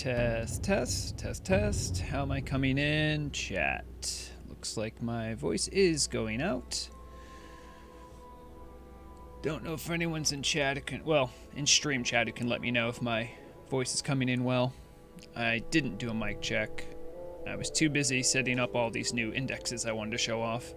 Test, test, test, test. How am I coming in? Chat. Looks like my voice is going out. Don't know if anyone's in chat who can, well, in stream chat who can let me know if my voice is coming in well. I didn't do a mic check. I was too busy setting up all these new indexes I wanted to show off.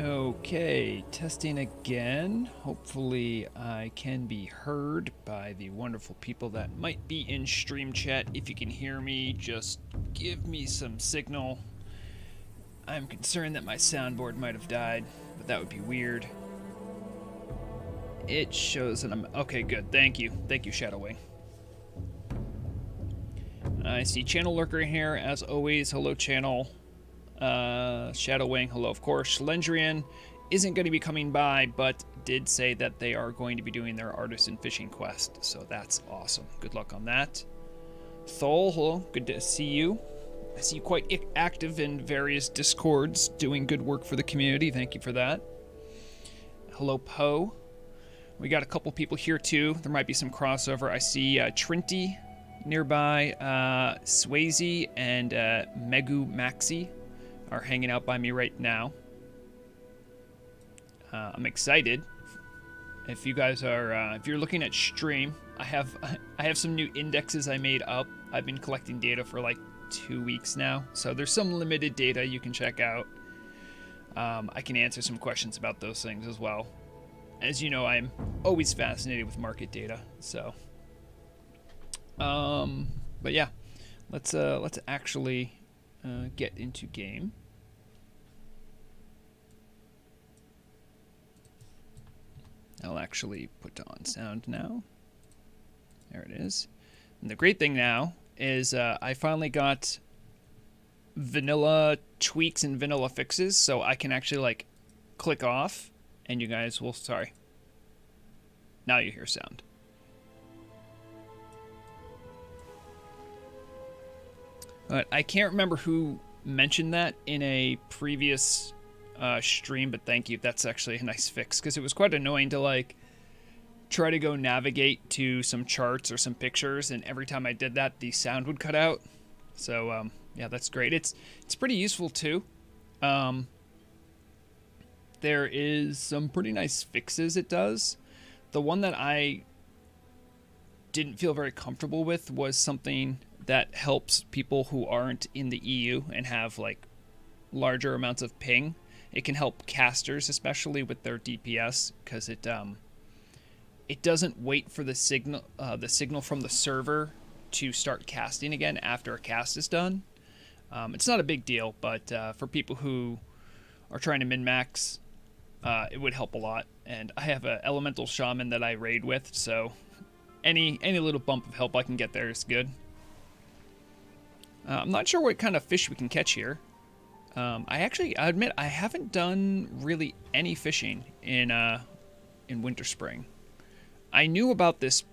Okay, testing again. Hopefully I can be heard by the wonderful people that might be in stream chat. If you can hear me, just give me some signal. I'm concerned that my soundboard might have died, but that would be weird. It shows that I'm... Okay, good. Thank you. Thank you, Shadowwing. I see Channel Lurker here, as always. Hello, Channel. Shadowwing, hello, of course. Shlendrian isn't going to be coming by, but did say that they are going to be doing their artisan fishing quest, so that's awesome. Good luck on that. Thol, hello, good to see you. I see you quite active in various discords, doing good work for the community. Thank you for that. Hello, Poe. We got a couple people here too. There might be some crossover. I see Trinity nearby, Swayze and Megu Maxi are hanging out by me right now. I'm excited. If you guys are, if you're looking at stream, I have some new indexes I made up. I've been collecting data for like 2 weeks now, so there's some limited data you can check out. I can answer some questions about those things as well. As you know, I'm always fascinated with market data. So, but yeah, let's actually get into game. I'll actually put on sound now. There it is. And the great thing now is I finally got vanilla tweaks and vanilla fixes, so I can actually like click off and you guys will, sorry. Now you hear sound. But I can't remember who mentioned that in a previous stream, but thank you. That's actually a nice fix, because it was quite annoying to like try to go navigate to some charts or some pictures, and every time I did that the sound would cut out. So yeah, that's great. It's pretty useful too. There is some pretty nice fixes it does. The one that I didn't feel very comfortable with was something that helps people who aren't in the EU and have like larger amounts of ping. It can help casters, especially with their DPS, because it doesn't wait for the signal from the server to start casting again after a cast is done. It's not a big deal, but for people who are trying to min-max, it would help a lot. And I have an elemental shaman that I raid with, so any little bump of help I can get there is good. I'm not sure what kind of fish we can catch here. I admit I haven't done really any fishing in Winterspring. I knew about this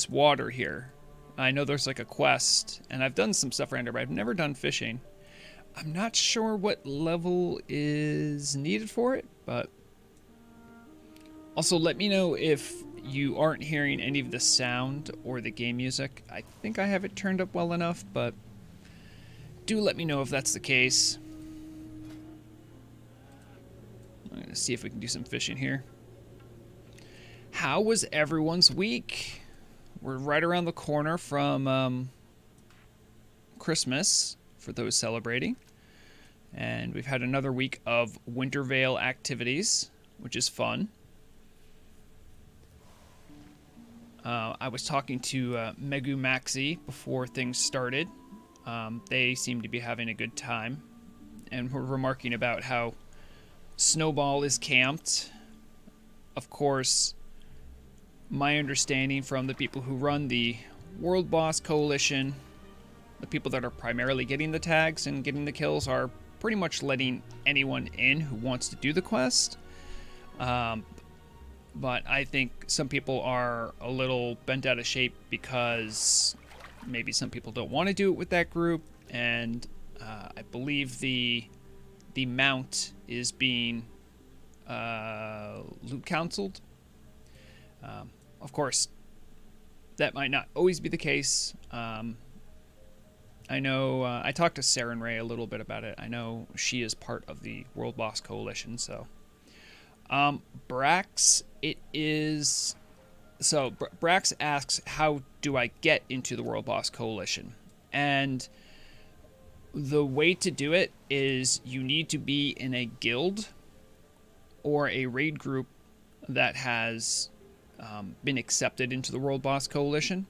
water here. I know there's like a quest, and I've done some stuff around here, but I've never done fishing. I'm not sure what level is needed for it, but also let me know if you aren't hearing any of the sound or the game music. I think I have it turned up well enough, but do let me know if that's the case. I'm going to see if we can do some fishing here. How was everyone's week? We're right around the corner from Christmas for those celebrating. And we've had another week of Wintervale activities, which is fun. I was talking to Megu Maxi before things started. They seem to be having a good time. And we're remarking about how Snowball is camped. Of course, my understanding from the people who run the World Boss Coalition, the people that are primarily getting the tags and getting the kills, are pretty much letting anyone in who wants to do the quest. But I think some people are a little bent out of shape because maybe some people don't want to do it with that group, and I believe the mount is being loot counseled. Of course, that might not always be the case. I know I talked to Saren Ray a little bit about it. I know she is part of the World Boss Coalition, so Brax, it is... So, Brax asks, how do I get into the World Boss Coalition? And the way to do it is you need to be in a guild or a raid group that has been accepted into the World Boss Coalition.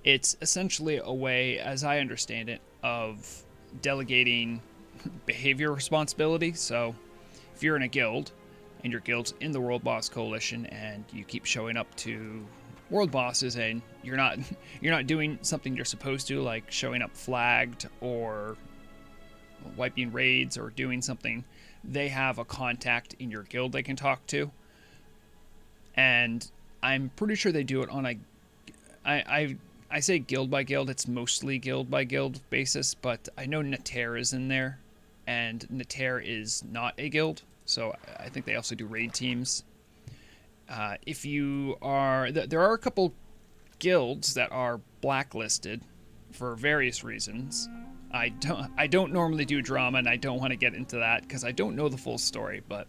It's essentially a way, as I understand it, of delegating behavior responsibility. So if you're in a guild and your guild's in the World Boss Coalition and you keep showing up to world bosses and you're not doing something you're supposed to, like showing up flagged or wiping raids or doing something, they have a contact in your guild they can talk to. And I'm pretty sure they do it on I say guild by guild, it's mostly guild by guild basis, but I know Nater is in there, and Nater is not a guild, so I think they also do raid teams. If you are, there are a couple guilds that are blacklisted for various reasons. I don't normally do drama, and I don't want to get into that because I don't know the full story, but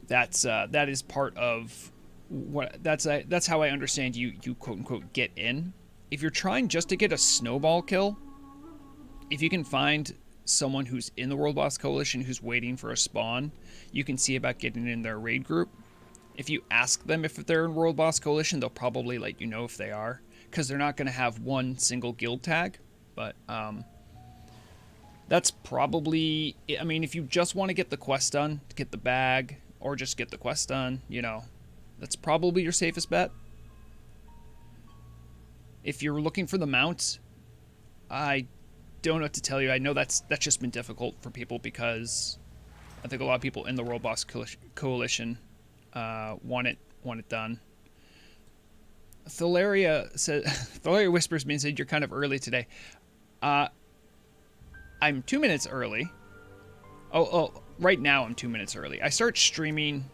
that is part of what that's how I understand you quote unquote get in. If you're trying just to get a snowball kill, if you can find someone who's in the World Boss Coalition who's waiting for a spawn, you can see about getting in their raid group. If you ask them if they're in World Boss Coalition, they'll probably let you know if they are, because they're not going to have one single guild tag. But that's probably, I mean, if you just want to get the quest done, get the bag, or just get the quest done, you know, that's probably your safest bet. If you're looking for the mount, I don't know what to tell you. I know that's just been difficult for people because I think a lot of people in the World Boss Coalition want it done. Thalaria whispers me and said, "You're kind of early today." I'm 2 minutes early. Oh, right now I'm 2 minutes early. I start streaming.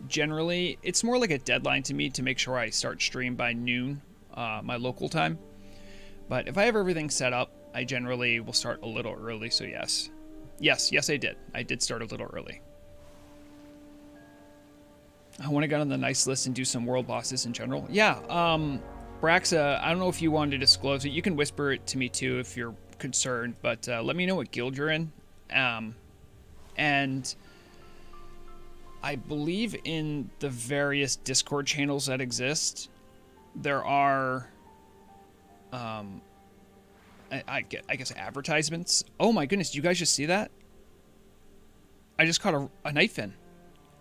Generally, it's more like a deadline to me to make sure I start stream by noon, my local time. But if I have everything set up, I generally will start a little early, so yes. Yes, I did. I did start a little early. I want to get on the nice list and do some world bosses in general. Yeah, Braxa, I don't know if you wanted to disclose it. You can whisper it to me too if you're concerned, but let me know what guild you're in. And I believe in the various Discord channels that exist, there are, I guess advertisements. Oh my goodness, do you guys just see that? I just caught a night fin.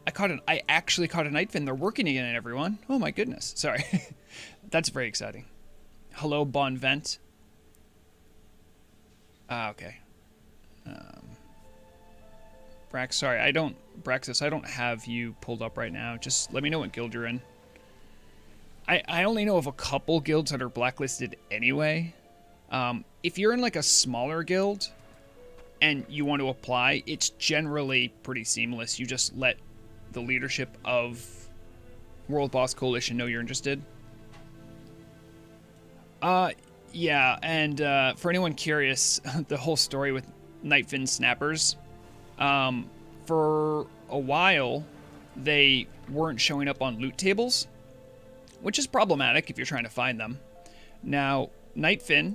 I actually caught a night fin. They're working again, everyone. Oh my goodness. Sorry. That's very exciting. Hello, Bon Vent. Okay. Braxis, I don't have you pulled up right now. Just let me know what guild you're in. I only know of a couple guilds that are blacklisted anyway. If you're in like a smaller guild and you want to apply, it's generally pretty seamless. You just let the leadership of World Boss Coalition know you're interested. Yeah, and for anyone curious, the whole story with Nightfin Snappers, for a while, they weren't showing up on loot tables, which is problematic if you're trying to find them. Now, Nightfin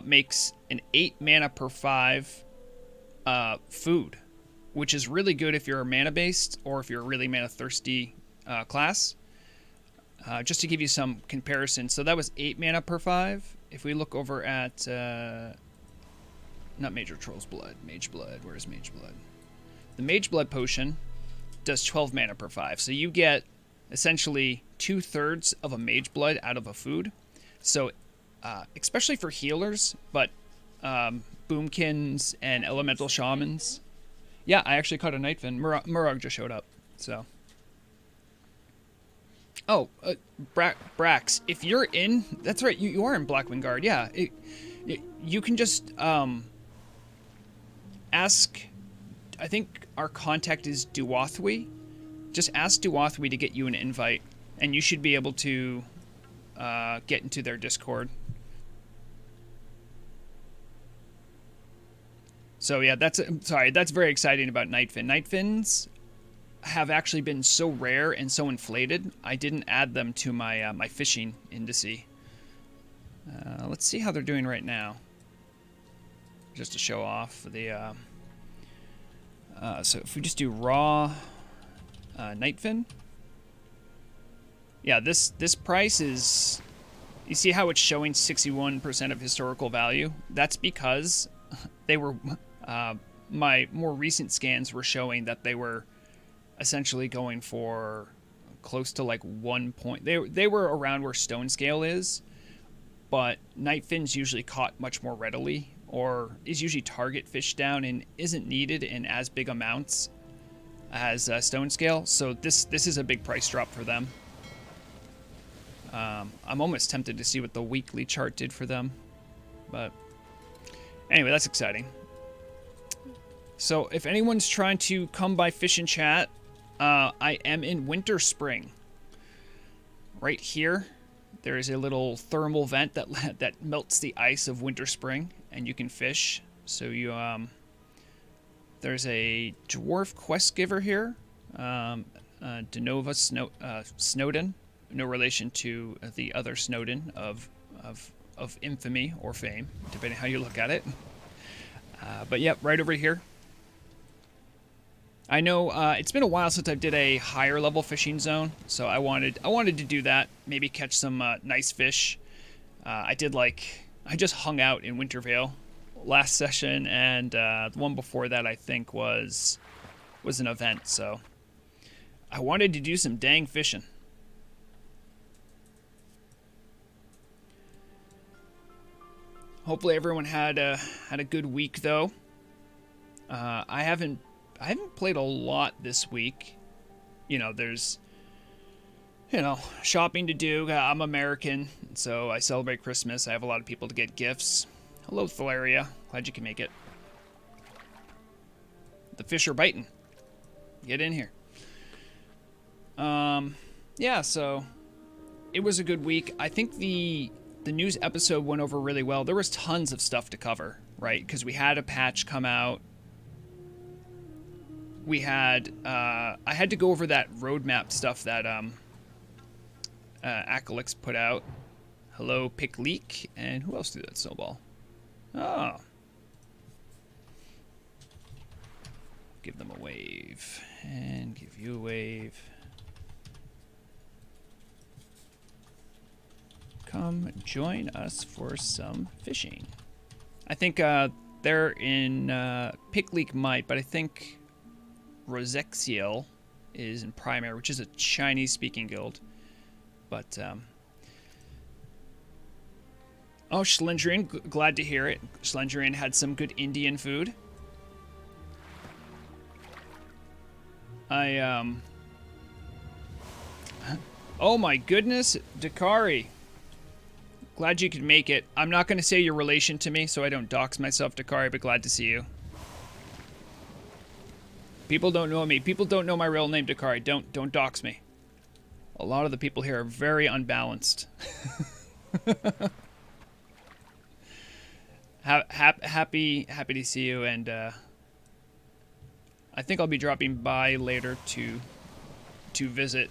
makes an 8 mana per 5 food, which is really good if you're a mana-based or if you're a really mana-thirsty class. Just to give you some comparison, so that was 8 mana per 5. If we look over at, not Major Troll's Blood, Mage Blood, where's Mage Blood? The Mage Blood potion does 12 mana per 5, so you get essentially 2/3 of a Mage Blood out of a food. So, especially for healers, but boomkins and elemental shamans. Yeah, I actually caught a Nightfin. Murag just showed up, so. Oh, Brax, if you're in, that's right, you are in Blackwing Guard, yeah. You can just ask, I think our contact is Duathwi. Just ask Duathwi to get you an invite, and you should be able to get into their Discord. So yeah, that's very exciting about Nightfin. Nightfins have actually been so rare and so inflated, I didn't add them to my my fishing indice. Let's see how they're doing right now. Just to show off the So if we just do raw Nightfin. Yeah, this price is... You see how it's showing 61% of historical value? That's because they were... my more recent scans were showing that they were essentially going for close to like 1 point. They were around where stone scale is, but Nightfin's usually caught much more readily, or is usually target fished down and isn't needed in as big amounts as stone scale. So this is a big price drop for them. I'm almost tempted to see what the weekly chart did for them, but anyway, that's exciting. So if anyone's trying to come by fish and chat, I am in Winterspring. Right here, there is a little thermal vent that melts the ice of Winterspring, and you can fish. So you there's a dwarf quest giver here, Denova Snowden. No relation to the other Snowden of infamy or fame, depending how you look at it. But yep, right over here. I know it's been a while since I did a higher level fishing zone, so I wanted to do that. Maybe catch some nice fish. I just hung out in Wintervale last session, and the one before that I think was an event. So I wanted to do some dang fishing. Hopefully everyone had a good week though. I haven't played a lot this week. There's shopping to do. I'm American, so I celebrate Christmas. I have a lot of people to get gifts. Hello, Thalaria. Glad you can make it. The fish are biting. Get in here. Yeah, so it was a good week. I think the news episode went over really well. There was tons of stuff to cover, right? Because we had a patch come out. We had, I had to go over that roadmap stuff that Akalix put out. Hello, Pick Leak, and who else threw that snowball? Oh. Give them a wave, and give you a wave. Come join us for some fishing. I think they're in Pick Leak might, but I think Rosexiel is in Primary, which is a Chinese-speaking guild. But oh, Schlendrian, glad to hear it. Schlendrian had some good Indian food. Oh my goodness, Dakari. Glad you could make it. I'm not going to say your relation to me, so I don't dox myself, Dakari, but glad to see you. People don't know me. People don't know my real name, Dakari. Don't dox me. A lot of the people here are very unbalanced. Happy to see you, and I think I'll be dropping by later to visit.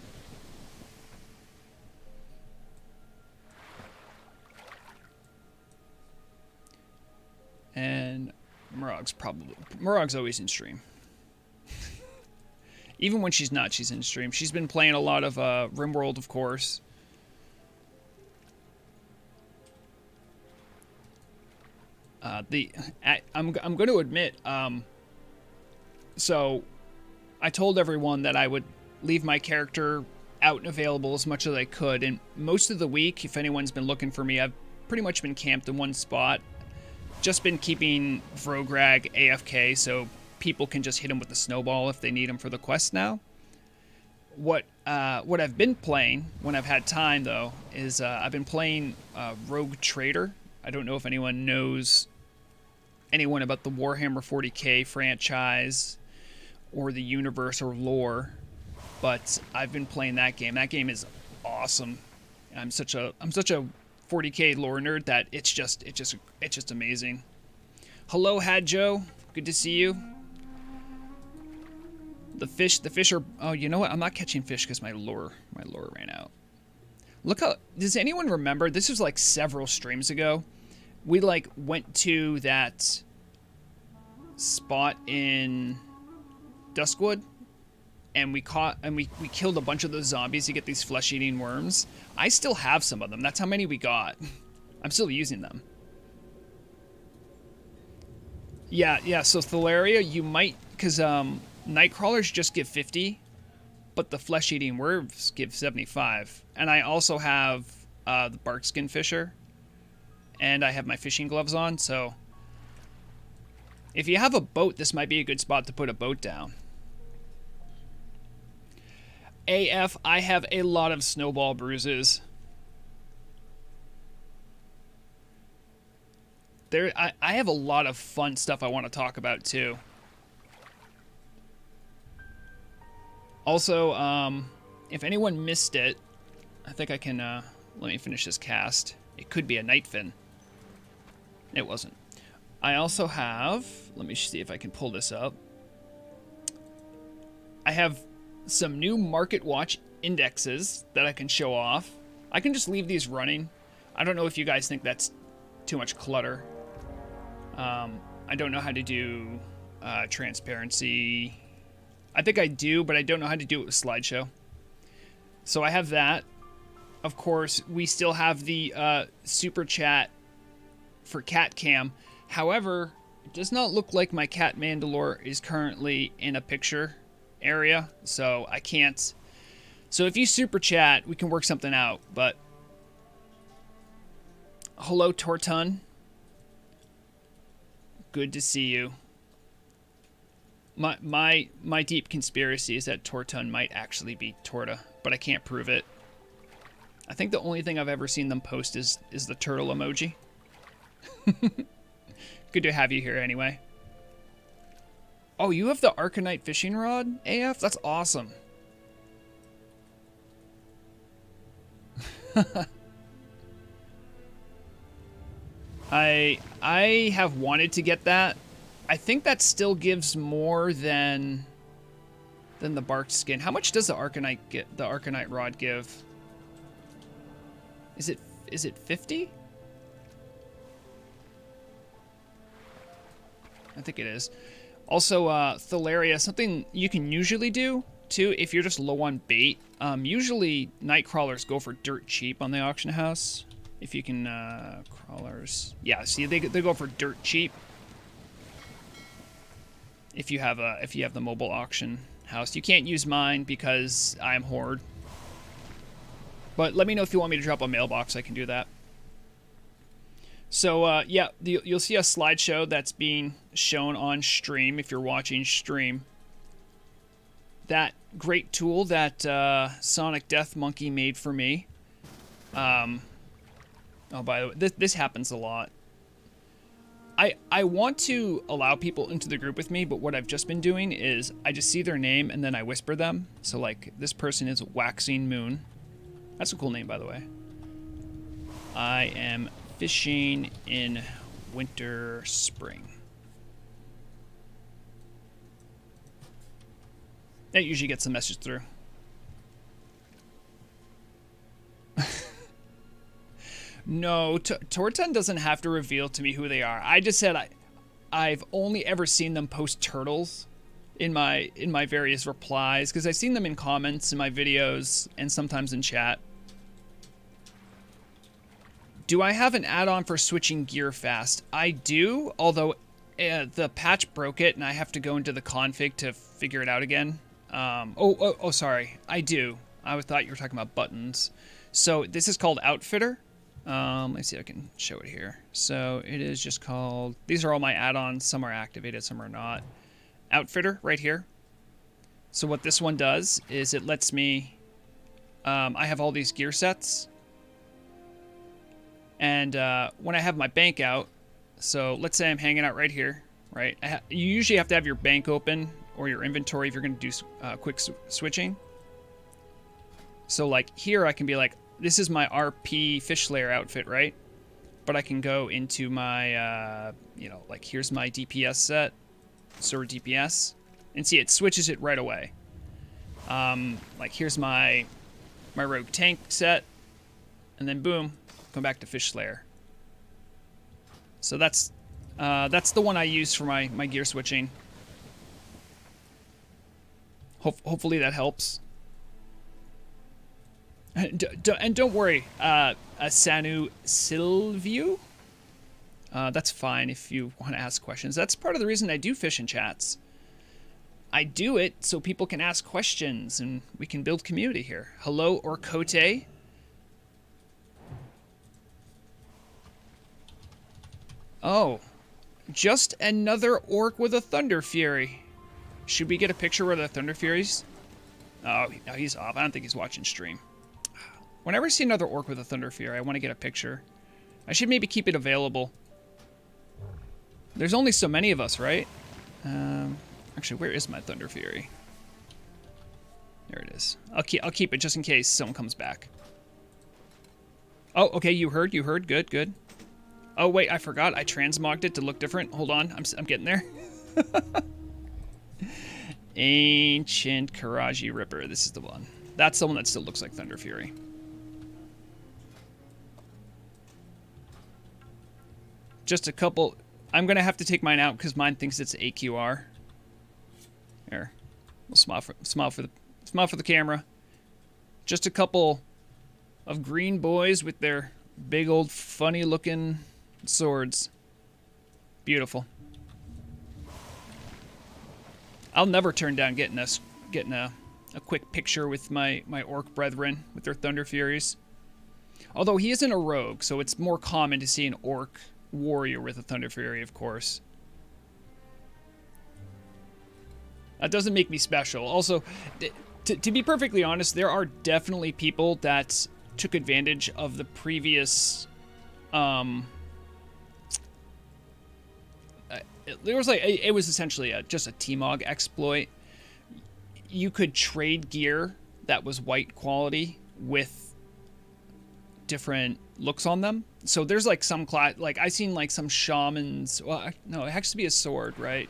And Murog's always in stream. Even when she's not, she's in stream. She's been playing a lot of RimWorld, of course. I'm going to admit, so I told everyone that I would leave my character out and available as much as I could, and most of the week, if anyone's been looking for me, I've pretty much been camped in one spot. Just been keeping Vrograg AFK, so people can just hit him with the snowball if they need him for the quest now. What I've been playing when I've had time, though, is I've been playing Rogue Trader. I don't know if anyone knows anyone about the Warhammer 40k franchise or the universe or lore, but I've been playing that game. That game is awesome. I'm such a 40k lore nerd that it's just amazing. Hello, Hadjo. Good to see you. The fish are... Oh, you know what? I'm not catching fish because my lure ran out. Look how... Does anyone remember? This was like several streams ago. We like went to that spot in Duskwood, and we killed a bunch of those zombies to get these flesh-eating worms. I still have some of them. That's how many we got. I'm still using them. Yeah, so Thalaria, you might, because Nightcrawlers just give 50, but the flesh-eating worms give 75. And I also have the Barkskin Fisher, and I have my fishing gloves on, so if you have a boat, this might be a good spot to put a boat down. AF, I have a lot of snowball bruises. I have a lot of fun stuff I want to talk about too. Also, if anyone missed it, I think I can, let me finish this cast. It could be a Nightfin. It wasn't. I also have, let me see if I can pull this up. I have some new Market Watch indexes that I can show off. I can just leave these running. I don't know if you guys think that's too much clutter. I don't know how to do transparency. I think I do, but I don't know how to do it with slideshow. So I have that. Of course, we still have the super chat for Cat Cam. However, it does not look like my cat Mandalore is currently in a picture area, so I can't. So if you super chat, we can work something out. But hello, Tortun. Good to see you. My deep conspiracy is that Tortun might actually be Torta, but I can't prove it. I think the only thing I've ever seen them post is the turtle emoji. Good to have you here anyway. Oh, you have the Arcanite fishing rod, AF? That's awesome. I have wanted to get that. I think that still gives more than the barked skin. How much does the Arcanite rod give? Is it 50? I think it is. Also, Thalaria, something you can usually do, too, if you're just low on bait. Usually, Nightcrawlers go for dirt cheap on the auction house. If you can, crawlers. Yeah, see, they go for dirt cheap. If you have the mobile auction house. You can't use mine because I'm Horde. But let me know if you want me to drop a mailbox, I can do that. So, yeah, you'll see a slideshow that's being shown on stream if you're watching stream. That great tool that Sonic Death Monkey made for me. Oh, by the way, this happens a lot. I want to allow people into the group with me, but what I've just been doing is I just see their name and then I whisper them. So, like, this person is Waxing Moon. That's a cool name, by the way. I am fishing in Winterspring. That usually gets the message through. No, Tortun doesn't have to reveal to me who they are. I just said I've only ever seen them post turtles in my various replies, because I've seen them in comments in my videos and sometimes in chat. Do I have an add-on for switching gear fast? I do, although the patch broke it and I have to go into the config to figure it out again. Oh, sorry. I do. I thought you were talking about buttons. So this is called Outfitter. Let's see if I can show it here. So it is just called, these are all my add-ons. Some are activated, some are not. Outfitter right here. So what this one does is it lets me, I have all these gear sets. And when I have my bank out, so let's say I'm hanging out right here, right? You usually have to have your bank open or your inventory if you're going to do quick switching. So like here I can be like, this is my RP Fish Layer outfit, right? But I can go into my, you know, like here's my DPS set, Sword DPS, and see it switches it right away. Like here's my Rogue Tank set, and then boom, come back to Fish Slayer. So that's the one I use for my gear switching. Hopefully that helps. And don't worry, Sanu Silvio. That's fine if you want to ask questions. That's part of the reason I do fish and chats. I do it so people can ask questions and we can build community here. Hello, Orkote. Oh, just another orc with a Thunder Fury. Should we get a picture where the Thunder Furies? Oh, no, he's off. I don't think he's watching stream. Whenever I see another orc with a Thunder Fury, I want to get a picture. I should maybe keep it available. There's only so many of us, right? Actually, where is my Thunder Fury? There it is. I'll keep it just in case someone comes back. Oh, okay, you heard. Good. Oh, wait, I forgot. I transmogged it to look different. Hold on, I'm getting there. Ancient Karaji Ripper. This is the one. That's the one that still looks like Thunder Fury. Just a couple. I'm going to have to take mine out because mine thinks it's AQR. Here. We'll smile for the camera. Just a couple of green boys with their big old funny looking swords. Beautiful. I'll never turn down getting a quick picture with my orc brethren with their Thunder Furies. Although he isn't a rogue, so it's more common to see an orc warrior with a Thunder Fury, of course. That doesn't make me special. Also, to be perfectly honest, there are definitely people that took advantage of the previous it was essentially just a T-Mog exploit. You could trade gear that was white quality with different looks on them. So there's like some class, like I seen like some shamans. Well, no, it has to be a sword, right?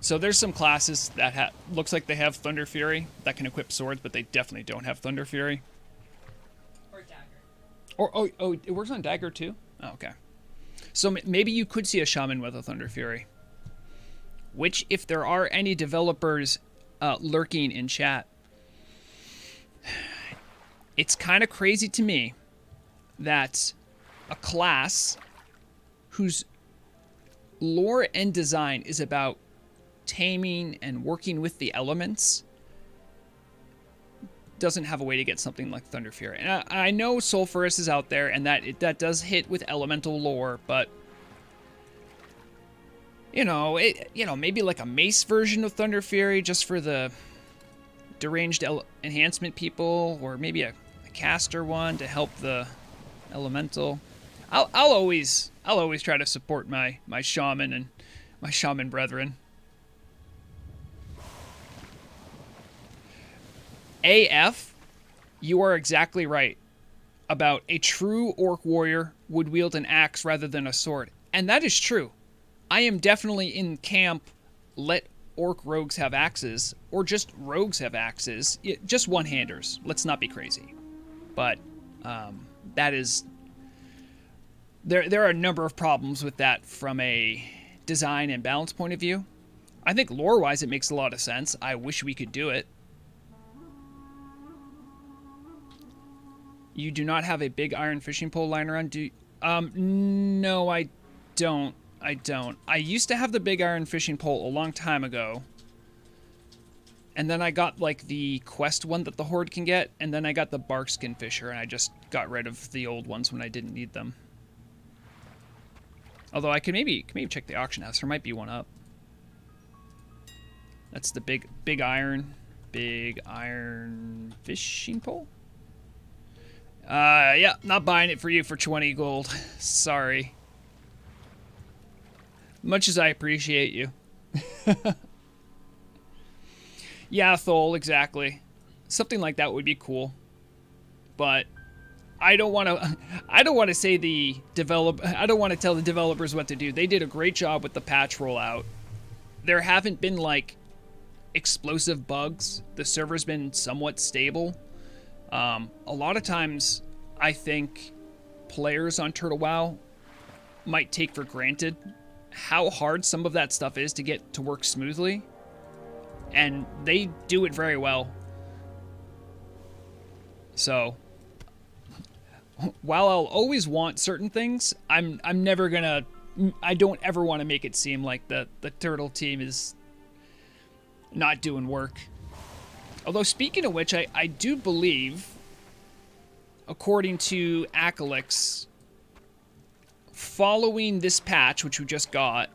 So there's some classes that looks like they have Thunder Fury that can equip swords, but they definitely don't have Thunder Fury. Or dagger. Or oh, it works on dagger too. Oh, okay. So maybe you could see a shaman with a Thunder Fury. Which, if there are any developers lurking in chat, it's kind of crazy to me that a class whose lore and design is about taming and working with the elements doesn't have a way to get something like Thunder Fury. And I know Sulfurous is out there, and that does hit with elemental lore, but you know, maybe like a mace version of Thunder Fury just for the deranged enhancement people, or maybe a caster one to help the elemental. I'll always try to support my shaman and my shaman brethren. AF, you are exactly right about a true orc warrior would wield an axe rather than a sword. And that is true. I am definitely in camp, let orc rogues have axes, or just rogues have axes. Just one-handers. Let's not be crazy. But that is... There are a number of problems with that from a design and balance point of view. I think lore-wise it makes a lot of sense. I wish we could do it. You do not have a big iron fishing pole lying around, do you? No, I don't. I used to have the big iron fishing pole a long time ago. And then I got, like, the quest one that the Horde can get, and then I got the barkskin fisher, and I just got rid of the old ones when I didn't need them. Although I could maybe check the auction house. There might be one up. That's the big iron fishing pole? Yeah, not buying it for you for 20 gold. Sorry. Much as I appreciate you. Yeah, Thol, exactly. Something like that would be cool. But I don't want to say I don't want to tell the developers what to do. They did a great job with the patch rollout. There haven't been like explosive bugs. The server's been somewhat stable. A lot of times I think players on Turtle WoW might take for granted how hard some of that stuff is to get to work smoothly. and they do it very well. So, while I'll always want certain things, I'm never gonna. I don't ever want to make it seem like the turtle team is not doing work. Although, speaking of which, I do believe, according to Acalix, following this patch, which we just got,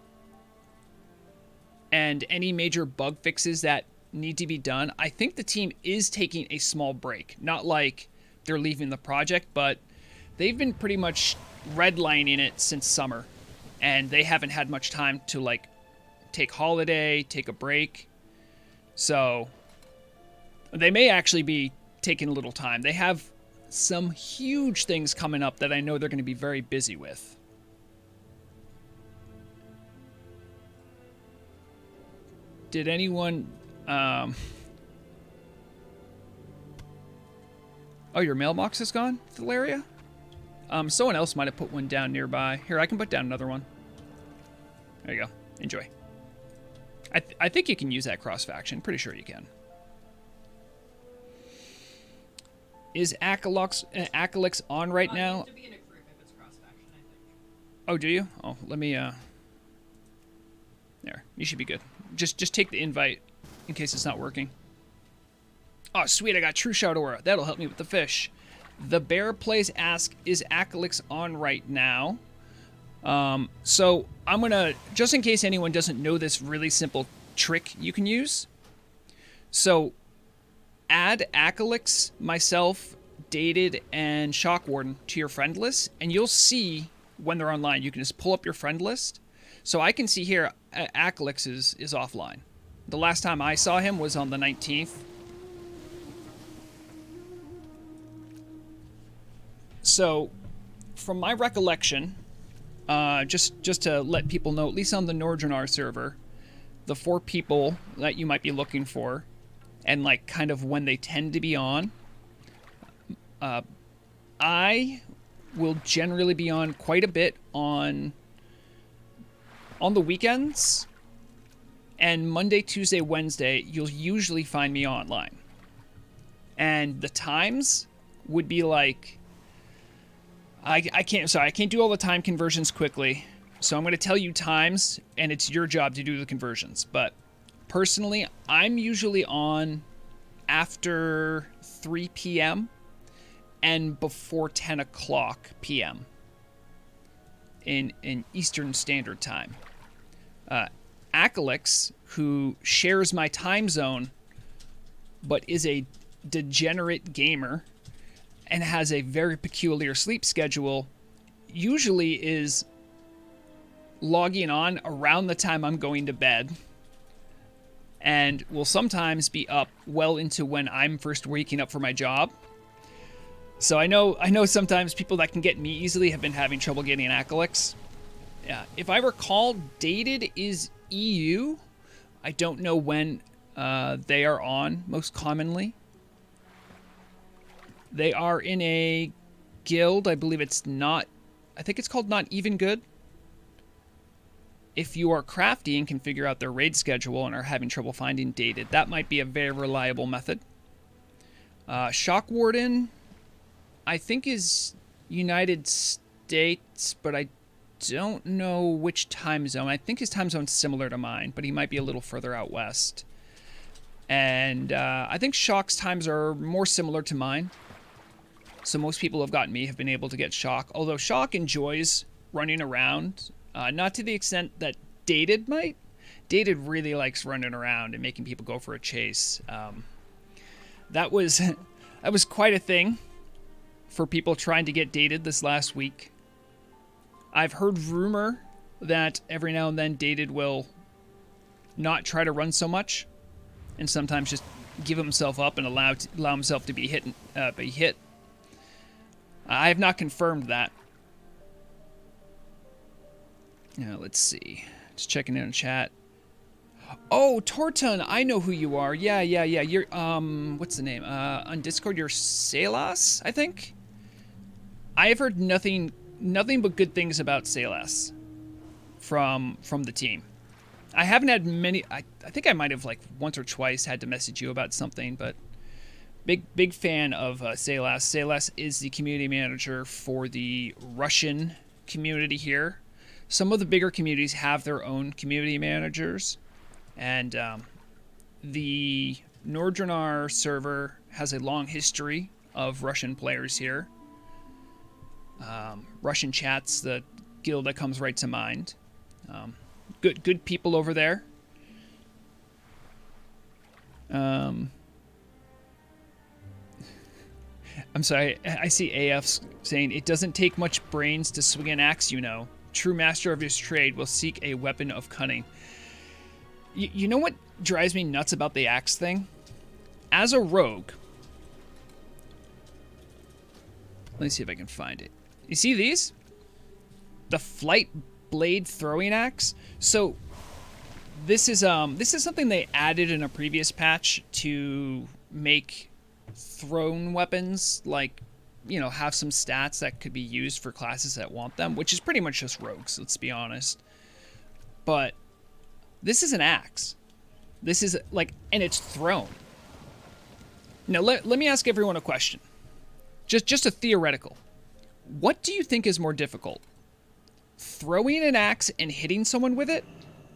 and any major bug fixes that need to be done, I think the team is taking a small break. Not like they're leaving the project, but they've been pretty much redlining it since summer, and they haven't had much time to, like, take holiday, take a break. So they may actually be taking a little time. They have some huge things coming up that I know they're going to be very busy with. Did anyone... Oh, your mailbox is gone, Valeria? Someone else might have put one down nearby. Here, I can put down another one. There you go. Enjoy. I think you can use that cross-faction. Pretty sure you can. Is Acalix on right now? You have to be in a group if it's cross-faction, I think. Oh, do you? Oh, let me, There. You should be good. Just take the invite in case it's not working. Oh, sweet. I got True Shout Aura. That'll help me with the fish. The Bear Plays ask, is Acalix on right now? So I'm going to, just in case anyone doesn't know this really simple trick you can use. So add Acalix, myself, Dated, and Shockwarden to your friend list, and you'll see when they're online. You can just pull up your friend list. So I can see here, Acalix is offline. The last time I saw him was on the 19th. So, from my recollection, just to let people know, at least on the Nordrenar server, the 4 people that you might be looking for, and like kind of when they tend to be on, I will generally be on quite a bit on the weekends, and Monday, Tuesday, Wednesday, you'll usually find me online. And the times would be like, I can't do all the time conversions quickly, so I'm going to tell you times, and it's your job to do the conversions. But personally, I'm usually on after 3 p.m. and before 10 o'clock p.m. in Eastern Standard Time. Acalix, who shares my time zone, but is a degenerate gamer and has a very peculiar sleep schedule, usually is logging on around the time I'm going to bed, and will sometimes be up well into when I'm first waking up for my job. So I know sometimes people that can get me easily have been having trouble getting Acalix. Yeah, if I recall, Dated is EU. I don't know when they are on most commonly. They are in a guild. I believe it's not... I think it's called Not Even Good. If you are crafty and can figure out their raid schedule and are having trouble finding Dated, that might be a very reliable method. Shockwarden, I think, is United States, but I don't know which time zone. I think his time zone's similar to mine, but he might be a little further out west. And I think Shock's times are more similar to mine. So most people who have gotten me have been able to get Shock. Although Shock enjoys running around, not to the extent that Dated might. Dated really likes running around and making people go for a chase. That was quite a thing for people trying to get Dated this last week. I've heard rumor that every now and then Dated will not try to run so much, and sometimes just give himself up and allow himself to be hit. I have not confirmed that. Let's see. Just checking in chat. Oh, Tortun, I know who you are. Yeah. You're what's the name? On Discord, you're Salas, I think. I have heard nothing but good things about Salas from the team. I haven't had many. I think I might have like once or twice had to message you about something, but big fan of Salas. Salas is the community manager for the Russian community here. Some of the bigger communities have their own community managers, and the Nordrenar server has a long history of Russian players here. Russian Chat's the guild that comes right to mind. Good people over there. I'm sorry, I see AF saying, it doesn't take much brains to swing an axe, you know. True master of his trade will seek a weapon of cunning. You know what drives me nuts about the axe thing? As a rogue, let me see if I can find it. You see these? The flight blade throwing axe. So this is something they added in a previous patch to make thrown weapons, like, you know, have some stats that could be used for classes that want them, which is pretty much just rogues, let's be honest. But this is an axe. This is like, and it's thrown. Now let me ask everyone a question. Just a theoretical. What do you think is more difficult? Throwing an axe and hitting someone with it,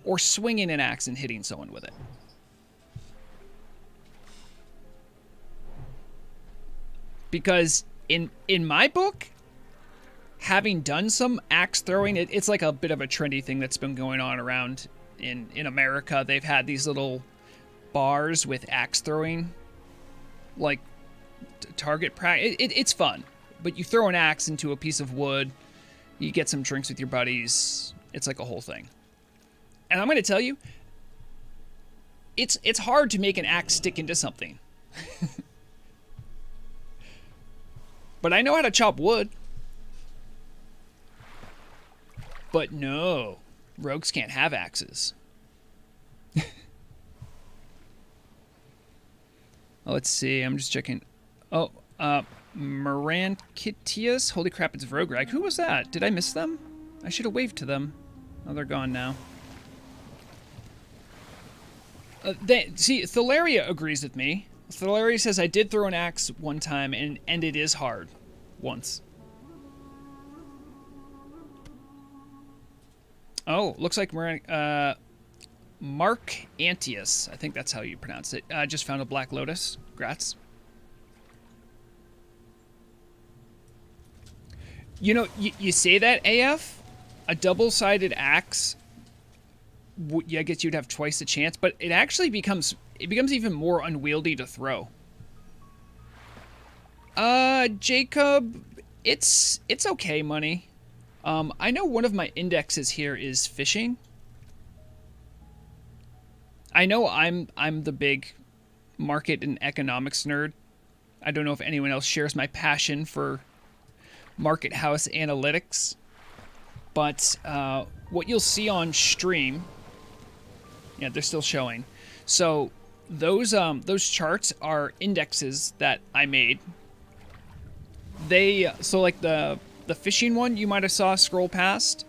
or swinging an axe and hitting someone with it? Because in my book, having done some axe throwing, it's like a bit of a trendy thing that's been going on around in America. They've had these little bars with axe throwing, like target practice. It's fun, but you throw an axe into a piece of wood, you get some drinks with your buddies. It's like a whole thing. And I'm going to tell you, it's hard to make an axe stick into something. But I know how to chop wood. But no, rogues can't have axes. Let's see, I'm just checking. Oh, Morankitius? Holy crap, it's Vrograg. Who was that? Did I miss them? I should have waved to them. Oh, they're gone now. See, Thalaria agrees with me. Thalaria says, I did throw an axe one time, and it is hard. Once. Oh, looks like Mark Antius. I think that's how you pronounce it. Just found a Black Lotus. Grats. You know, you say that, AF? A double-sided axe, I guess you'd have twice the chance, but it actually becomes even more unwieldy to throw. Jacob, it's okay, money. I know one of my indexes here is fishing. I know I'm the big market and economics nerd. I don't know if anyone else shares my passion for market house analytics, but what you'll see on stream, yeah, they're still showing. So those charts are indexes that I made. So like the fishing one you might have saw scroll past,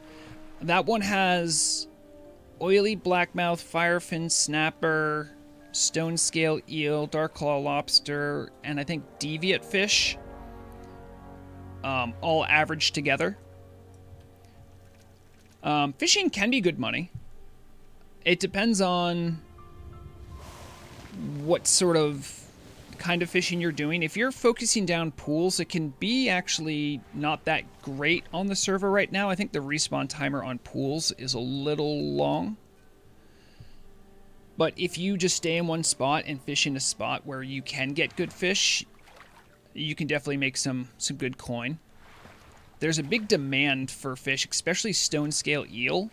that one has oily blackmouth, firefin snapper, stone scale eel, dark claw lobster, and I think deviate fish, all averaged together. Fishing can be good money. It depends on what sort of kind of fishing you're doing. If you're focusing down pools, it can be actually not that great on the server right now. I think the respawn timer on pools is a little long. But if you just stay in one spot and fish in a spot where you can get good fish, you can definitely make some good coin. There's a big demand for fish, especially stone scale eel.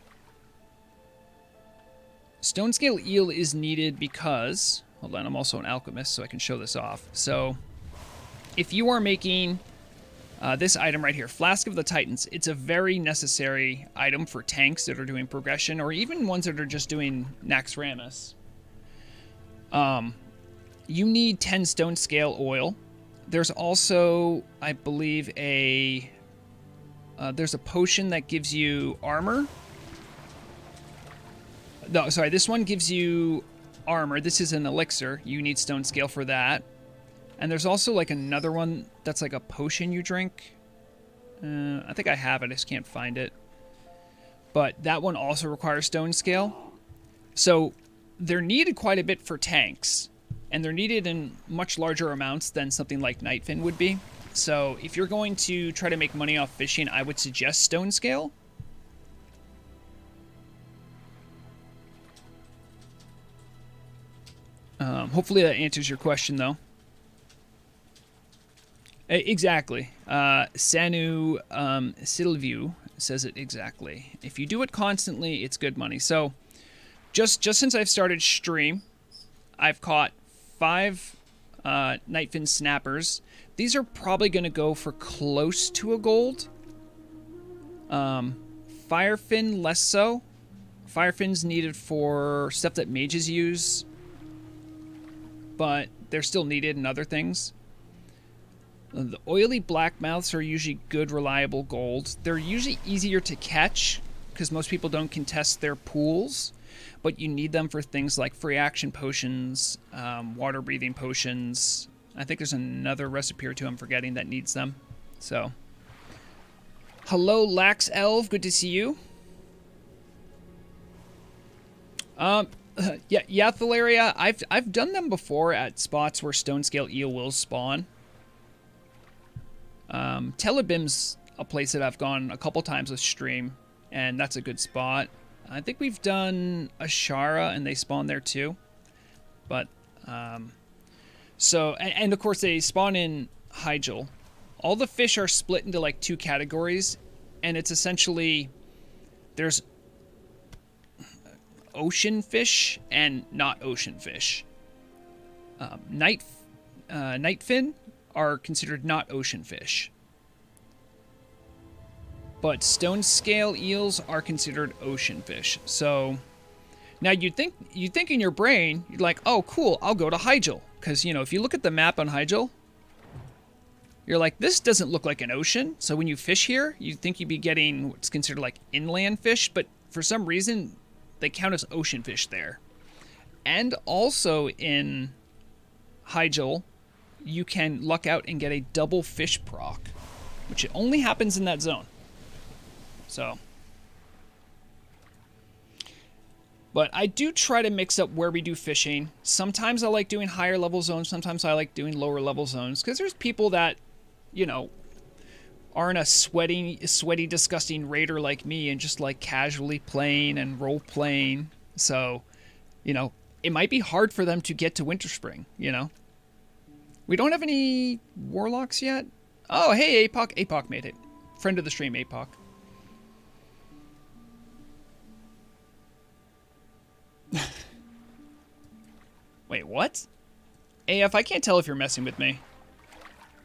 Stone scale eel is needed because, hold on, I'm also an alchemist, so I can show this off. So if you are making this item right here, Flask of the Titans, it's a very necessary item for tanks that are doing progression, or even ones that are just doing Naxxramas. You need 10 stone scale oil. There's also, I believe, there's a potion that gives you armor. No, sorry, this one gives you armor. This is an elixir. You need stone scale for that. And there's also like another one that's like a potion you drink. I think I have it. I just can't find it. But that one also requires stone scale. So they're needed quite a bit for tanks. And they're needed in much larger amounts than something like Nightfin would be. So if you're going to try to make money off fishing, I would suggest stone scale. Hopefully that answers your question, though. Exactly. Sanu Silviu says it exactly. If you do it constantly, it's good money. So just since I've started stream, I've caught 5 Nightfin snappers. These are probably going to go for close to a gold. Firefin, less so. Firefin's needed for stuff that mages use, but they're still needed in other things. The oily blackmouths are usually good, reliable gold. They're usually easier to catch because most people don't contest their pools, but you need them for things like free action potions, water breathing potions. I think there's another recipe or two I'm forgetting that needs them. So, hello, Lax Elf. Good to see you. Yeah, Thalaria. I've done them before at spots where stone scale eel will spawn. Telebim's a place that I've gone a couple times with stream, and that's a good spot. I think we've done Ashara, and they spawn there too. But, so, and of course they spawn in Hyjal. All the fish are split into like 2 categories, and it's essentially, there's ocean fish and not ocean fish. Nightfin are considered not ocean fish, but stone scale eels are considered ocean fish. So now you'd think in your brain, you're like, oh cool, I'll go to Hyjal, because you know, if you look at the map on Hyjal, you're like, this doesn't look like an ocean. So when you fish here, you'd think you'd be getting what's considered like inland fish, but for some reason they count as ocean fish there. And also in Hyjal, you can luck out and get a double fish proc, which it only happens in that zone. So, but I do try to mix up where we do fishing. Sometimes I like doing higher level zones. Sometimes I like doing lower level zones, because there's people that, you know, aren't a sweaty, disgusting raider like me and just like casually playing and role playing. So, you know, it might be hard for them to get to Winterspring, you know. We don't have any warlocks yet. Oh, hey, APOC. APOC made it. Friend of the stream, APOC. Wait, what? AF, I can't tell if you're messing with me.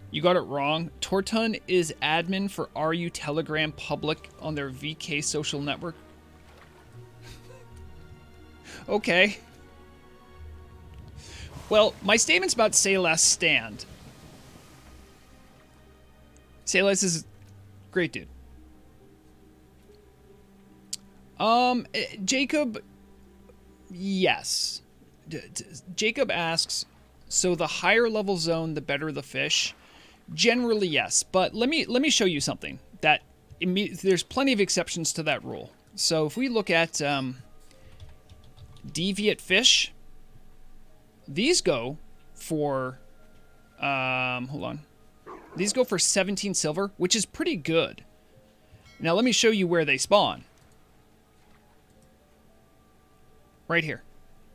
You got it wrong. Tortun is admin for RU Telegram Public on their VK social network. Okay. Well, my statement's about Saylas stand. Saylas is a great dude. Jacob, yes. Jacob asks, so the higher level zone, the better the fish. Generally, yes, but let me show you something that there's plenty of exceptions to that rule. So if we look at deviate fish, these go for hold on. These go for 17 silver, which is pretty good. Now let me show you where they spawn. Right here.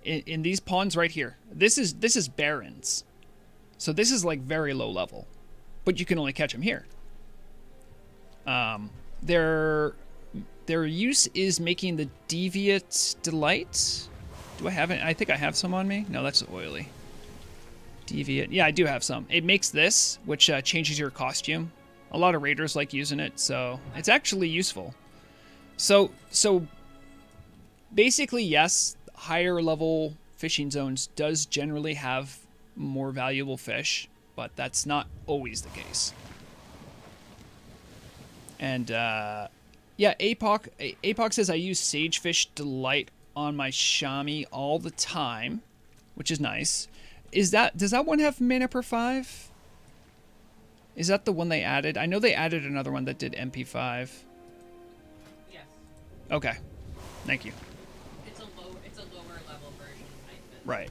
In these ponds right here. This is barrens. So this is like very low level. But you can only catch them here. Their use is making the Deviate Delight. Do I have it? I think I have some on me. No, that's oily. Deviate. Yeah, I do have some. It makes this, which changes your costume. A lot of raiders like using it, so it's actually useful. So basically, yes, higher level fishing zones does generally have more valuable fish, but that's not always the case. And yeah, APOC says I use Sagefish Delight on my Shami all the time, which is nice. Does that one have mana per 5? Is that the one they added? I know they added another one that did MP5. Yes. Okay. Thank you. It's a lower level version of Night Fit. Right.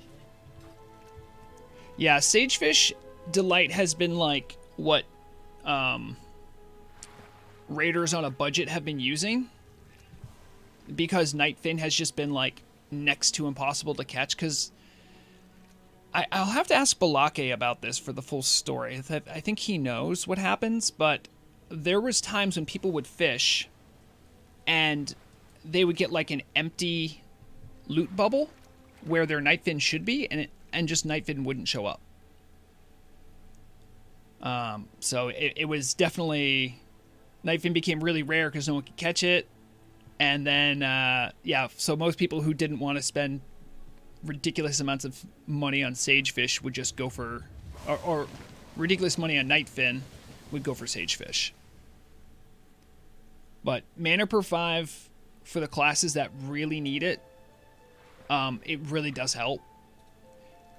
Yeah, Sagefish Delight has been like what raiders on a budget have been using, because Nightfin has just been like next to impossible to catch. Because I'll have to ask Balake about this for the full story. I think he knows what happens, but there was times when people would fish and they would get like an empty loot bubble where their Nightfin should be, and just Nightfin wouldn't show up. So it was definitely, Nightfin became really rare because no one could catch it. And then, yeah, so most people who didn't want to spend ridiculous amounts of money on Sagefish would just go for, or ridiculous money on Nightfin would go for Sagefish. But mana per 5 for the classes that really need it, it really does help.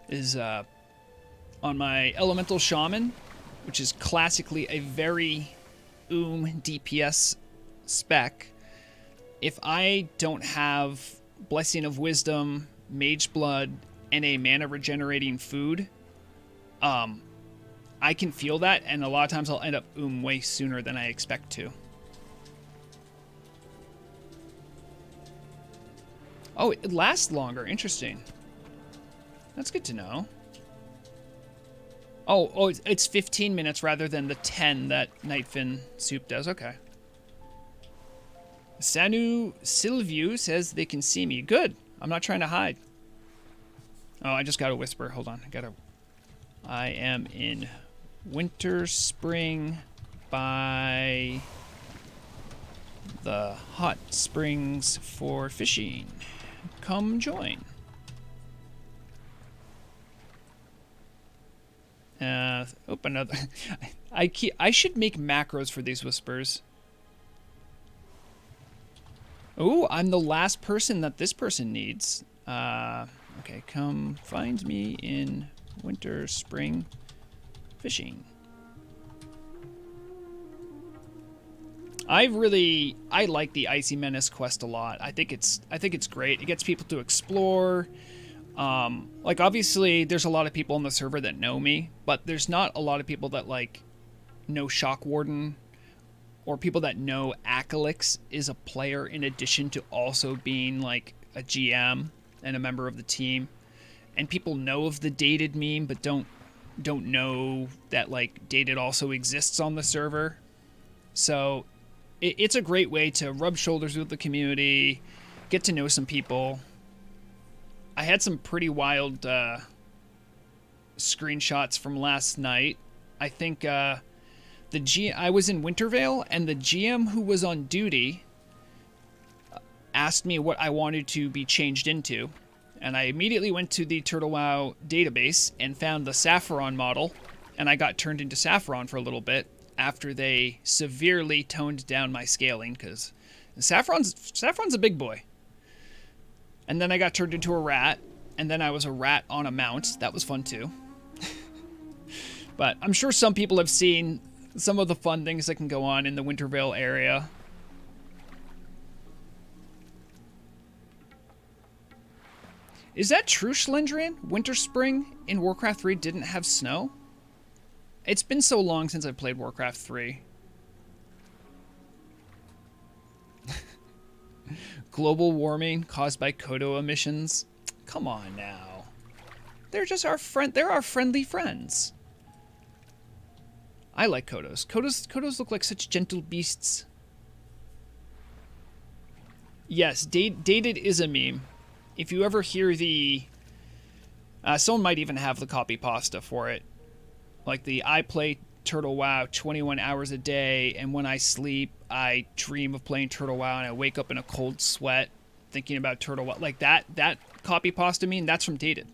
Is on my Elemental Shaman, which is classically a very DPS spec. If I don't have Blessing of Wisdom, Mage Blood, and a mana regenerating food, I can feel that, and a lot of times I'll end up way sooner than I expect to. Oh, it lasts longer. Interesting. That's good to know. Oh, it's 15 minutes rather than the 10 that Nightfin Soup does. Okay. Sanu Silviu says they can see me. Good. I'm not trying to hide. Oh, I just got to whisper. Hold on. I am in Winterspring by the hot springs for fishing. Come join. Another. I should make macros for these whispers. Oh, I'm the last person that this person needs. Okay, come find me in Winterspring fishing. I like the Icy Menace quest a lot. I think it's great. It gets people to explore. Like, obviously there's a lot of people on the server that know me, but there's not a lot of people that like know Shock Warden, or people that know Akalix is a player in addition to also being like a GM and a member of the team. And people know of the Dated meme, but don't know that like Dated also exists on the server. So it's a great way to rub shoulders with the community, get to know some people. I had some pretty wild screenshots from last night. I think I was in Wintervale, and the GM who was on duty asked me what I wanted to be changed into, and I immediately went to the Turtle WoW database and found the Saffron model, and I got turned into Saffron for a little bit after they severely toned down my scaling, because Saffron's a big boy. And then I got turned into a rat, and then I was a rat on a mount. That was fun too. But I'm sure some people have seen some of the fun things that can go on in the Wintervale area. Is that true, Schlendrian? Winterspring in Warcraft 3 didn't have snow? It's been so long since I played Warcraft 3. Global warming caused by Kodo emissions? Come on now. They're just our friend. They're our friendly friends. I like Kodos. Kodos look like such gentle beasts. Yes, Dated is a meme. If you ever hear the... someone might even have the copy pasta for it. Like the I play Turtle WoW 21 hours a day, and when I sleep, I dream of playing Turtle WoW, and I wake up in a cold sweat thinking about Turtle WoW. Like that copy pasta meme, that's from Dated.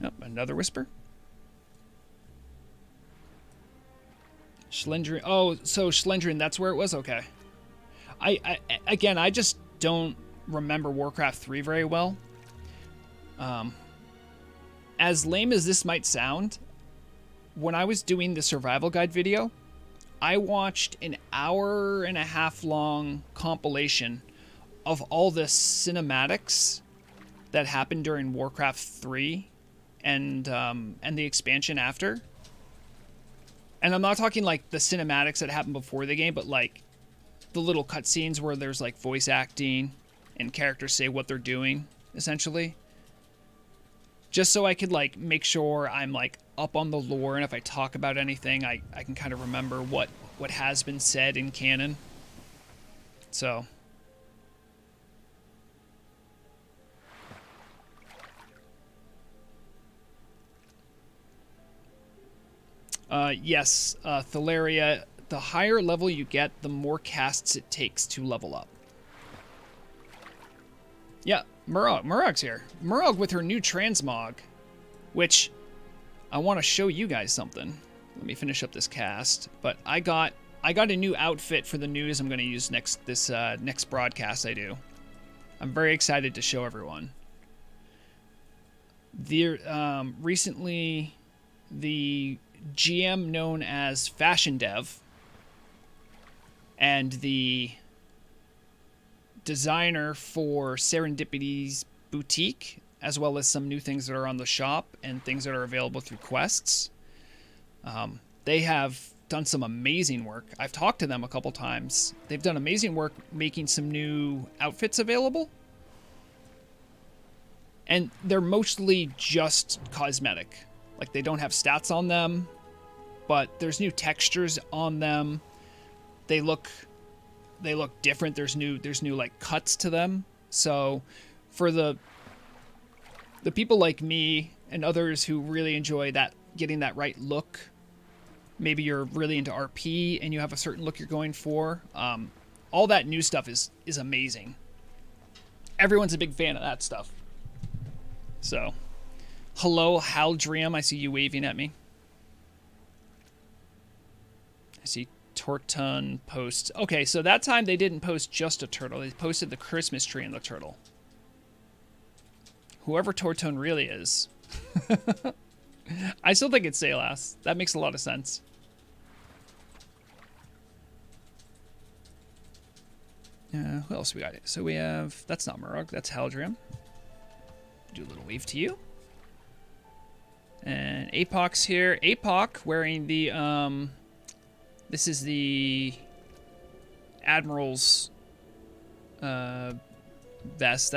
Oh, another whisper. Schlendrian. Oh, so Schlendrian, that's where it was? Okay. Again, I just don't remember Warcraft 3 very well. As lame as this might sound, when I was doing the survival guide video, I watched an 1.5 hour long compilation of all the cinematics that happened during Warcraft 3 and the expansion after. And I'm not talking like the cinematics that happened before the game, but like the little cutscenes where there's like voice acting and characters say what they're doing, essentially. Just so I could like make sure I'm like up on the lore, and if I talk about anything, I can kind of remember what has been said in canon. So yes, Thalaria, the higher level you get, the more casts it takes to level up. Yeah, Murog's here. Murog with her new transmog, which I want to show you guys something. Let me finish up this cast. But I got a new outfit for the news I'm going to use next broadcast I do. I'm very excited to show everyone. Recently, the GM known as Fashion Dev and the designer for Serendipity's boutique, as well as some new things that are on the shop and things that are available through quests. They have done some amazing work. I've talked to them a couple times. They've done amazing work making some new outfits available. And they're mostly just cosmetic. Like, they don't have stats on them, but there's new textures on them. They look different. There's new like cuts to them. So for the people like me and others who really enjoy that, getting that right look, maybe you're really into RP and you have a certain look you're going for, all that new stuff is amazing. Everyone's a big fan of that stuff. So hello, Haldrium. I see you waving at me. I see Tortun posts. Okay, so that time they didn't post just a turtle. They posted the Christmas tree and the turtle. Whoever Tortun really is. I still think it's Salas. That makes a lot of sense. Who else we got? So we have... That's not Murog. That's Haldrium. Do a little wave to you. And Apoc's here. Apoc wearing the... This is the Admiral's vest.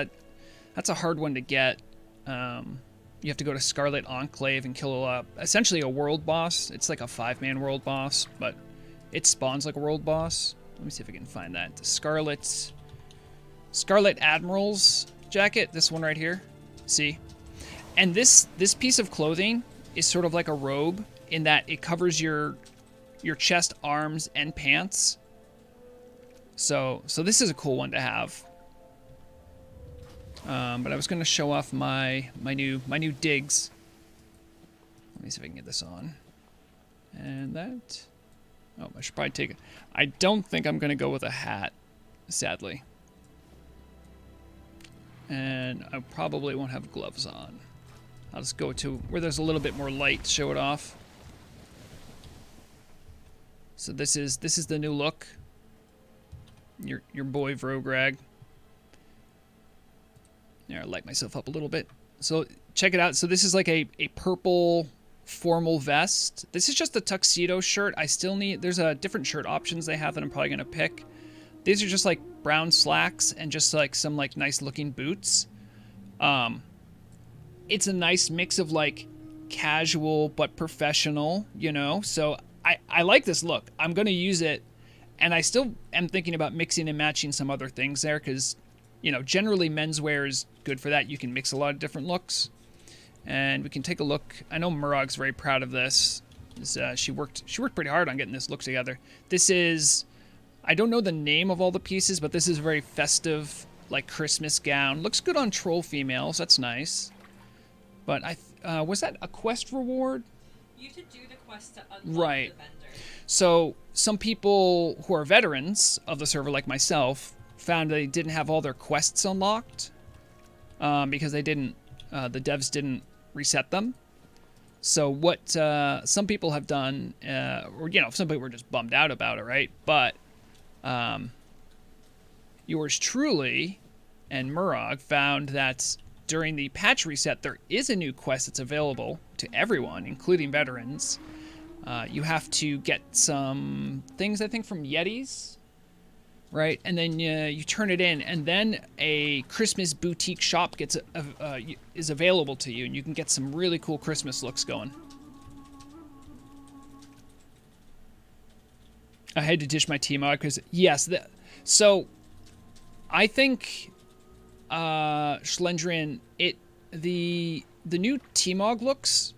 That's a hard one to get. You have to go to Scarlet Enclave and kill essentially a world boss. It's like a 5-man world boss, but it spawns like a world boss. Let me see if I can find that. Scarlet Admiral's jacket. This one right here. See? And this piece of clothing is sort of like a robe in that it covers your chest, arms, and pants. So this is a cool one to have. But I was going to show off my new digs. Let me see if I can get this on. And that... Oh, I should probably take it. I don't think I'm going to go with a hat, sadly. And I probably won't have gloves on. I'll just go to where there's a little bit more light to show it off. So this is the new look. Your boy Vrograg. There, I'll light myself up a little bit. So check it out. So this is like a purple formal vest. This is just a tuxedo shirt. I still need... There's different shirt options they have that I'm probably going to pick. These are just like brown slacks and just like some like nice looking boots. It's a nice mix of like casual but professional, you know? So I like this look. I'm going to use it. And I still am thinking about mixing and matching some other things there because, you know, generally menswear is good for that. You can mix a lot of different looks. And we can take a look. I know Murog's very proud of this. She worked pretty hard on getting this look together. This is... I don't know the name of all the pieces, but this is a very festive, like, Christmas gown. Looks good on troll females. That's nice. But was that a quest reward? You to do the quest to unlock the vendor. So some people who are veterans of the server, like myself, found they didn't have all their quests unlocked because they didn't, the devs didn't reset them. So what some people have done, or some people were just bummed out about it, right? But yours truly and Murag found that during the patch reset, there is a new quest that's available to everyone, including veterans. You have to get some things, I think, from Yetis, right? And then you turn it in, and then a Christmas boutique shop is available to you, and you can get some really cool Christmas looks going. I had to ditch my T-Mod because, yes, so I think Schlendrian, the new T-Mog looks,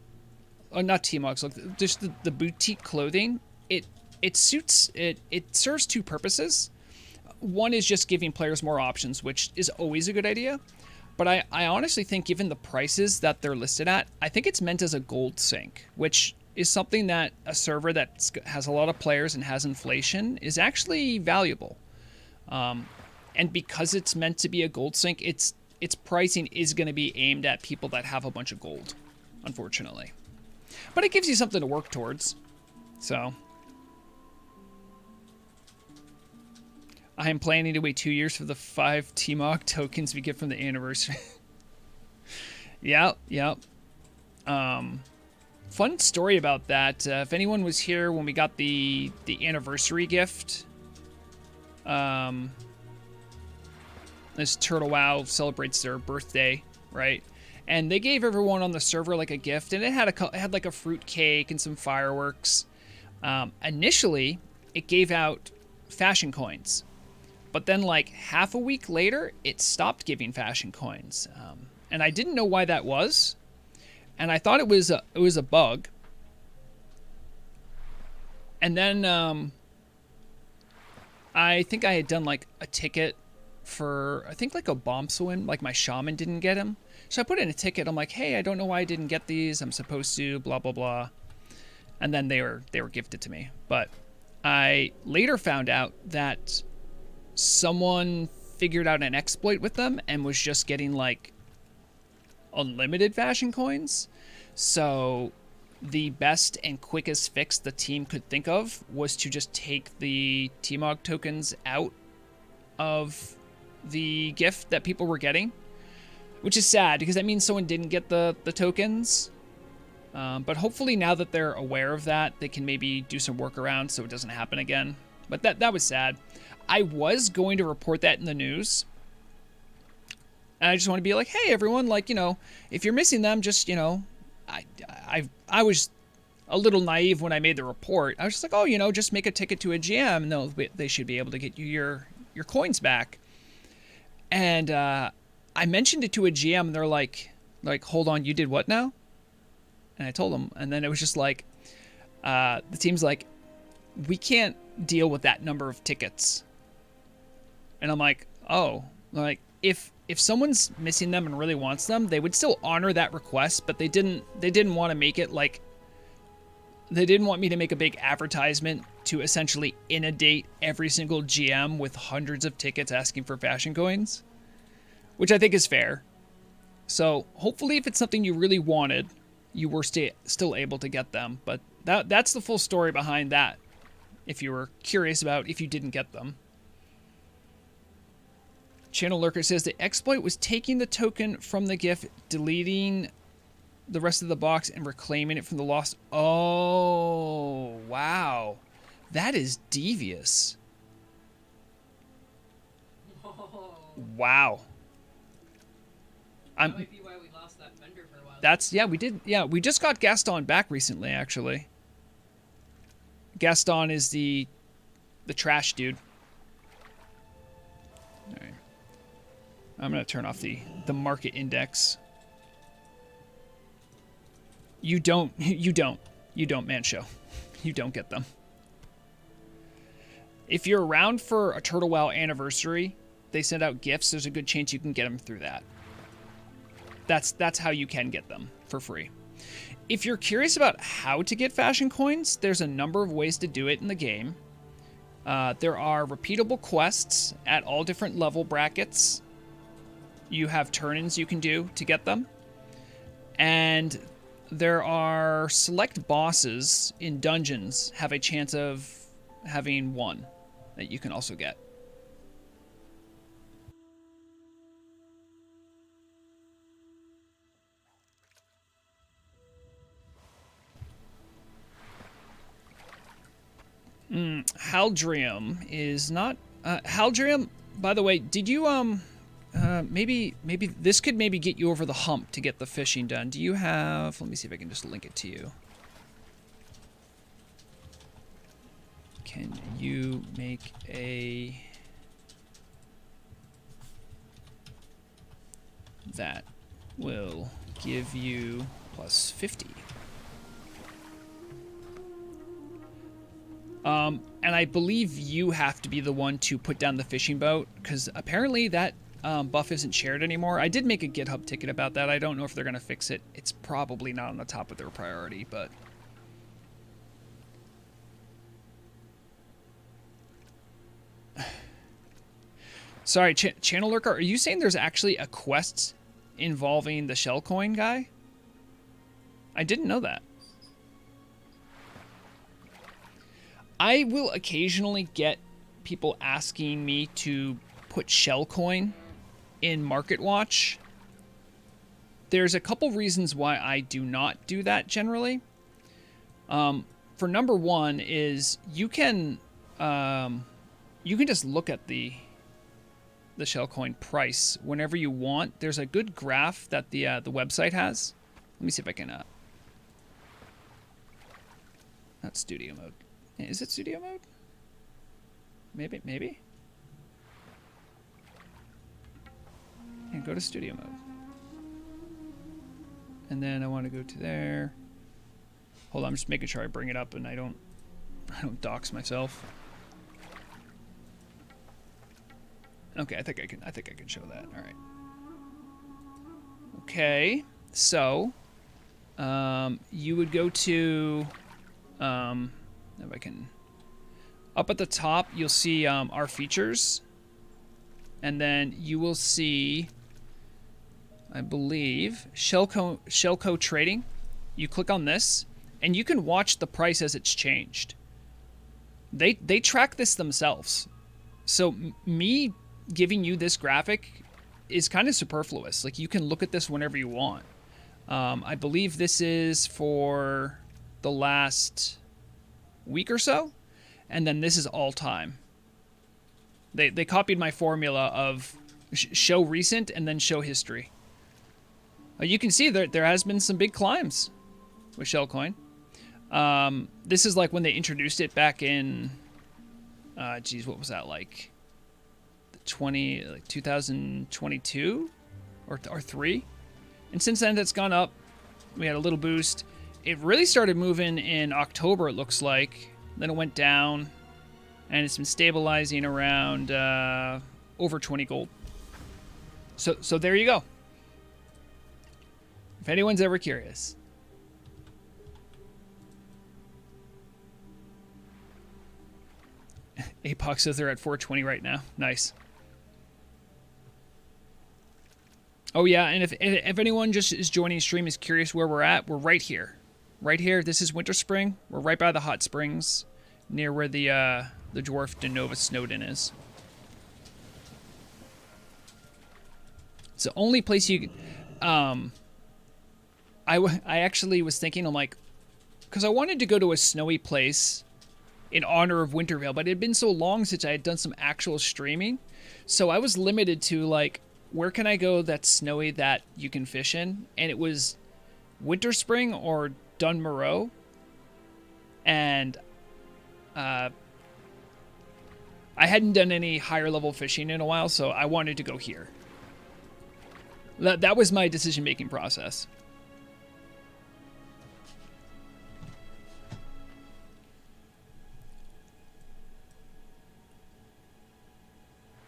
or not T-Mogs, look, just the boutique clothing, it suits, it serves two purposes. One is just giving players more options, which is always a good idea. But I honestly think, given the prices that they're listed at, I think it's meant as a gold sink, which is something that a server that has a lot of players and has inflation is actually valuable. And because it's meant to be a gold sink, its pricing is going to be aimed at people that have a bunch of gold, unfortunately. But it gives you something to work towards. So I am planning to wait 2 years for the 5 T-Mog tokens we get from the anniversary. Yep. Fun story about that. If anyone was here when we got the anniversary gift, this Turtle WoW celebrates their birthday, right? And they gave everyone on the server like a gift, and it had like a fruit cake and some fireworks. Initially, it gave out fashion coins. But then, like, half a week later, it stopped giving fashion coins. And I didn't know why that was. And I thought it was a bug. And then I think I had done, like, a ticket for, I think, like, a bomb swim. Like, my shaman didn't get him. So I put in a ticket. I'm like, hey, I don't know why I didn't get these. I'm supposed to, blah, blah, blah. And then they were gifted to me. But I later found out that someone figured out an exploit with them and was just getting like unlimited fashion coins. So the best and quickest fix the team could think of was to just take the T-Mog tokens out of the gift that people were getting, which is sad because that means someone didn't get the tokens. But hopefully now that they're aware of that, they can maybe do some workarounds so it doesn't happen again. But that was sad. I was going to report that in the news. And I just want to be like, hey, everyone, like, if you're missing them, just, I was a little naive when I made the report. I was just like, oh, just make a ticket to a GM and they should be able to get you your coins back. And I mentioned it to a GM and they're like, hold on, you did what now? And I told them. And then it was just like, the team's like, we can't deal with that number of tickets. And I'm like, oh, like if someone's missing them and really wants them, they would still honor that request, but they didn't want to make it like, they didn't want me to make a big advertisement to essentially inundate every single GM with hundreds of tickets asking for fashion coins, which I think is fair. So hopefully if it's something you really wanted, you were still able to get them. But that's the full story behind that, if you were curious about if you didn't get them. Channel Lurker says the exploit was taking the token from the gift, deleting the rest of the box, and reclaiming it from the lost. Oh, wow. That is devious. Whoa. Wow. That might be why we lost that vendor for a while. We did. Yeah, we just got Gaston back recently, actually. Gaston is the trash dude. All right. I'm going to turn off the market index. You don't, man show. You don't get them. If you're around for a Turtle WoW anniversary, they send out gifts, there's a good chance you can get them through that. That's how you can get them for free. If you're curious about how to get fashion coins, there's a number of ways to do it in the game. There are repeatable quests at all different level brackets. You have turn-ins you can do to get them. And there are select bosses in dungeons have a chance of having one that you can also get. Haldrium is not... Haldrium, by the way, did you, maybe this could maybe get you over the hump to get the fishing done. Do you have... Let me see if I can just link it to you. Can you make a... That will give you plus 50. And I believe you have to be the one to put down the fishing boat, because apparently that buff isn't shared anymore. I did make a GitHub ticket about that. I don't know if they're going to fix it. It's probably not on the top of their priority, but... Sorry, Channel Lurker, are you saying there's actually a quest involving the shell coin guy? I didn't know that. I will occasionally get people asking me to put shell coin in Market Watch. There's a couple reasons why I do not do that generally. For number one is you can just look at the shell coin price whenever you want. There's a good graph that the website has. Let me see if I can not studio mode. Is it studio mode? Maybe. Yeah, go to studio mode. And then I want to go to there. Hold on, I'm just making sure I bring it up and I don't dox myself. Okay, I think I can show that. All right. Okay, so you would go to if I can, up at the top you'll see our features, and then you will see, I believe, Shellco trading. You click on this and you can watch the price as it's changed. They track this themselves, so me giving you this graphic is kind of superfluous. Like, you can look at this whenever you want. I believe this is for the last week or so, and then this is all time. They copied my formula of show recent and then show history. You can see there has been some big climbs with Shellcoin. This is like when they introduced it back in geez, what was that, like 2022 or 3, and since then it's gone up. We had a little boost. It really started moving in October, it looks like. Then it went down, and it's been stabilizing around over 20 gold. So there you go. If anyone's ever curious. Apox says they're at 420 right now. Nice. Oh yeah, and if anyone just is joining stream, is curious where we're at, we're right here. Right here, this is Winterspring. We're right by the hot springs, near where the dwarf Denova Snowden is. It's the only place you can... I actually was thinking, I'm like, because I wanted to go to a snowy place in honor of Wintervale, but it had been so long since I had done some actual streaming, so I was limited to, like, where can I go that's snowy that you can fish in? And it was Winterspring or Dunmoreau. And I hadn't done any higher level fishing in a while, so I wanted to go here. That was my decision-making process.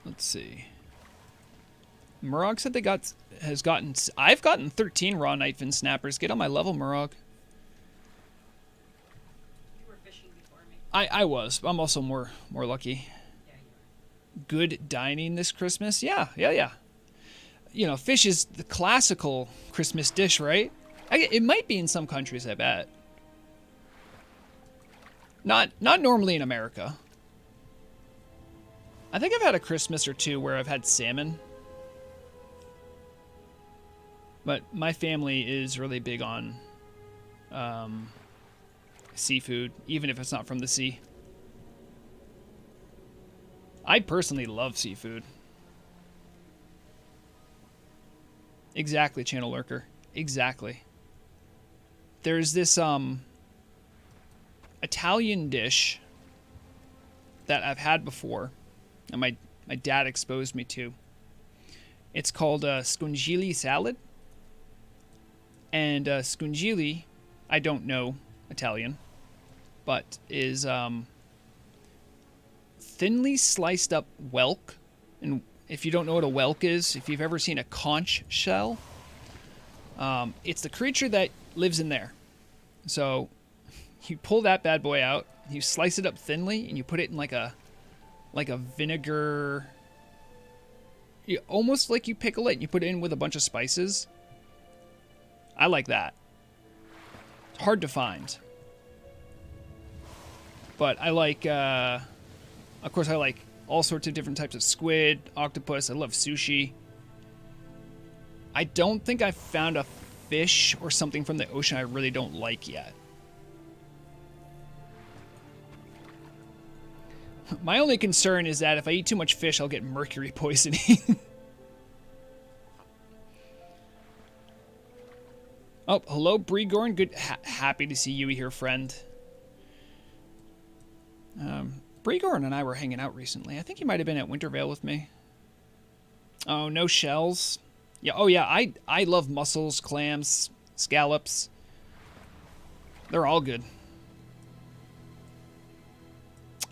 Let's see. Murog said I've gotten 13 raw knifefin snappers. Get on my level, Murog. I was. I'm also more lucky. Yeah, you Good dining this Christmas? Yeah, yeah, yeah. You know, fish is the classical Christmas dish, right? It might be in some countries, I bet. Not normally in America. I think I've had a Christmas or two where I've had salmon. But my family is really big on seafood, even if it's not from the sea. I personally love seafood. Exactly, Channel Lurker. Exactly. There's this Italian dish that I've had before, and my dad exposed me to. It's called scungili salad. And scungili, I don't know Italian, but is thinly sliced up whelk. And if you don't know what a whelk is, if you've ever seen a conch shell, it's the creature that lives in there. So you pull that bad boy out, you slice it up thinly, and you put it in like a vinegar. Almost like you pickle it and you put it in with a bunch of spices. I like that. It's hard to find. But I like, of course, I like all sorts of different types of squid, octopus. I love sushi. I don't think I've found a fish or something from the ocean I really don't like yet. My only concern is that if I eat too much fish, I'll get mercury poisoning. Oh, hello, Bregorn. Good, happy to see you here, friend. Bregorn and I were hanging out recently. I think he might have been at Wintervale with me. Oh, no shells. Yeah. Oh, yeah. I love mussels, clams, scallops. They're all good.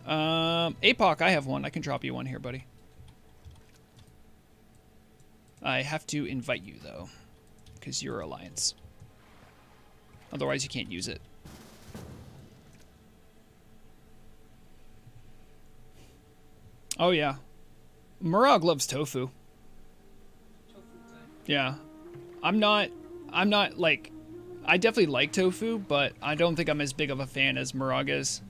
APOC, I have one. I can drop you one here, buddy. I have to invite you though, because you're Alliance. Otherwise, you can't use it. Oh, yeah. Murag loves tofu. tofu good. Yeah. I'm not, like... I definitely like tofu, but I don't think I'm as big of a fan as Murag is.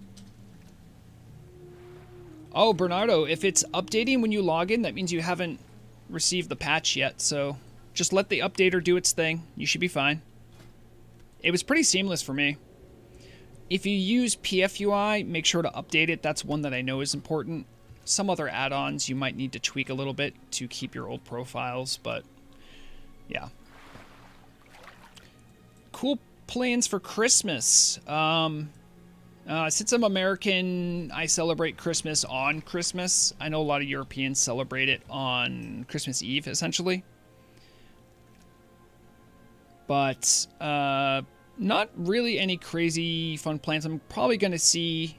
Oh, Bernardo, if it's updating when you log in, that means you haven't received the patch yet, so just let the updater do its thing. You should be fine. It was pretty seamless for me. If you use PFUI, make sure to update it. That's one that I know is important. Some other add-ons you might need to tweak a little bit to keep your old profiles, but yeah. Cool plans for Christmas. Since I'm American, I celebrate Christmas on Christmas. I know a lot of Europeans celebrate it on Christmas Eve, essentially. But not really any crazy fun plans. I'm probably going to see...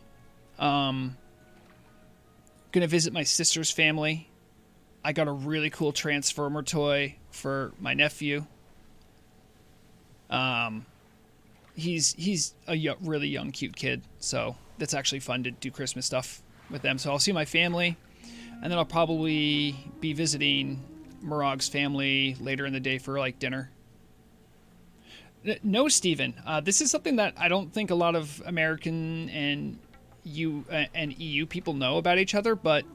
going to visit my sister's family. I got a really cool Transformer toy for my nephew. He's a really young, cute kid, so that's actually fun to do Christmas stuff with them. So I'll see my family, and then I'll probably be visiting Murag's family later in the day for like dinner. No, Steven, this is something that I don't think a lot of American and EU people know about each other, but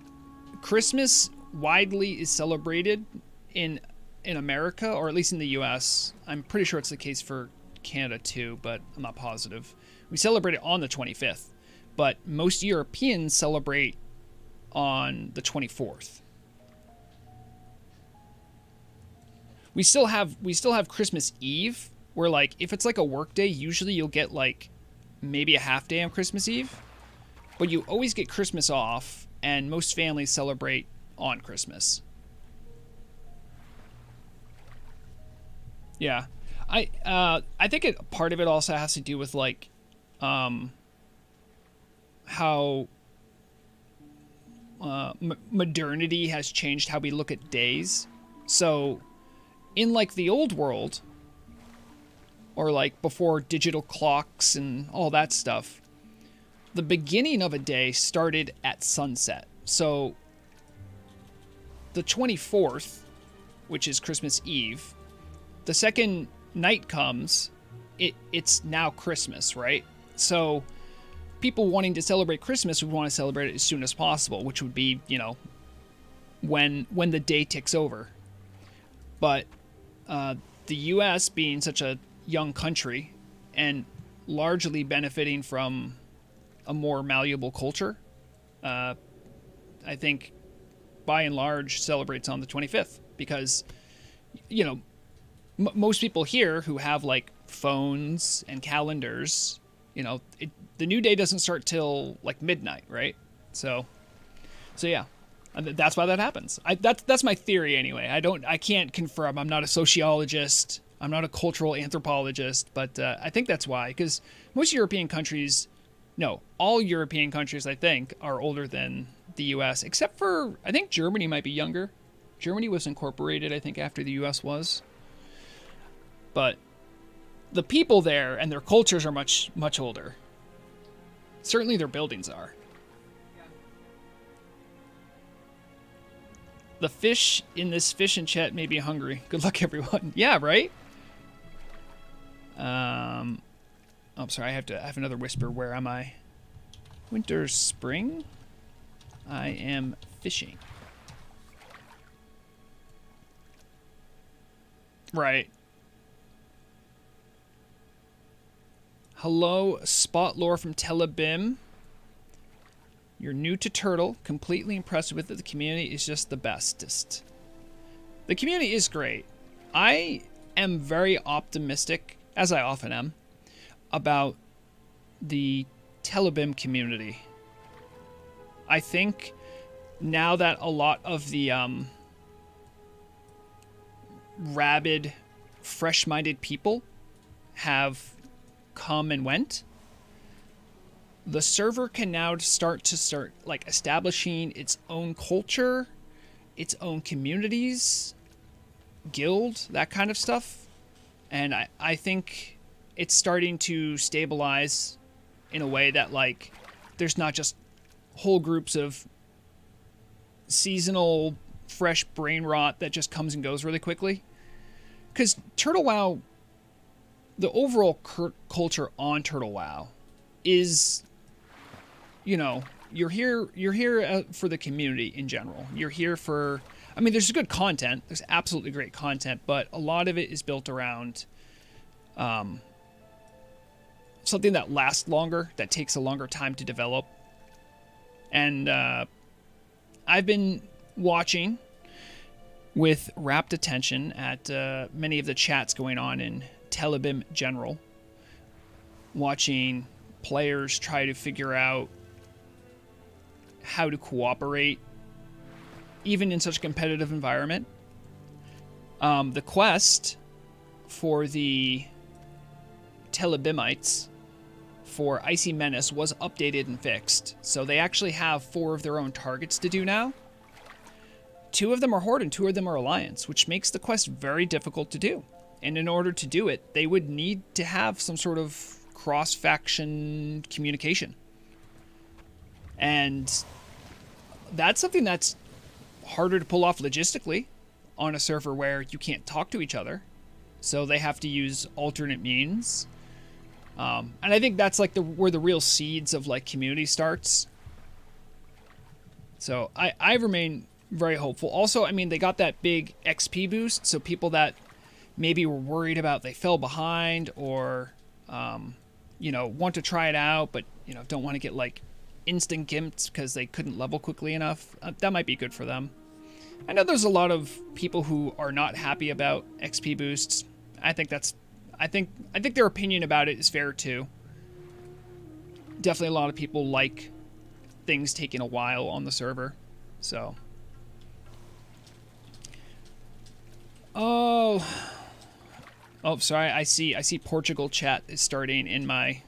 Christmas widely is celebrated in America, or at least in the US. I'm pretty sure it's the case for Canada too, but I'm not positive. We celebrate it on the 25th, but most Europeans celebrate on the 24th. We still have Christmas Eve, where like if it's like a work day, usually you'll get like maybe a half day on Christmas Eve, but you always get Christmas off, and most families celebrate on Christmas. Yeah. I think part of it also has to do with like how modernity has changed how we look at days. So in like the old world, or like before digital clocks and all that stuff, the beginning of a day started at sunset. So the 24th, which is Christmas Eve, the second night comes, it's now Christmas, right? So people wanting to celebrate Christmas would want to celebrate it as soon as possible, which would be, when the day ticks over. But the U.S. being such a young country and largely benefiting from a more malleable culture, I think by and large celebrates on the 25th because, most people here who have like phones and calendars, the new day doesn't start till like midnight, right? So yeah, that's why that happens. That's my theory anyway. I can't confirm. I'm not a sociologist. I'm not a cultural anthropologist, but I think that's why. Because most European countries, no, all European countries, I think, are older than the U.S. Except for I think Germany might be younger. Germany was incorporated, I think, after the U.S. was. But the people there and their cultures are much, much older. Certainly their buildings are. The fish in this fish and chat may be hungry. Good luck, everyone. Yeah, right? Oh, sorry, I have another whisper. Where am I? Winterspring? I am fishing. Right. Hello, Spot Lore from Telebim. You're new to Turtle, completely impressed with it. The community is just the bestest. The community is great. I am very optimistic, as I often am, about the Telebim community. I think now that a lot of the rabid, fresh-minded people have come and went, the server can now start like establishing its own culture, its own communities, guild, that kind of stuff. And I think it's starting to stabilize in a way that like there's not just whole groups of seasonal fresh brain rot that just comes and goes really quickly. Because Turtle WoW, the overall culture on Turtle WoW is, you're here for the community in general. You're here for, there's good content. There's absolutely great content, but a lot of it is built around something that lasts longer, that takes a longer time to develop. And I've been watching with rapt attention at many of the chats going on in Telebim General, watching players try to figure out how to cooperate, even in such a competitive environment. The quest for the Telebimites for Icy Menace was updated and fixed, so they actually have 4 of their own targets to do now. 2 of them are Horde and 2 of them are Alliance, which makes the quest very difficult to do. And in order to do it, they would need to have some sort of cross-faction communication. And that's something that's harder to pull off logistically on a server where you can't talk to each other. So they have to use alternate means. And I think that's like where the real seeds of like community starts. So I remain very hopeful. Also, they got that big XP boost, so people that maybe were worried about they fell behind or, want to try it out, but, don't want to get, like, instant gimped because they couldn't level quickly enough. That might be good for them. I know there's a lot of people who are not happy about XP boosts. I think their opinion about it is fair, too. Definitely a lot of people like things taking a while on the server, so... Oh, sorry. I see Portugal chat is starting in my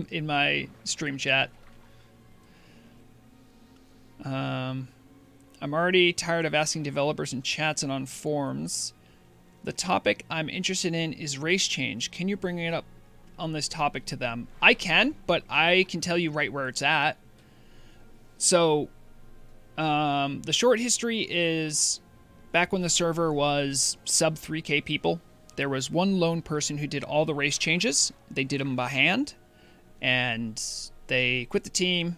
in my stream chat. I'm already tired of asking developers in chats and on forums. The topic I'm interested in is race change. Can you bring it up on this topic to them. I can, but I can tell you right where it's at. So, the short history is back when the server was sub 3K people, there was one lone person who did all the race changes. They did them by hand, and they quit the team.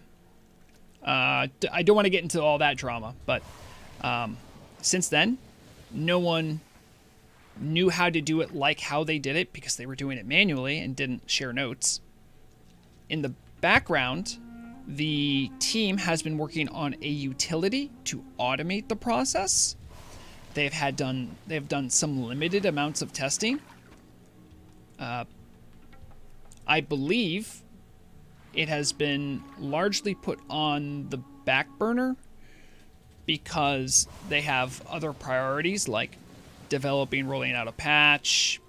I don't want to get into all that drama, but since then, no one knew how to do it like how they did it because they were doing it manually and didn't share notes. In the background, the team has been working on a utility to automate the process. They've done some limited amounts of testing. I believe it has been largely put on the back burner because they have other priorities like developing, rolling out a patch,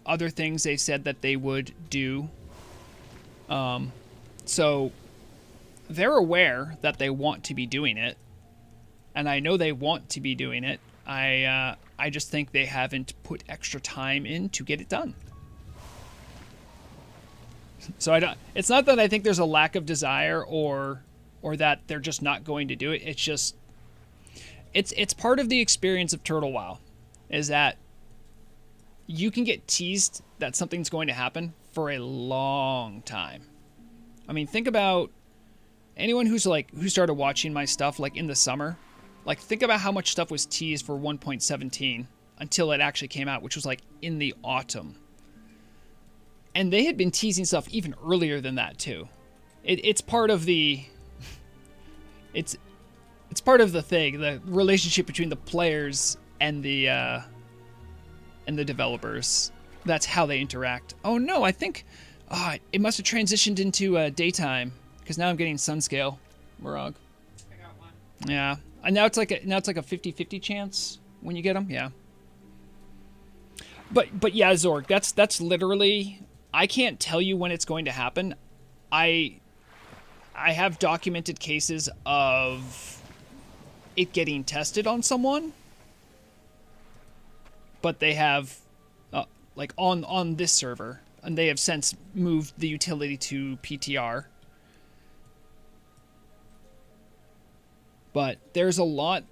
other things they said that they would do. So they're aware that they want to be doing it, and I know they want to be doing it. I just think they haven't put extra time in to get it done. So it's not that I think there's a lack of desire or that they're just not going to do it. It's just it's part of the experience of Turtle WoW, is that you can get teased that something's going to happen for a long time. I mean, think about anyone who started watching my stuff like in the summer. Like, think about how much stuff was teased for 1.17 until it actually came out, which was like in the autumn. And they had been teasing stuff even earlier than that too. It's part of the it's part of the thing, the relationship between the players and the developers. That's how they interact. Oh no, I think it must have transitioned into daytime because now I'm getting sun scale. Morog. I got one. Yeah, and now it's like a 50-50 chance when you get them. Yeah. But yeah, Zorg, that's literally. I can't tell you when it's going to happen. I have documented cases of it getting tested on someone, but they have like on this server, and they have since moved the utility to PTR. But there's a lot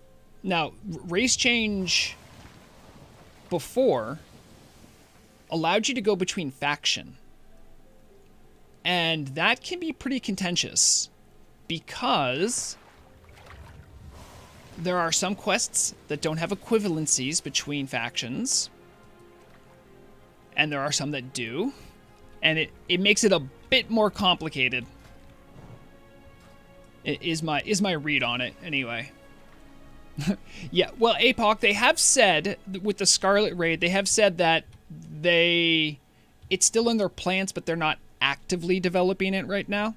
now. Race change before allowed you to go between faction. And that can be pretty contentious because there are some quests that don't have equivalencies between factions. And there are some that do. And it makes it a bit more complicated. It is my read on it anyway. Yeah, well, APOC, they have said with the Scarlet Raid, they have said that it's still in their plans, but they're not actively developing it right now.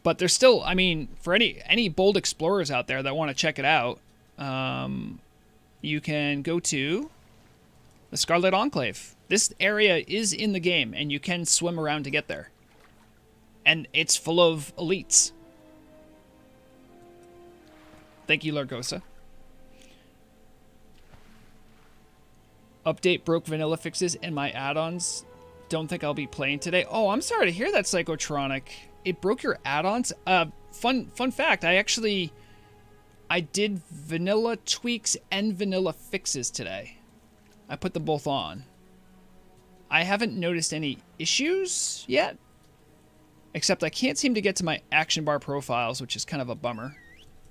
But there's still, I mean, for any bold explorers out there that want to check it out, you can go to the Scarlet Enclave. This area is in the game, and you can swim around to get there. And it's full of elites. Thank you, Largosa. Update broke vanilla fixes and my add-ons. Don't think I'll be playing today. Oh, I'm sorry to hear that, Psychotronic. It broke your add-ons? Fun fact, I did vanilla tweaks and vanilla fixes today. I put them both on. I haven't noticed any issues yet. Except I can't seem to get to my action bar profiles, which is kind of a bummer.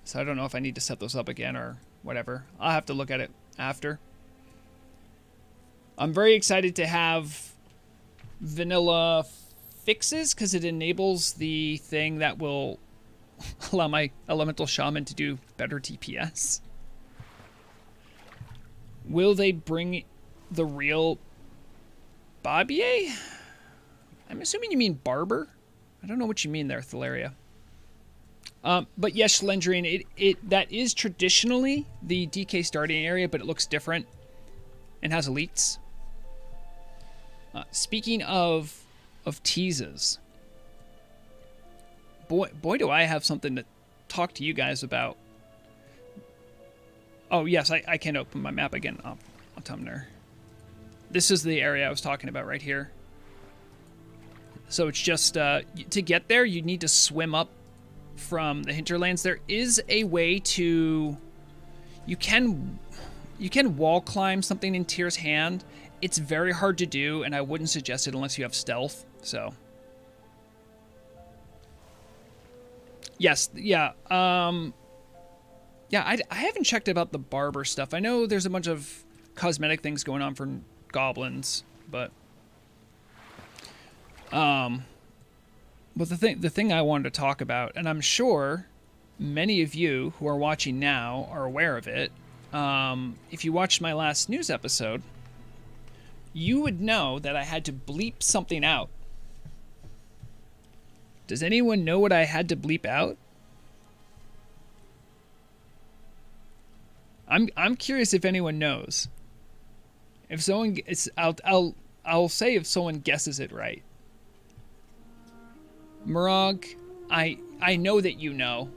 So I don't know if I need to set those up again or whatever. I'll have to look at it after. I'm very excited to have vanilla fixes because it enables the thing that will allow my elemental shaman to do better DPS. Will they bring the real Barbier? I'm assuming you mean Barber. I don't know what you mean there, Thalaria. But yes, Schlendrian, that is traditionally the DK starting area, but it looks different and has elites. Speaking of teases, boy, do I have something to talk to you guys about. Oh, yes, I can open my map again. Autumner. this is the area I was talking about right here. So it's just, to get there, you need to swim up from the hinterlands. There is a way to... You can wall climb something in Tyr's hand. It's very hard to do, and I wouldn't suggest it unless you have stealth, so... Yes, yeah, yeah, I haven't checked about the barber stuff. I know there's a bunch of cosmetic things going on for goblins, but... But the thing I wanted to talk about, and I'm sure many of you who are watching now are aware of it, if you watched my last news episode, you would know that I had to bleep something out. Does anyone know what I had to bleep out? I'm curious if anyone knows. If someone, I'll say if someone guesses it right. Murag, I know that you know.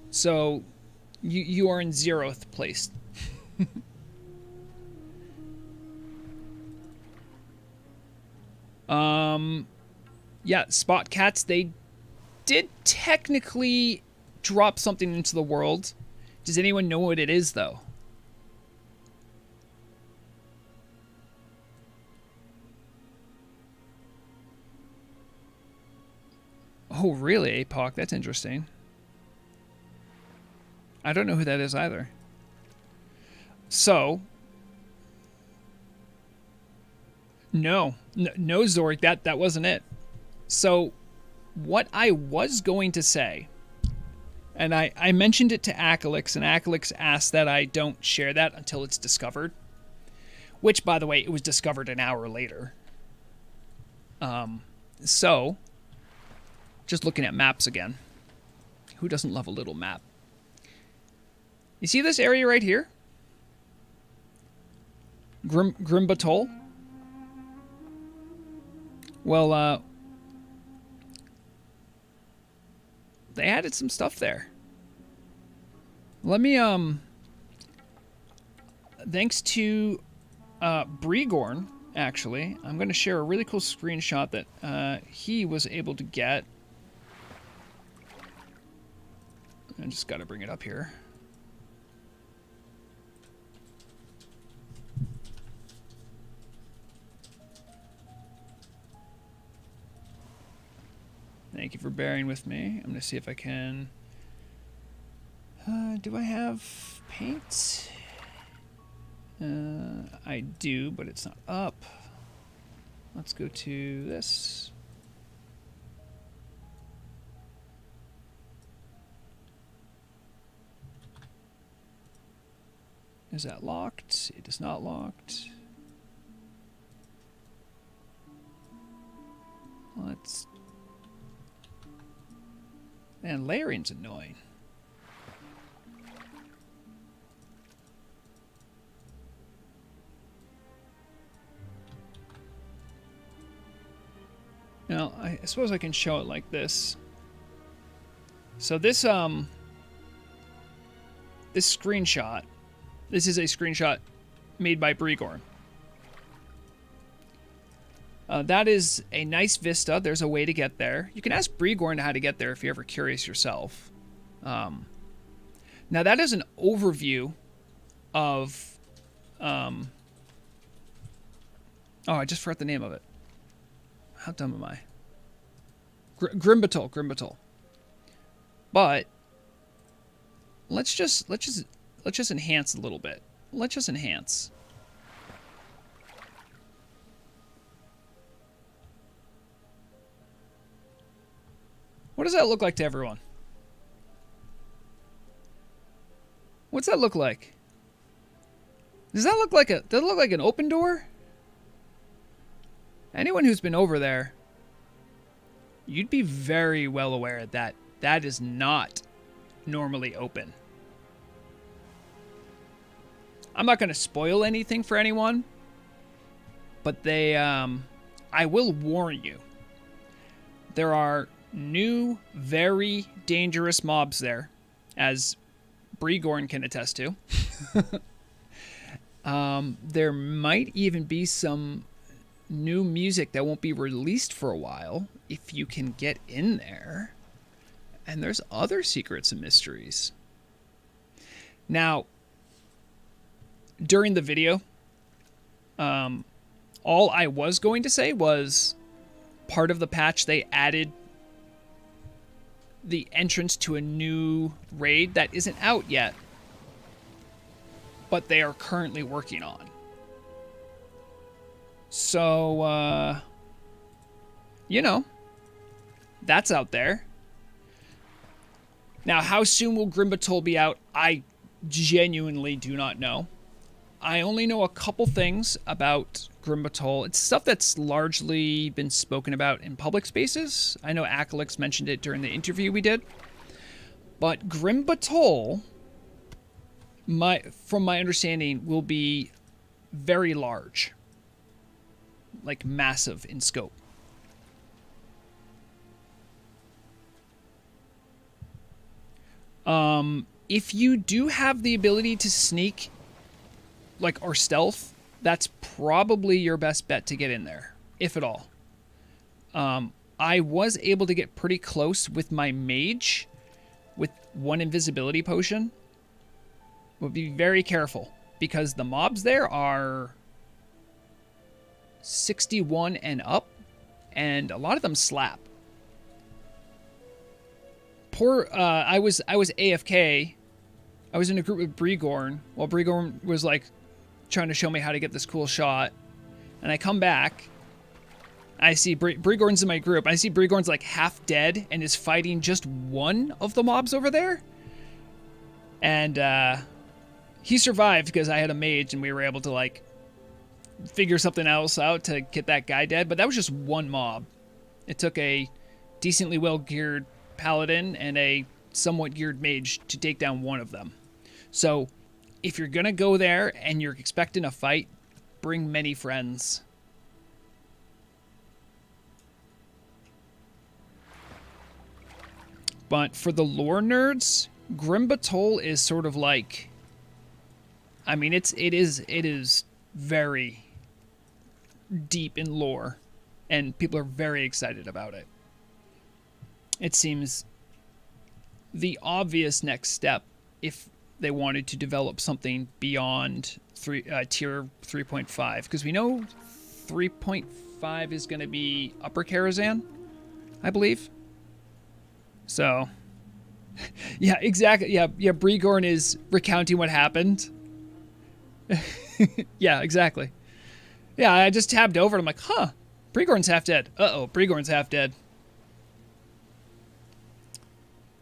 So you are in 0th place. Yeah, spot cats, they did technically drop something into the world. Does anyone know what it is, though? Oh, really, APOC? That's interesting. I don't know who that is either. So... No, Zorik, that wasn't it. So, what I was going to say, and I mentioned it to Akalix, and Akalix asked that I don't share that until it's discovered. Which, by the way, it was discovered an hour later. So, just looking at maps again. Who doesn't love a little map? You see this area right here? Grimbatol? Well, they added some stuff there. Let me, thanks to, Brigorn, actually, I'm going to share a really cool screenshot that, he was able to get. I just got to bring it up here. Thank you for bearing with me. I'm going to see if I can... do I have paint? I do, but it's not up. Let's go to this. Is that locked? It is not locked. Let's... Man, layering's annoying. Now, I suppose I can show it like this. So this, this screenshot, this is a screenshot made by Brigorn. That is a nice vista. There's a way to get there. You can ask Brigorn how to get there if you're ever curious yourself. Now that is an overview of... oh, I just forgot the name of it. How dumb am I? Grimbatol. But let's just enhance a little bit. Let's just enhance. What does that look like to everyone? What's that look like? Does that look like an open door? Anyone who's been over there, you'd be very well aware that that is not normally open. I'm not going to spoil anything for anyone, but I will warn you. There are new, very dangerous mobs there, as Brigorn can attest to. There might even be some new music that won't be released for a while if you can get in there. And there's other secrets and mysteries. Now, during the video, all I was going to say was part of the patch they added the entrance to a new raid that isn't out yet, but they are currently working on. So, you know, that's out there. Now, how soon will Grimbatol be out? I genuinely do not know. I only know a couple things about Grimbatol. It's stuff that's largely been spoken about in public spaces. I know Akalix mentioned it during the interview we did. But Grimbatol, from my understanding, will be very large. Like massive in scope. If you do have the ability to sneak, like, or stealth, that's probably your best bet to get in there, if at all. I was able to get pretty close with my mage with one invisibility potion. But be very careful, because the mobs there are 61 and up, and a lot of them slap. I was AFK. I was in a group with Brigorn while Brigorn was like trying to show me how to get this cool shot. And I come back. I see Brigorn's in my group. I see Brigorn's like half dead and is fighting just one of the mobs over there. And he survived because I had a mage and we were able to like figure something else out to get that guy dead. But that was just one mob. It took a decently well-geared paladin and a somewhat geared mage to take down one of them. So if you're gonna go there and you're expecting a fight, bring many friends. But for the lore nerds, Grimbatol is sort of like, I mean, it is very deep in lore, and people are very excited about it. It seems the obvious next step if they wanted to develop something beyond tier 3.5, because we know 3.5 is going to be Upper Karazhan, I believe. So, yeah, exactly. Yeah, Brigorn is recounting what happened. Yeah, exactly. Yeah, I just tabbed over and I'm like, huh, Brigorn's half dead. Uh-oh, Brigorn's half dead.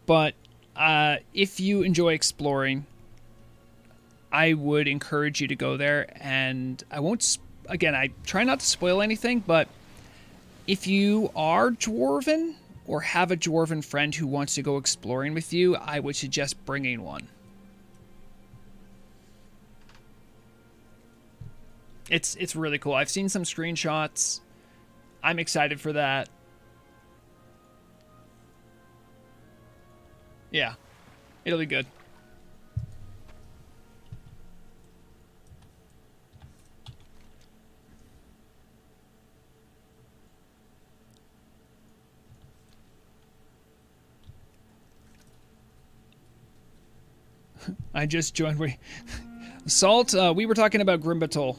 But if you enjoy exploring, I would encourage you to go there. And I won't, again, I try not to spoil anything, but if you are Dwarven or have a Dwarven friend who wants to go exploring with you, I would suggest bringing one. It's really cool. I've seen some screenshots. I'm excited for that. Yeah, it'll be good. I just joined. Salt, we were talking about Grimbatol.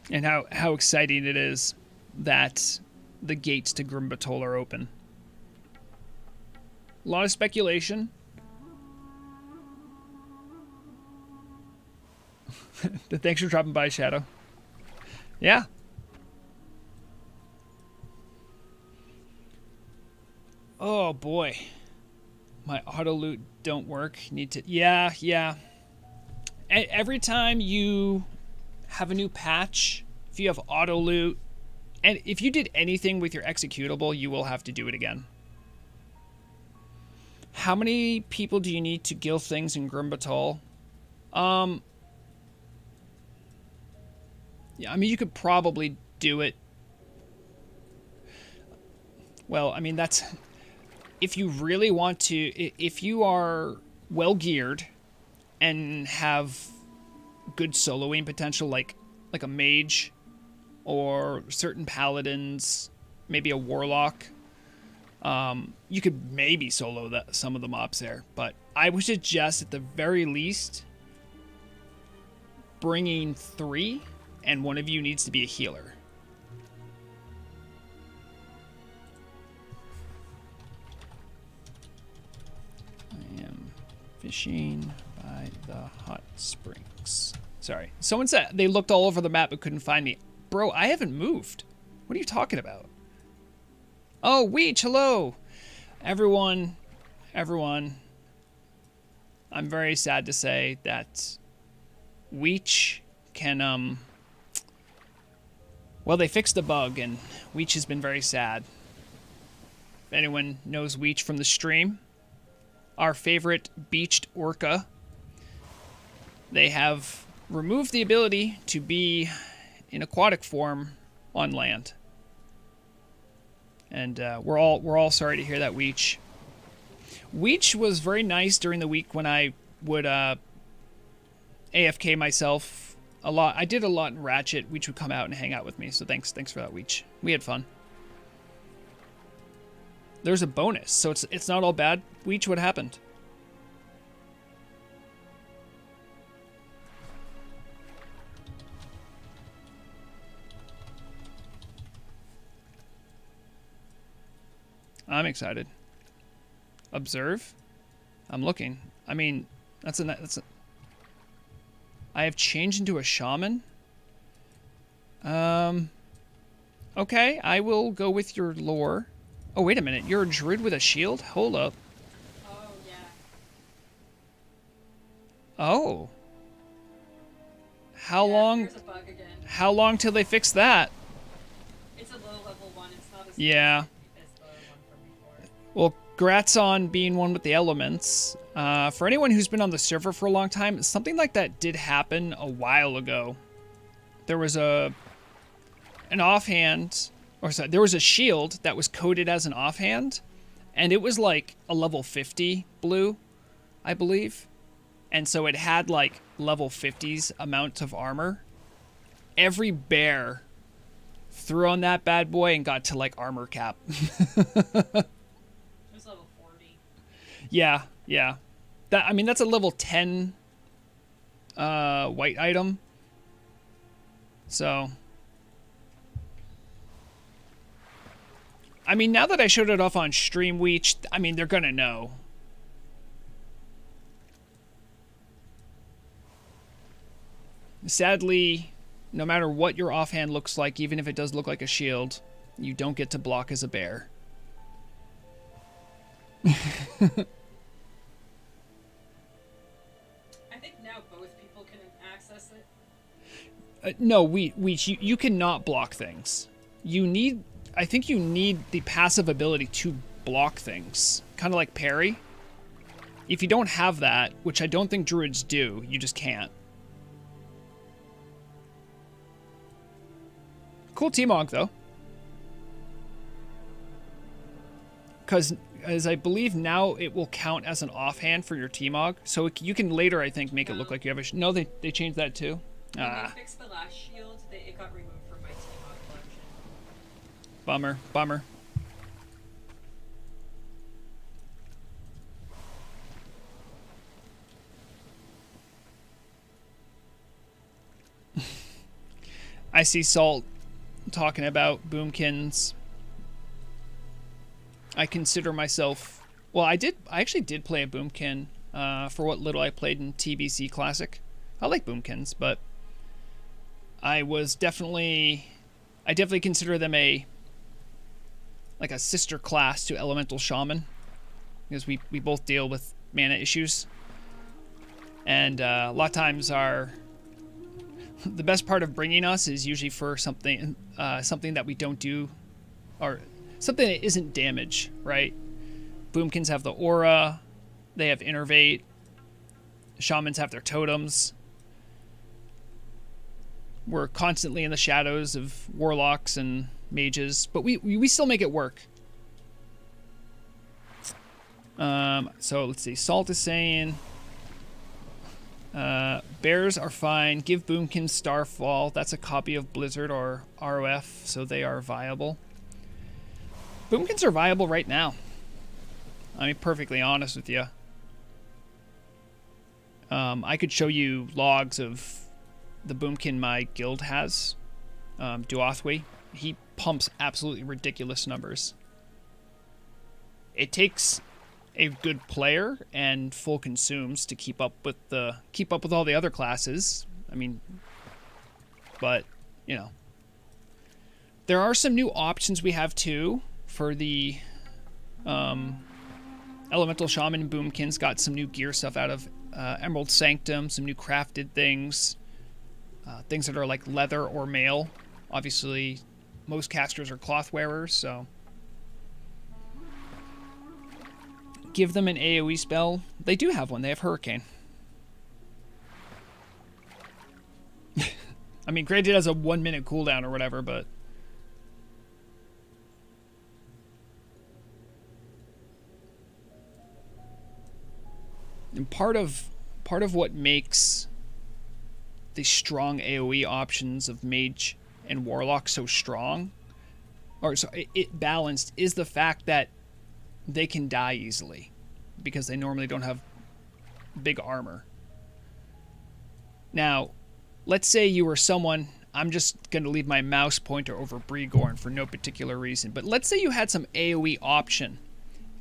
And how exciting it is that the gates to Grimbatol are open. A lot of speculation. Thanks for dropping by, Shadow. Yeah. Oh, boy. My auto loot don't work. Need to... Yeah. Every time you have a new patch, if you have auto loot, and if you did anything with your executable, you will have to do it again. How many people do you need to kill things in Grimbatol? Yeah, I mean, you could probably do it. Well, I mean, that's... If you really want to... If you are well-geared and have good soloing potential, like a mage or certain paladins, maybe a warlock. You could maybe solo some of the mobs there, but I would suggest at the very least bringing 3, and one of you needs to be a healer. I am fishing by the hot springs. Sorry. Someone said they looked all over the map but couldn't find me. Bro, I haven't moved. What are you talking about? Oh, Weech, hello. Everyone. I'm very sad to say that Weech can, well, they fixed the bug, and Weech has been very sad. If anyone knows Weech from the stream, our favorite beached orca, they have removed the ability to be in aquatic form on land. And we're all sorry to hear that, Weech. Weech was very nice during the week when I would AFK myself a lot. I did a lot in Ratchet. Weech would come out and hang out with me, so thanks for that, Weech. We had fun. There's a bonus, so it's not all bad. Weech, what happened? I'm excited. Observe? I'm looking. I mean, that's a... I have changed into a shaman? Okay, I will go with your lore. Oh, wait a minute. You're a druid with a shield? Hold up. Oh, yeah. Oh. How long... There's a bug again. How long till they fix that? It's a low level one. It's not as Yeah. as the one from before. Well, congrats on being one with the elements. For anyone who's been on the server for a long time, something like that did happen a while ago. There was an offhand, or sorry, there was a shield that was coded as an offhand, and it was like a level 50 blue, I believe. And so it had like level 50's amount of armor. Every bear threw on that bad boy and got to like armor cap. It was level 40. Yeah. I mean, that's a level 10 white item. So, I mean, now that I showed it off on stream, Weech, I mean, they're gonna know. Sadly, no matter what your offhand looks like, even if it does look like a shield, you don't get to block as a bear. I think now both people can access it. No, you cannot block things. I think you need the passive ability to block things. Kind of like parry. If you don't have that, which I don't think druids do, you just can't. Cool T-Mog, though. Because, as I believe now, it will count as an offhand for your T-Mog. So you can later, I think, make it look like you have a... No, they changed that, too. When they fixed the last shield, it got removed from my T-Mod collection. Bummer. I see Salt talking about boomkins. I consider myself... Well, I actually did play a boomkin for what little I played in TBC Classic. I like boomkins, but I definitely consider them a sister class to Elemental Shaman, because we both deal with mana issues, and a lot of times the best part of bringing us is usually for something that we don't do, or something that isn't damage, right? Boomkins have the aura, they have innervate, shamans have their totems. We're constantly in the shadows of warlocks and mages, but we still make it work. So let's see. Salt is saying Bears are fine. Give Boomkin Starfall. That's a copy of Blizzard or ROF, so they are viable. Boomkins are viable right now. I mean, perfectly honest with you. I could show you logs of the Boomkin my guild has. Duothwy. He pumps absolutely ridiculous numbers. It takes a good player and full consumes to keep up with all the other classes. I mean, but you know, there are some new options we have too for the Elemental Shaman. Boomkins got some new gear stuff out of Emerald Sanctum, some new crafted things, things that are like leather or mail. Obviously, most casters are cloth wearers, so give them an AoE spell. They do have one. They have Hurricane. I mean, granted, it has a 1 minute cooldown or whatever, but and part of what makes the strong AoE options of Mage and Warlock so strong, or so it balanced, is the fact that they can die easily because they normally don't have big armor. Now, let's say you were someone, I'm just going to leave my mouse pointer over Bregorn for no particular reason, but let's say you had some AoE option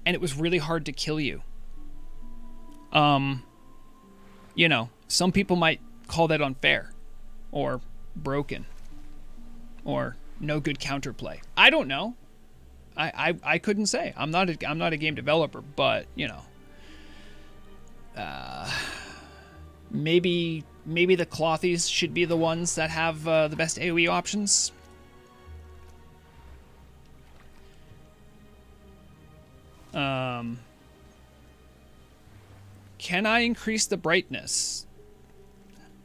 and it was really hard to kill you. You know, some people might call that unfair or broken or no good counterplay. I don't know. I couldn't say. I'm not a game developer, but you know, maybe the clothies should be the ones that have the best AoE options. Can I increase the brightness?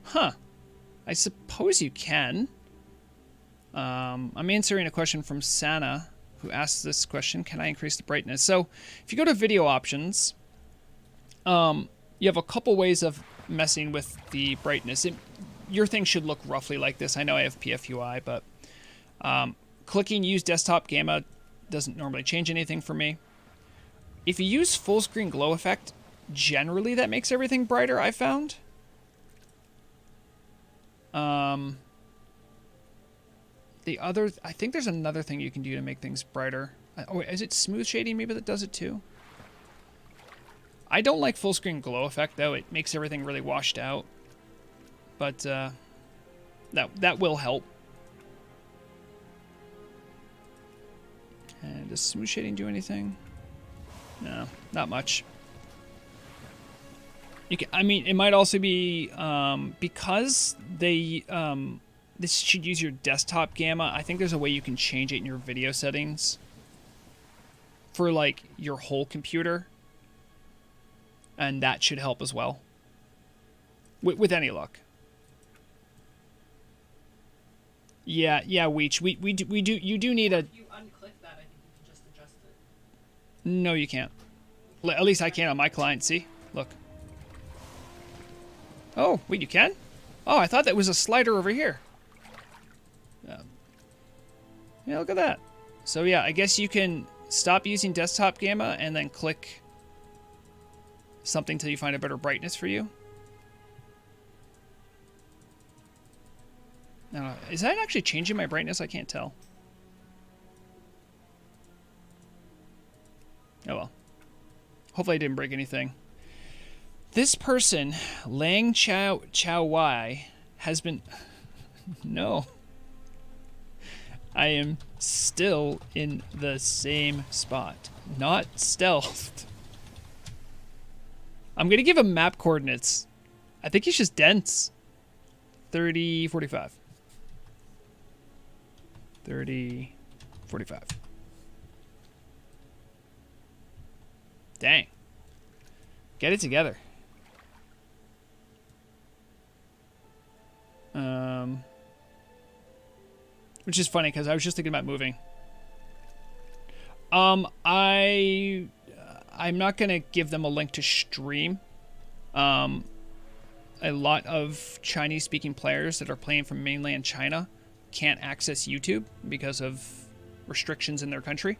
Huh. I suppose you can. I'm answering a question from Sana, who asked this question. Can I increase the brightness? So if you go to video options, you have a couple ways of messing with the brightness. Your thing should look roughly like this. I know I have PFUI, but clicking use desktop gamma doesn't normally change anything for me. If you use full screen glow effect, generally that makes everything brighter, I found. The other, I think there's another thing you can do to make things brighter. Oh, wait, is it smooth shading maybe that does it too? I don't like full screen glow effect though. It makes everything really washed out. But that will help. And does smooth shading do anything? No, not much. You can, I mean, it might also be because they this should use your desktop gamma. I think there's a way you can change it in your video settings for like your whole computer, and that should help as well. With any luck. Yeah, Weech. We do. You do need a. If you unclick that, I think you can just adjust it. No, you can't. At least I can on my client. See, look. Oh, wait, you can? Oh, I thought that was a slider over here. Yeah, look at that. So yeah, I guess you can stop using desktop gamma and then click something till you find a better brightness for you. Now, is that actually changing my brightness? I can't tell. Oh well. Hopefully I didn't break anything. This person, Lang Chow Wai, has been... No. I am still in the same spot. Not stealthed. I'm going to give him map coordinates. I think he's just dense. 30, 45. 30, 45. Dang. Get it together. Which is funny because I was just thinking about moving. I'm not gonna give them a link to stream. I a lot of Chinese-speaking players that are playing from mainland China can't access YouTube because of restrictions in their country.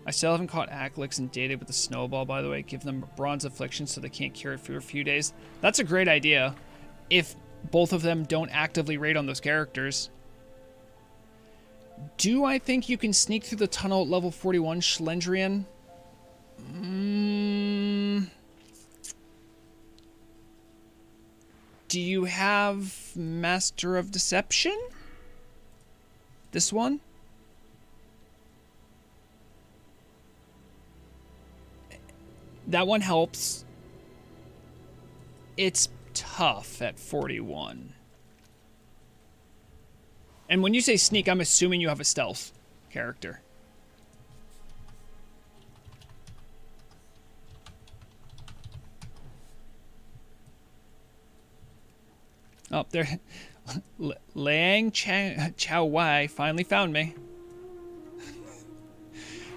I still haven't caught Aclix and dated with the snowball, by the way. Give them bronze affliction so they can't cure it for a few days. That's a great idea if both of them don't actively raid on those characters. Do I think you can sneak through the tunnel at level 41, Schlendrian? Do you have Master of Deception? This one? That one helps. It's tough at 41. And when you say sneak, I'm assuming you have a stealth character. Oh, there. Liang Chao Wai finally found me.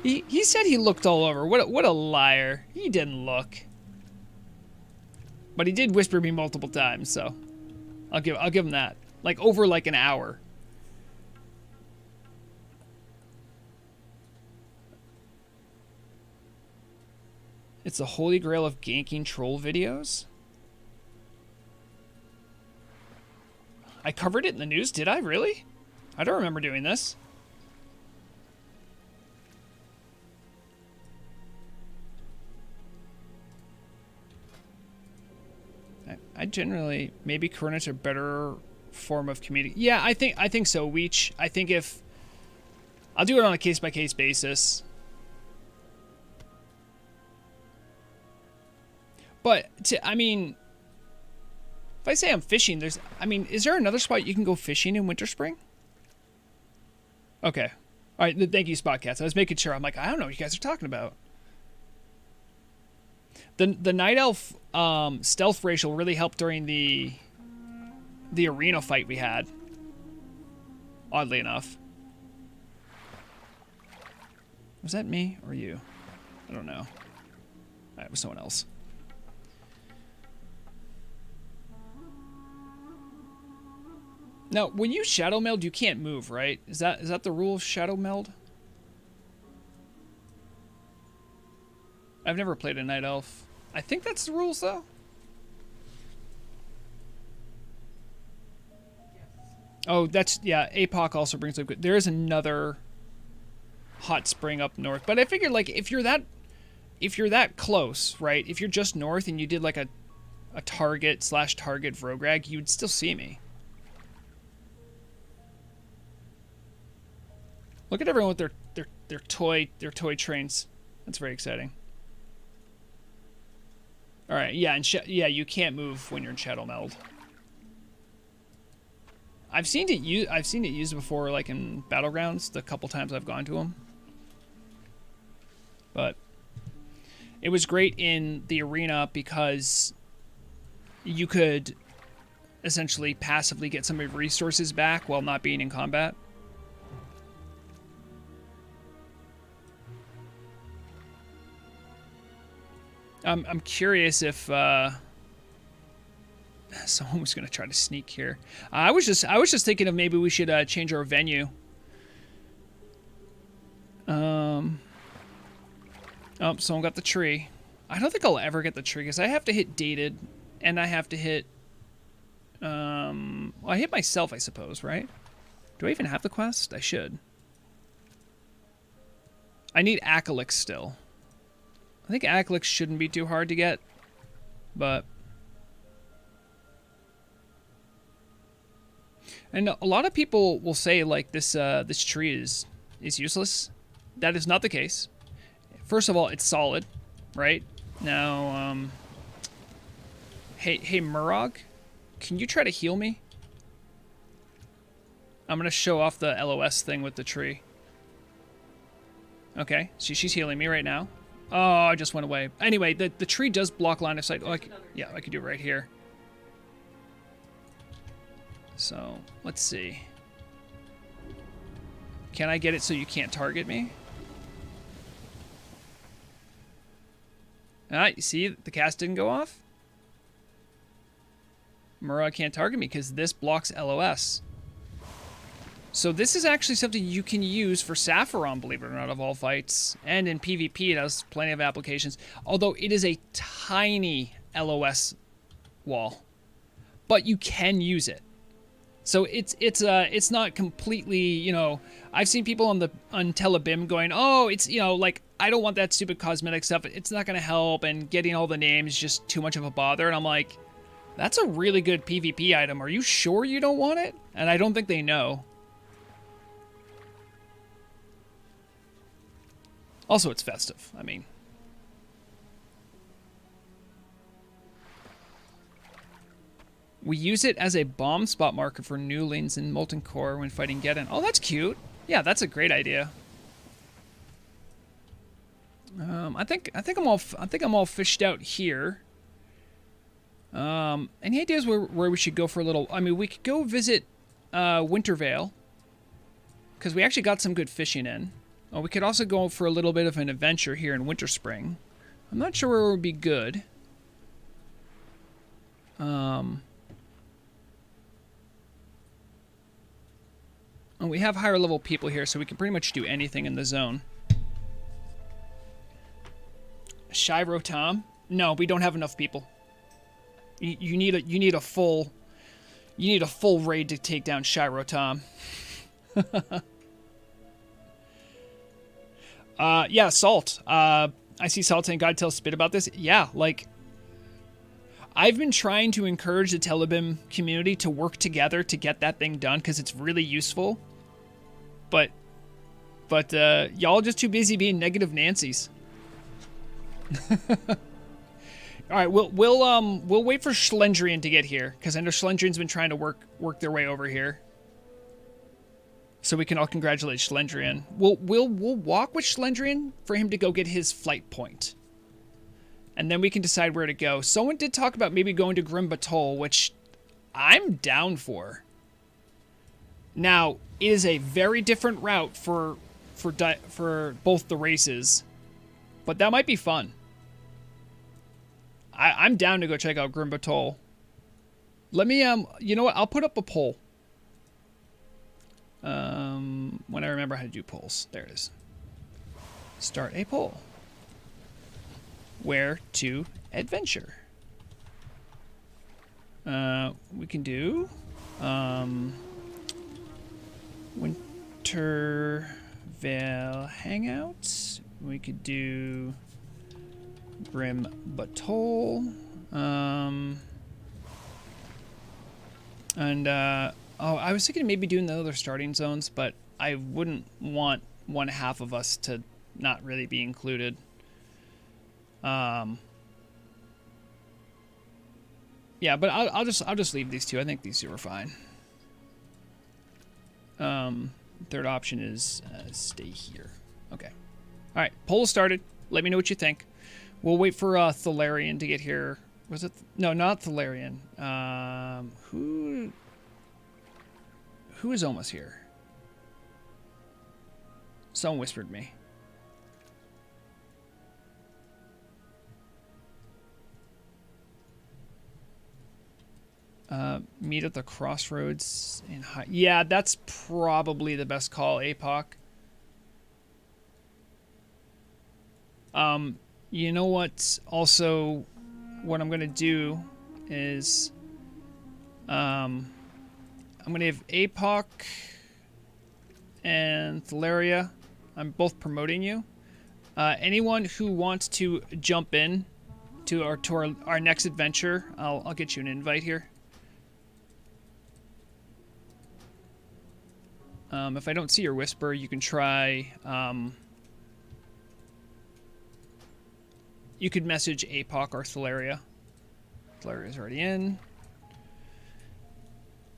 He said he looked all over. What a liar. He didn't look. But he did whisper me multiple times, so I'll give him that. Like over like an hour. It's the holy grail of ganking troll videos. I covered it in the news, did I really? I don't remember doing this. I generally, maybe coordinates are a better form of community. Yeah, I think so, Weech. I think if I'll do it on a case-by-case basis. But I mean, if I say I'm fishing, is there another spot you can go fishing in Winterspring? Okay. All right, thank you, Spotcats. I was making sure. I'm like, I don't know what you guys are talking about. The Night Elf stealth racial really helped during the arena fight we had. Oddly enough. Was that me or you? I don't know. It was someone else. Now, when you shadow meld, you can't move, right? Is that the rule of shadow meld? I've never played a Night Elf. I think that's the rules, though. Oh, yeah, APOC also brings up good. There is another hot spring up north, but I figured like if you're that close, right? If you're just north and you did like a target / target Vrograg, you'd still see me. Look at everyone with their toy trains. That's very exciting. All right, yeah, and you can't move when you're in Shadow Meld. I've seen it used before, like in Battlegrounds, the couple times I've gone to them. But it was great in the arena because you could essentially passively get some of your resources back while not being in combat. I'm curious if someone was going to try to sneak here. I was just thinking of maybe we should change our venue. Oh, someone got the tree. I don't think I'll ever get the tree because I have to hit dated, and I have to hit. Well, I hit myself, I suppose, right? Do I even have the quest? I should. I need Acalix still. I think Acalix shouldn't be too hard to get, but... And a lot of people will say, like, this tree is useless. That is not the case. First of all, it's solid, right? Now, hey, Murog, can you try to heal me? I'm going to show off the LOS thing with the tree. Okay, she's healing me right now. Oh, I just went away. Anyway, the tree does block line of sight. Oh, I could do it right here. So, let's see. Can I get it so you can't target me? You see, the cast didn't go off. Murrah can't target me because this blocks LOS. So this is actually something you can use for Sapphiron, believe it or not, of all fights. And in PvP, it has plenty of applications. Although it is a tiny LOS wall. But you can use it. So it's not completely, you know, I've seen people on Telebim going, oh, it's, you know, like, I don't want that stupid cosmetic stuff. It's not going to help, and getting all the names is just too much of a bother. And I'm like, that's a really good PvP item. Are you sure you don't want it? And I don't think they know. Also, it's festive. I mean, we use it as a bomb spot marker for new lanes in Molten Core when fighting Geddon. Oh, that's cute. Yeah, that's a great idea. I think I'm all fished out here. Any ideas where we should go for a little? I mean, we could go visit Wintervale, because we actually got some good fishing in. Oh, we could also go for a little bit of an adventure here in Winterspring. I'm not sure where it would be good. And we have higher level people here, so we can pretty much do anything in the zone. Shiro Tom? No, we don't have enough people. You need a full raid to take down Shiro Tom. Yeah, Salt. I see Salt and Godtail spit about this. Yeah, like, I've been trying to encourage the Telebim community to work together to get that thing done, because it's really useful. But y'all just too busy being negative Nancys. All right, we'll wait for Schlendrian to get here, because I know Schlendrian's been trying to work their way over here. So we can all congratulate Schlendrian. We'll walk with Schlendrian for him to go get his flight point. And then we can decide where to go. Someone did talk about maybe going to Grim Batol, which I'm down for. Now, it is a very different route for both the races, but that might be fun. I'm down to go check out Grim Batol. Let me, you know what? I'll put up a poll. When I remember how to do polls. There it is. Start a poll. Where to adventure? We can do Wintervale Hangouts. We could do Grim Batol. Oh, I was thinking of maybe doing the other starting zones, but I wouldn't want one half of us to not really be included. Yeah, but I'll just leave these two. I think these two are fine. Third option is stay here. Okay. All right, poll started. Let me know what you think. We'll wait for Thalarian to get here. Was it? No, not Thalarian. Who is almost here? Someone whispered me. Meet at the crossroads in high. Yeah, that's probably the best call, APOC. You know what? Also, what I'm gonna do is, I'm gonna have APOC and Thalaria. I'm both promoting you. Anyone who wants to jump in to our next adventure, I'll get you an invite here. If I don't see your whisper, you can try. You could message APOC or Thalaria. Thalaria's already in.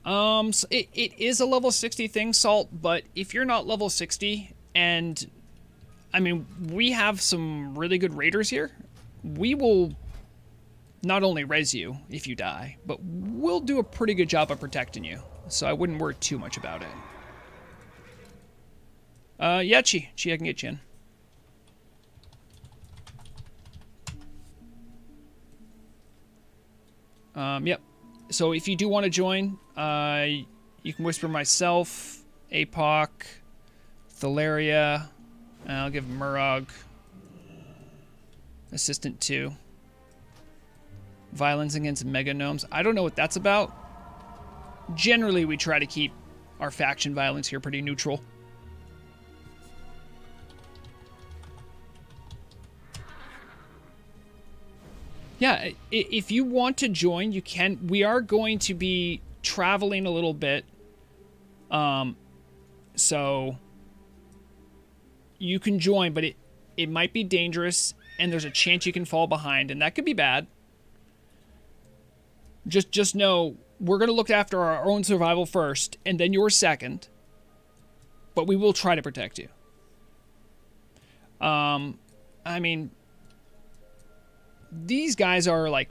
So it is a level 60 thing, Salt, but if you're not level 60, and I mean, we have some really good raiders here, we will not only res you if you die, but we'll do a pretty good job of protecting you. So I wouldn't worry too much about it. Yeah, Chi, I can get you in. Yep. So if you do want to join, you can whisper myself, Apoc, Thalaria, and I'll give Murog Assistant 2. Violence against Mega Gnomes. I don't know what that's about. Generally, we try to keep our faction violence here pretty neutral. Yeah, if you want to join, you can. We are going to be traveling a little bit. So you can join, but it might be dangerous, and there's a chance you can fall behind, and that could be bad. Just know we're going to look after our own survival first, and then yours second. But we will try to protect you. I mean, these guys are like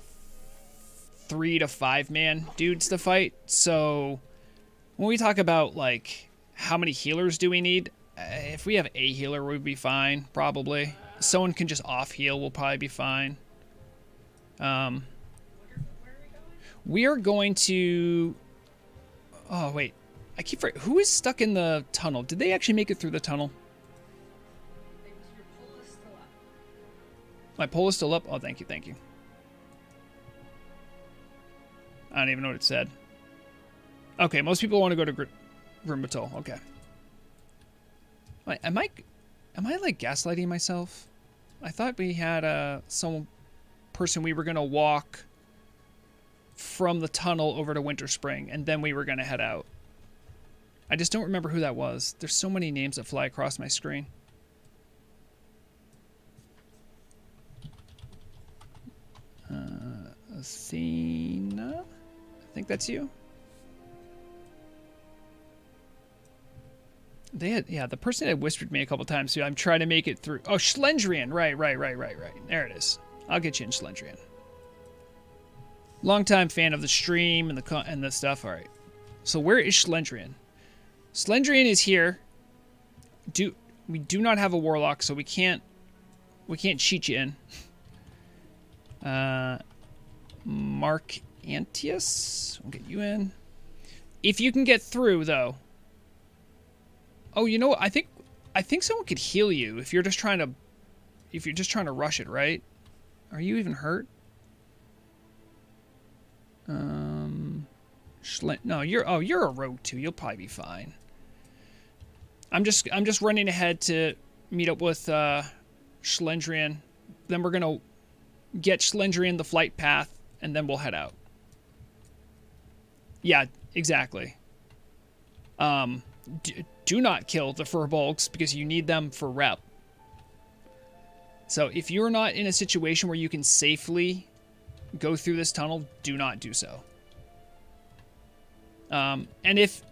3 to 5 man dudes to fight. So when we talk about like how many healers do we need, if we have a healer, we'd be fine, probably. Someone can just off heal, we'll probably be fine. Where are we going? We are going to... Oh, wait. I keep forgetting. Who is stuck in the tunnel? Did they actually make it through the tunnel? Your pull is still up. My pole is still up? Oh, thank you, thank you. I don't even know what it said. Okay, most people want to go to Grimbatul. Okay. Wait, am I like gaslighting myself? I thought we had some person we were going to walk from the tunnel over to Winterspring, and then we were going to head out. I just don't remember who that was. There's so many names that fly across my screen. Athena? I think that's you. They had, yeah, the person had whispered me a couple times, so I'm trying to make it through. Oh, Schlendrian. Right. There it is. I'll get you in Schlendrian. Longtime fan of the stream and the stuff. All right. So where is Schlendrian? Schlendrian is here. We do not have a warlock, so we can't cheat you in. Mark Antius, we'll get you in. If you can get through, though. Oh, you know what? I think someone could heal you if you're just trying to rush it, right? Are you even hurt? No, you're a rogue too. You'll probably be fine. I'm just running ahead to meet up with Schlendrian. Then we're gonna get Schlendrian the flight path, and then we'll head out. Yeah, exactly. Do not kill the furbolgs because you need them for rep. So if you're not in a situation where you can safely go through this tunnel, do not do so. And if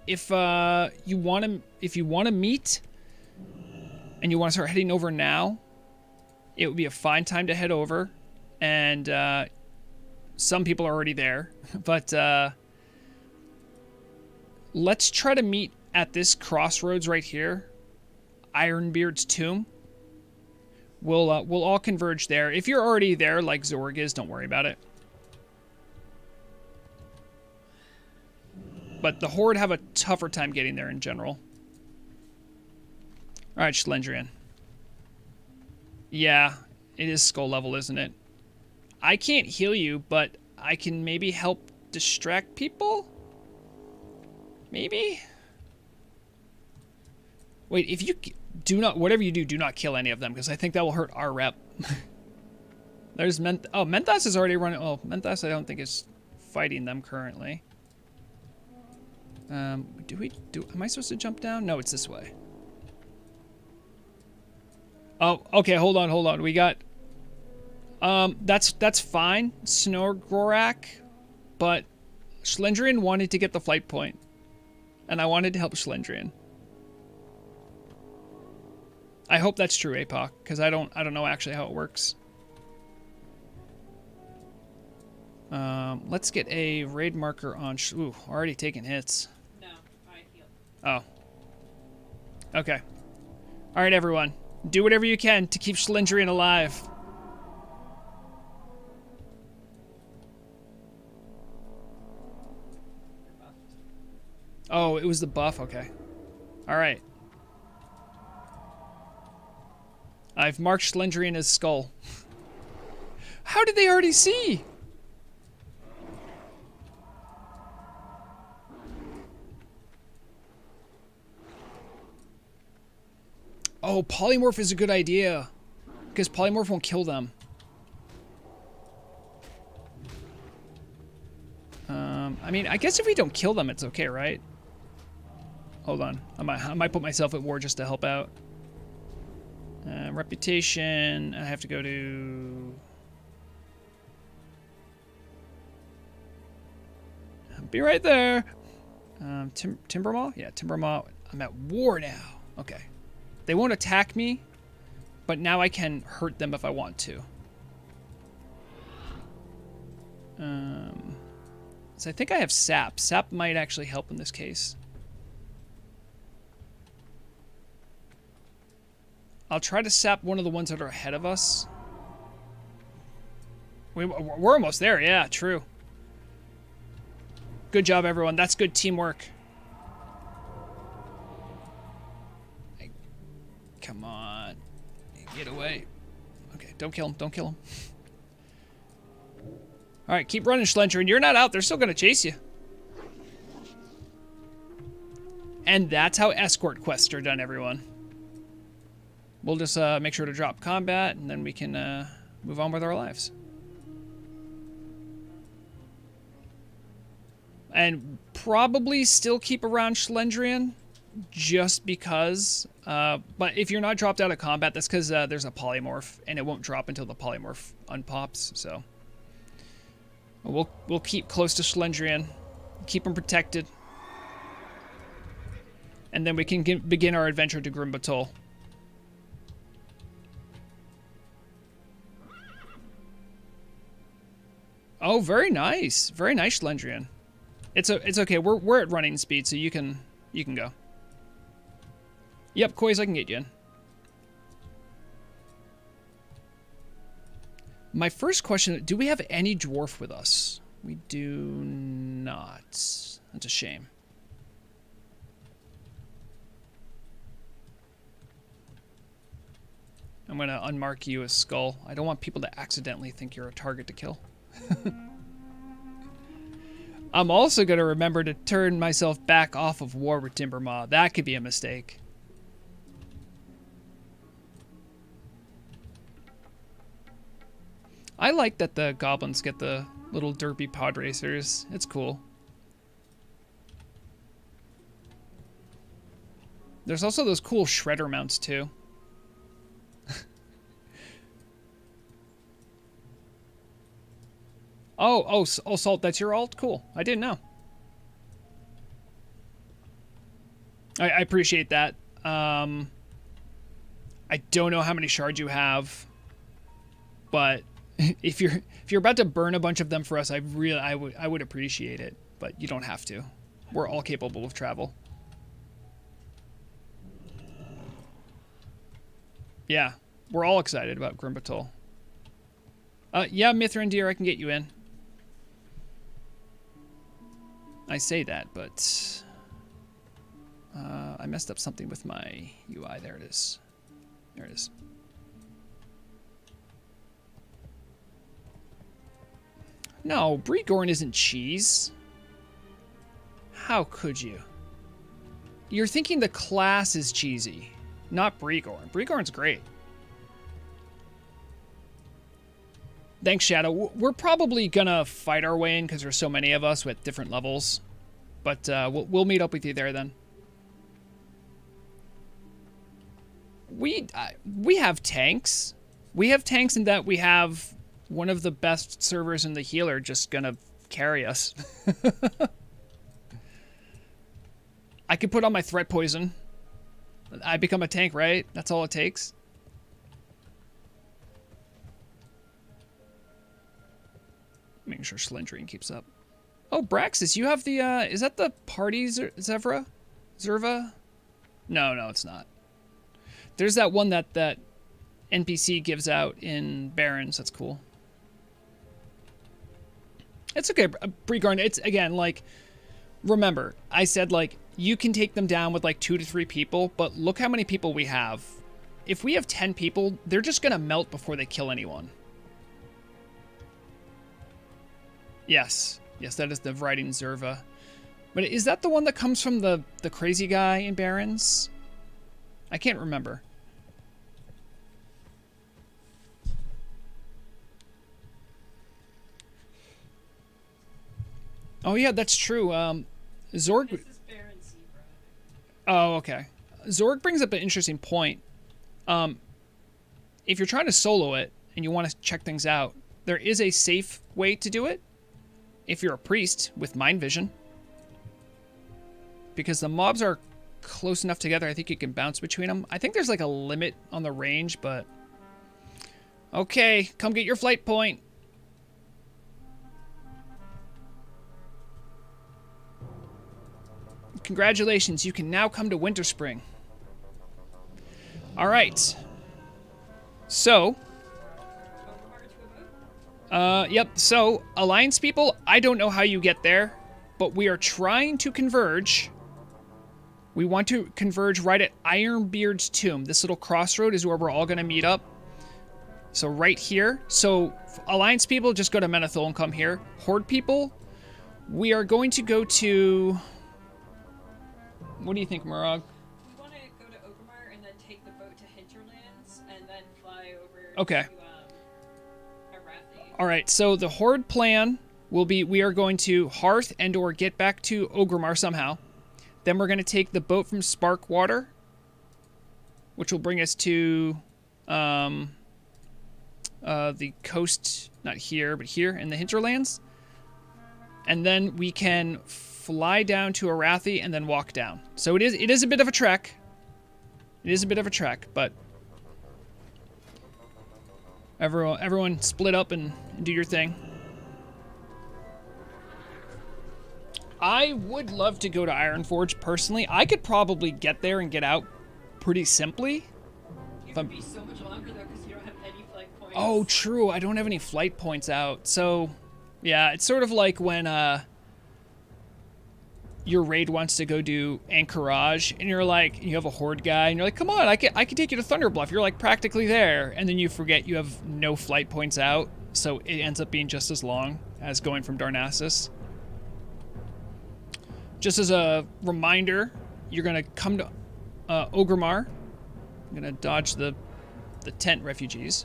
you want to meet and you want to start heading over now, it would be a fine time to head over. And some people are already there, but let's try to meet at this crossroads right here, Ironbeard's tomb. We'll all converge there. If you're already there, like Zorg is, don't worry about it. But the Horde have a tougher time getting there in general. All right, Schlendrian. Yeah, it is skull level, isn't it? I can't heal you, but I can maybe help distract people? Maybe? Wait, if you do not, whatever you do not kill any of them, because I think that will hurt our rep. There's Menthos is already running. Oh, Menthos I don't think is fighting them currently. Am I supposed to jump down? No, it's this way. Oh, okay, hold on. We got, that's fine, Snorgorak, but Schlendrian wanted to get the flight point, and I wanted to help Schlendrian. I hope that's true, Apoc, because I don't know actually how it works. Let's get a raid marker on. Ooh, already taking hits. No, I heal. Oh. Okay. All right, everyone, do whatever you can to keep Schlendrian alive. Oh, it was the buff? Okay. Alright. I've marked Schlendrian skull. How did they already see? Oh, polymorph is a good idea. Because polymorph won't kill them. I mean, I guess if we don't kill them, it's okay, right? Hold on. I might put myself at war just to help out. Reputation. I have to go to... I'll be right there. Timbermaw? Yeah, Timbermaw. I'm at war now. Okay. They won't attack me, but now I can hurt them if I want to. So I think I have sap. Sap might actually help in this case. I'll try to sap one of the ones that are ahead of us. We're almost there. Yeah, true. Good job, everyone. That's good teamwork. Come on. Get away. Okay, don't kill him. Don't kill him. All right, keep running, Schlendrian. You're not out. They're still going to chase you. And that's how escort quests are done, everyone. We'll just make sure to drop combat, and then we can move on with our lives. And probably still keep around Schlendrian, just because. But if you're not dropped out of combat, that's because there's a polymorph, and it won't drop until the polymorph unpops. So we'll keep close to Schlendrian, keep him protected, and then we can begin our adventure to Grimbatol. Oh, very nice, Schlendrian. It's okay. We're at running speed, so you can go. Yep, Koi's, I can get you in. My first question, do we have any dwarf with us? We do not. That's a shame. I'm going to unmark you as skull. I don't want people to accidentally think you're a target to kill. I'm also going to remember to turn myself back off of war with Timbermaw. That could be a mistake. I like that the goblins get the little derpy pod racers. It's cool. There's also those cool shredder mounts too. Oh, Salt, that's your alt? Cool. I didn't know. I appreciate that. I don't know how many shards you have, but if you're about to burn a bunch of them for us, I would appreciate it, but you don't have to. We're all capable of travel. Yeah, we're all excited about Grimbatol. Yeah, Mithrandir, I can get you in. I say that, but I messed up something with my UI. There it is. There it is. No, Bregorn isn't cheese. How could you? You're thinking the class is cheesy, not Bregorn. Bregorn's great. Thanks, Shadow. We're probably gonna fight our way in because there's so many of us with different levels. But we'll meet up with you there then. We have tanks. We have tanks in that we have one of the best servers in the healer just gonna carry us. I could put on my threat poison. I become a tank, right? That's all it takes. Making sure Schlendrian keeps up. Oh, Braxis, you have the, is that the party Zerva? No, it's not. There's that one that NPC gives out in Barrens. That's cool. It's okay, Bregorn. It's, again, like, remember, I said, like, you can take them down with, like, 2 to 3 people, but look how many people we have. If we have 10 people, they're just gonna melt before they kill anyone. Yes. Yes, that is the writing Zerva. But is that the one that comes from the crazy guy in Barrens? I can't remember. Oh, yeah, that's true. Zorg... This is Baron Zebra. Oh, okay. Zorg brings up an interesting point. If you're trying to solo it and you want to check things out, there is a safe way to do it if you're a priest with mind vision. Because the mobs are close enough together, I think you can bounce between them. I think there's like a limit on the range, but... Okay, come get your flight point. Congratulations, you can now come to Winterspring. Alright. So... yep, so, Alliance people, I don't know how you get there, but we are trying to converge. We want to converge right at Ironbeard's tomb. This little crossroad is where we're all going to meet up. So right here. So Alliance people, just go to Menethil and come here. Horde people, we are going to go to... What do you think, Murag? We want to go to Orgrimmar and then take the boat to Hinterlands and then fly over okay. to Arathi. Alright, so the Horde plan will be we are going to Hearth and or get back to Orgrimmar somehow. Then we're going to take the boat from Sparkwater, which will bring us to the coast, not here, but here in the Hinterlands. And then we can fly down to Arathi and then walk down. So it is a bit of a trek. It is a bit of a trek, but everyone split up and do your thing. I would love to go to Ironforge personally. I could probably get there and get out pretty simply. It would be so much longer though because you don't have any flight points. Oh, true. I don't have any flight points out. So, yeah, it's sort of like when your raid wants to go do Anchorage and you're like, you have a Horde guy and you're like, come on, I can take you to Thunderbluff. You're like practically there. And then you forget you have no flight points out. So it ends up being just as long as going from Darnassus. Just as a reminder, you're going to come to Orgrimmar. I'm going to dodge the tent refugees.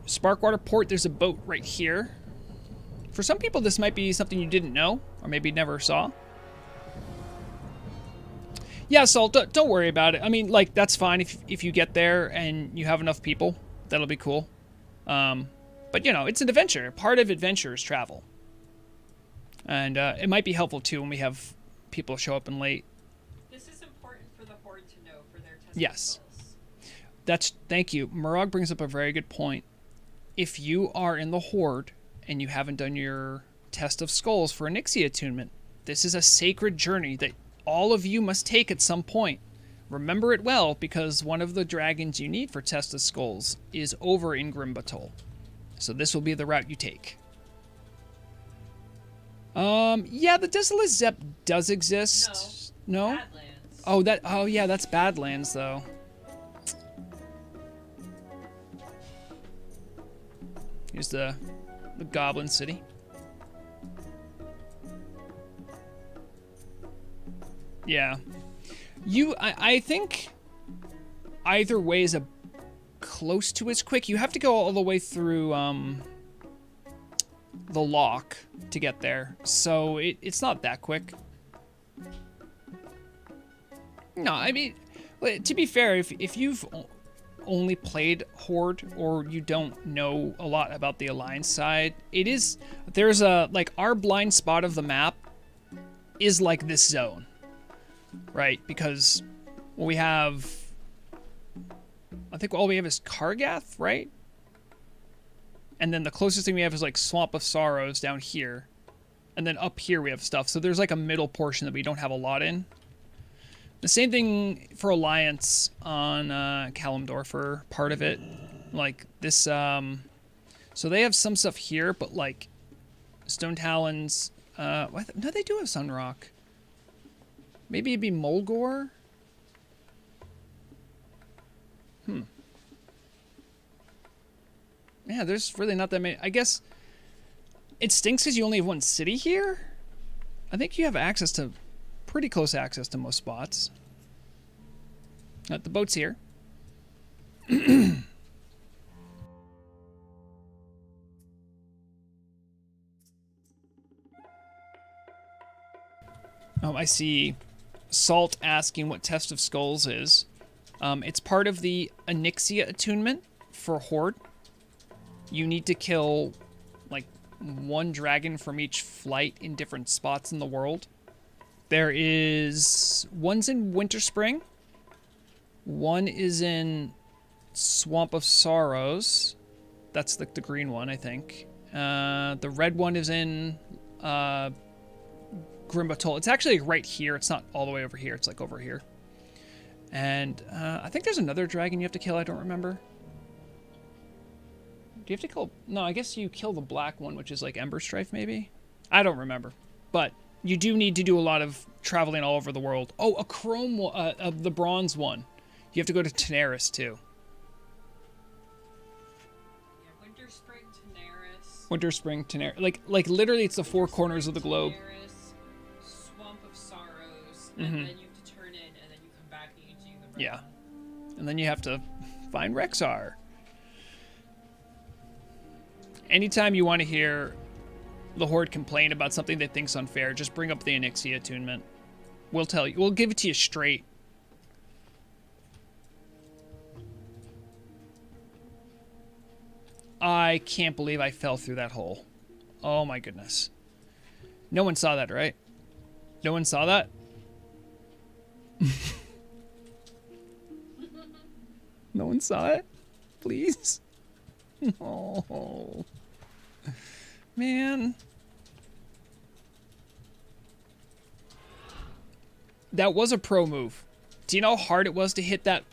Sparkwater Port, there's a boat right here. For some people, this might be something you didn't know, or maybe never saw. Yeah, Salt, don't worry about it. I mean, like, that's fine if you get there and you have enough people. That'll be cool. But, you know, it's an adventure. Part of adventure is travel. And it might be helpful, too, when we have people show up and late. This is important for the Horde to know for their test yes. results. Thank you. Murag brings up a very good point. If you are in the Horde and you haven't done your test of skulls for a Nixie attunement, this is a sacred journey that all of you must take at some point. Remember it well, because one of the dragons you need for test of skulls is over in Grimbatol. So this will be the route you take. Yeah, the Desolate Zep does exist. No? Badlands. Oh, yeah, that's Badlands, though. Here's the Goblin City. Yeah. I think either way is close to as quick. You have to go all the way through, the lock to get there. So it's not that quick. No, I mean, to be fair, if you've only played Horde or you don't know a lot about the Alliance side, there's like our blind spot of the map is like this zone, right? Because we have, I think all we have is Kargath, right? And then the closest thing we have is like Swamp of Sorrows down here. And then up here we have stuff. So there's like a middle portion that we don't have a lot in. The same thing for Alliance on Kalimdor, part of it. Like this, so they have some stuff here, but like Stone Talons. No, they do have Sunrock. Maybe it'd be Mulgore? Yeah, there's really not that many. I guess it stinks because you only have one city here. I think you have access to, pretty close access to most spots. The boat's here. I see Salt asking what Test of Skulls is. It's part of the Onyxia attunement for Horde. You need to kill, like, one dragon from each flight in different spots in the world. There is... One's in Winterspring. One is in Swamp of Sorrows. That's the green one, I think. The red one is in Grimbatol. It's actually right here. It's not all the way over here. It's like over here. And I think there's another dragon you have to kill. I don't remember. Do you have to kill... No, I guess you kill the black one, which is like Ember Strife, maybe? I don't remember. But you do need to do a lot of traveling all over the world. Oh, a chrome one, the bronze one. You have to go to Tenaris, too. Yeah, Winterspring, Tenaris. Winterspring, Tenaris. Like literally, it's the four corners of the globe. Tenaris, Swamp of Sorrows, and then you have to turn in, and then you come back and you do the red Yeah. one. And then you have to find Rexar. Anytime you want to hear the Horde complain about something they think's unfair, just bring up the Onyxia attunement. We'll tell you. We'll give it to you straight. I can't believe I fell through that hole. Oh my goodness. No one saw that, right? No one saw that? No one saw it? Please? Oh. Man. That was a pro move. Do you know how hard it was to hit that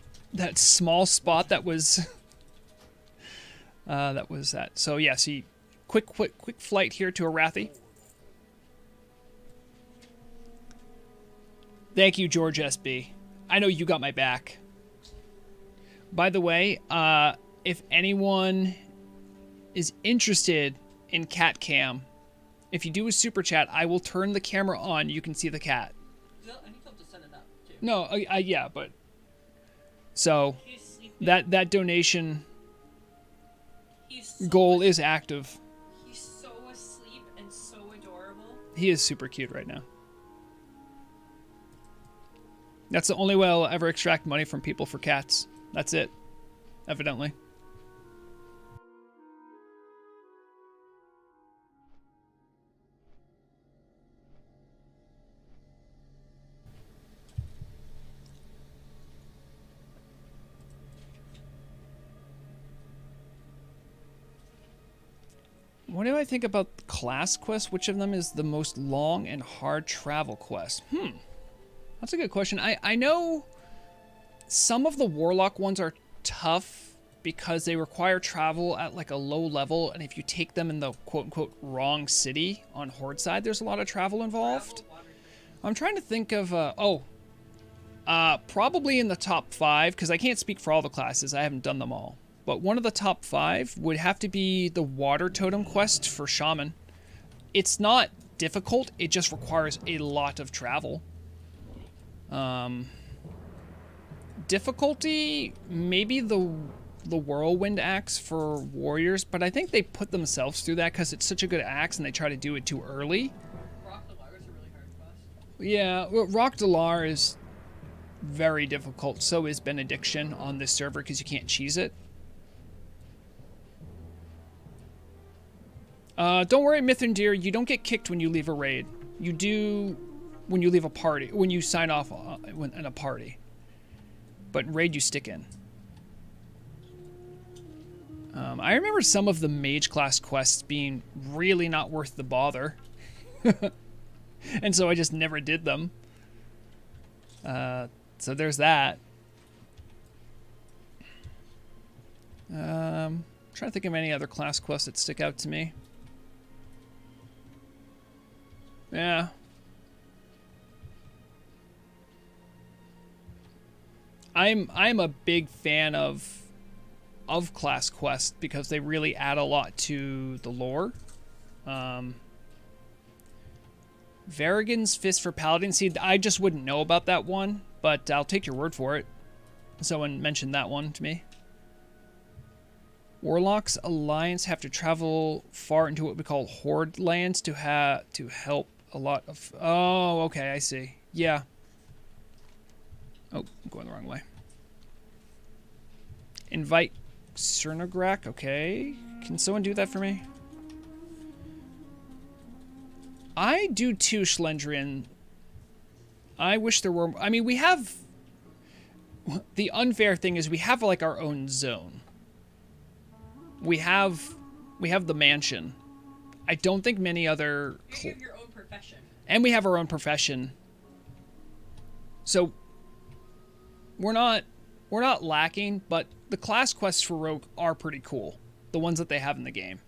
small spot that was that. So yeah, see, quick flight here to Arathi. Thank you, George SB. I know you got my back. By the way, if anyone is interested in cat cam, if you do a super chat, I will turn the camera on. You can see the cat. I need to set it up too. No, yeah, but so that donation goal is active. He's so asleep and so adorable. He is super cute right now. That's the only way I'll ever extract money from people for cats. That's it, evidently. What do I think about class quests? Which of them is the most long and hard travel quest? That's a good question. I know some of the Warlock ones are tough because they require travel at like a low level, and if you take them in the quote-unquote wrong city on Horde side, there's a lot of travel involved. I'm trying to think of... probably in the top 5, because I can't speak for all the classes. I haven't done them all. But one of the top 5 would have to be the Water Totem quest for Shaman. It's not difficult, it just requires a lot of travel. Difficulty, maybe the Whirlwind Axe for Warriors, but I think they put themselves through that because it's such a good axe and they try to do it too early. Rock Delar is a really hard quest. Yeah, well, Rock Delar is very difficult. So is Benediction on this server because you can't cheese it. Don't worry, Mithrandir, you don't get kicked when you leave a raid. You do when you leave a party, when you sign off in a party. But in raid, you stick in. I remember some of the mage class quests being really not worth the bother. And so I just never did them. So there's that. Trying to think of any other class quests that stick out to me. Yeah. I'm a big fan of class quests because they really add a lot to the lore. Varigan's Fist for Paladin. See, I just wouldn't know about that one, but I'll take your word for it. Someone mentioned that one to me. Warlock's Alliance have to travel far into what we call Horde lands to help a lot of... Oh, okay, I see. Yeah. Oh, I'm going the wrong way. Invite Cernograk. Okay. Can someone do that for me? I do too, Schlendrian. I wish there were... I mean, we have... The unfair thing is we have, like, our own zone. We have the mansion. I don't think many other... You have your own profession. And we have our own profession. So, we're not lacking, but the class quests for Rogue are pretty cool. The ones that they have in the game.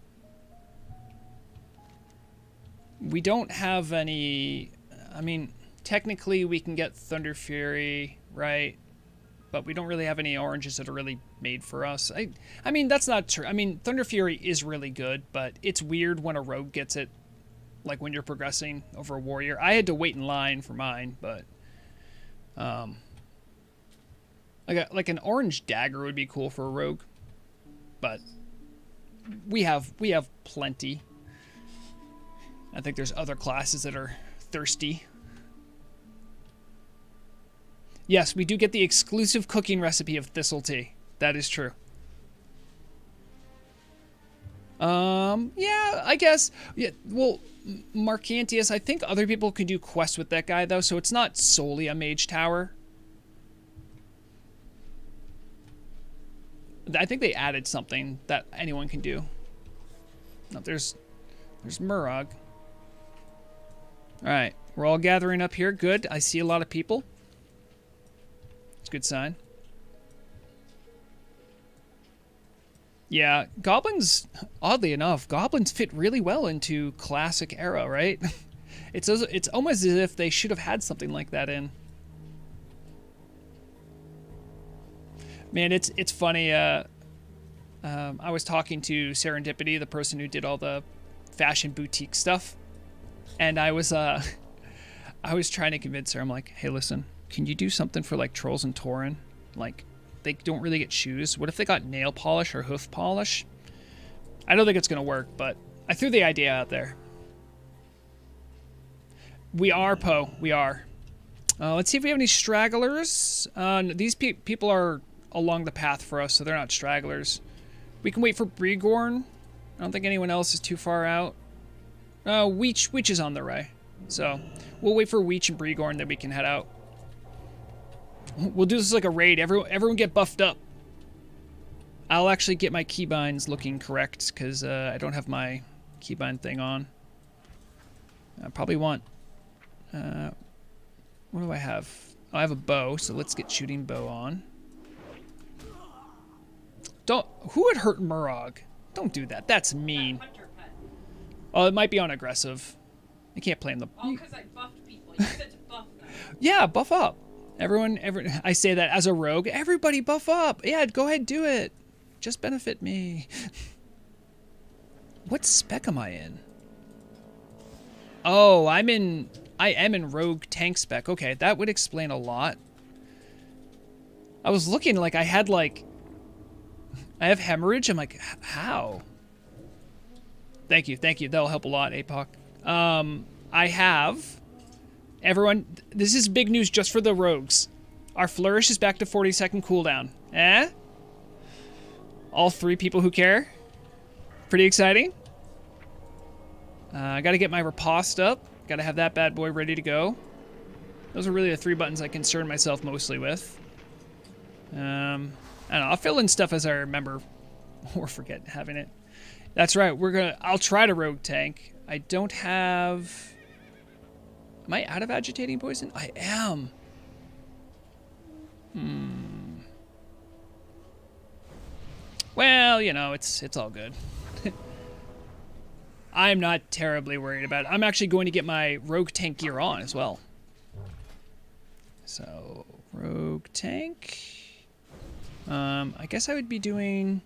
We don't have any... I mean, technically we can get Thunder Fury, right? But we don't really have any oranges that are really made for us. I mean, that's not true. I mean, Thunder Fury is really good, but it's weird when a rogue gets it, like when you're progressing over a warrior. I had to wait in line for mine, but like an orange dagger would be cool for a rogue. But we have plenty. I think there's other classes that are thirsty. Yes, we do get the exclusive cooking recipe of thistle tea. That is true. Yeah, I guess. Yeah, well, Marcantius, I think other people can do quests with that guy, though, so it's not solely a mage tower. I think they added something that anyone can do. No, there's Murag. All right, we're all gathering up here. Good. I see a lot of people. It's a good sign. Yeah, goblins, oddly enough, goblins fit really well into classic era, right? It's almost as if they should have had something like that in. Man, it's funny. I was talking to Serendipity, the person who did all the fashion boutique stuff, and I was trying to convince her. I'm like, hey, listen, can you do something for like Trolls and Tauren? Like, they don't really get shoes. What if they got nail polish or hoof polish? I don't think it's gonna work, but I threw the idea out there. We are, Poe. We are. Let's see if we have any stragglers. These people are along the path for us, so they're not stragglers. We can wait for Bregorn. I don't think anyone else is too far out. Weech is on the way. So we'll wait for Weech and Bregorn, then we can head out. We'll do this like a raid. Everyone get buffed up. I'll actually get my keybinds looking correct, because I don't have my keybind thing on. I probably want... what do I have? I have a bow, so let's get shooting bow on. Who would hurt Murag? Don't do that. That's mean. Oh, it might be on aggressive. I can't play in the... Oh, because I buffed people. You said to buff them. Yeah, buff up. Everyone, I say that as a rogue. Everybody buff up. Yeah, go ahead, do it. Just benefit me. What spec am I in? Oh, I am in rogue tank spec. Okay, that would explain a lot. I was looking like I had like... I have hemorrhage. I'm like, how? Thank you. That'll help a lot, APOC. I have... Everyone, this is big news just for the rogues. Our flourish is back to 40-second cooldown. Eh? All 3 people who care. Pretty exciting. I gotta get my riposte up. Gotta have that bad boy ready to go. Those are really the 3 buttons I concern myself mostly with. I don't know, I'll fill in stuff as I remember or forget having it. That's right, I'll try to rogue tank. I don't have... Am I out of agitating poison? I am. Well, you know, it's all good. I'm not terribly worried about it. I'm actually going to get my rogue tank gear on as well. So, rogue tank. I guess I would be doing...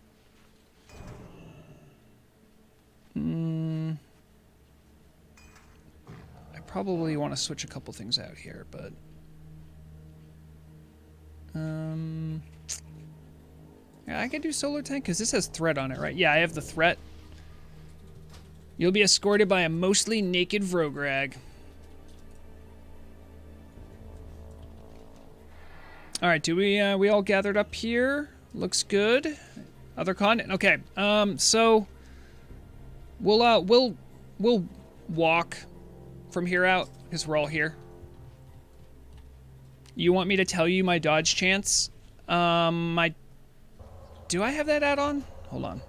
I probably want to switch a couple things out here, but... Yeah, I can do solar tank, because this has threat on it, right? Yeah, I have the threat. You'll be escorted by a mostly naked Vrograg. All right, do we all gathered up here? Looks good. Other content. Okay. So we'll walk from here out because we're all here. You want me to tell you my dodge chance? Do I have that add-on? Hold on.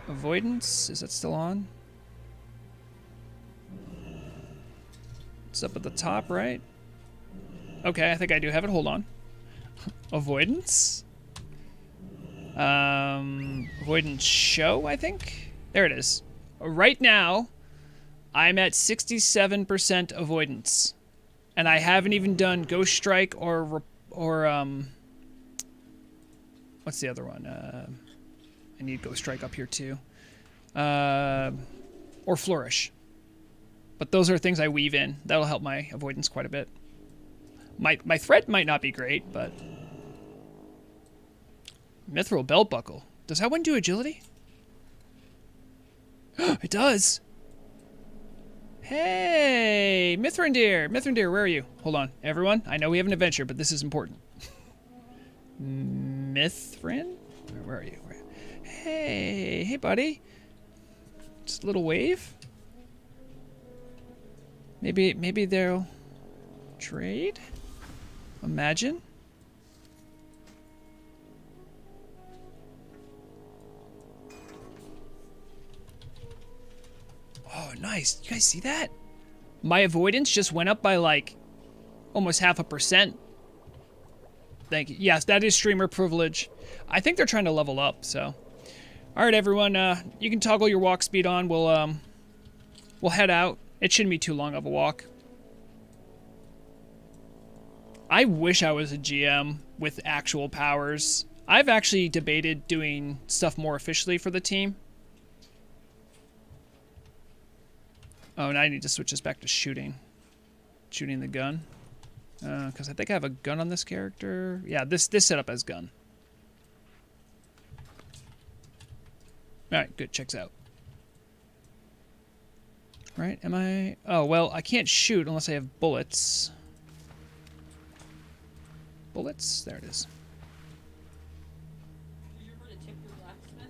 Avoidance, is that still on? It's up at the top, right? Okay, I think I do have it. Hold on. Avoidance? Avoidance show, I think? There it is. Right now, I'm at 67% avoidance. And I haven't even done Ghost Strike or what's the other one? I need Ghost Strike up here too. Or Flourish. But those are things I weave in. That'll help my avoidance quite a bit. My threat might not be great, but... Mithril Belt Buckle. Does that one do agility? It does! Hey! Mithrandir! Mithrandir, where are you? Hold on. Everyone, I know we have an adventure, but this is important. Mithrin? Where are you? Hey! Hey, buddy! Just a little wave? Maybe they'll trade? Imagine? Oh, nice. You guys see that? My avoidance just went up by like almost 0.5%. Thank you. Yes, that is streamer privilege. I think they're trying to level up, so. All right, everyone. You can toggle your walk speed on. We'll head out. It shouldn't be too long of a walk. I wish I was a GM with actual powers. I've actually debated doing stuff more officially for the team. Oh, and I need to switch this back to shooting. Shooting the gun. Because I think I have a gun on this character. Yeah, this setup has gun. Alright, good. Checks out. Right, am I... Oh, well, I can't shoot unless I have bullets. Bullets? There it is. Did you ever tip your blacksmith?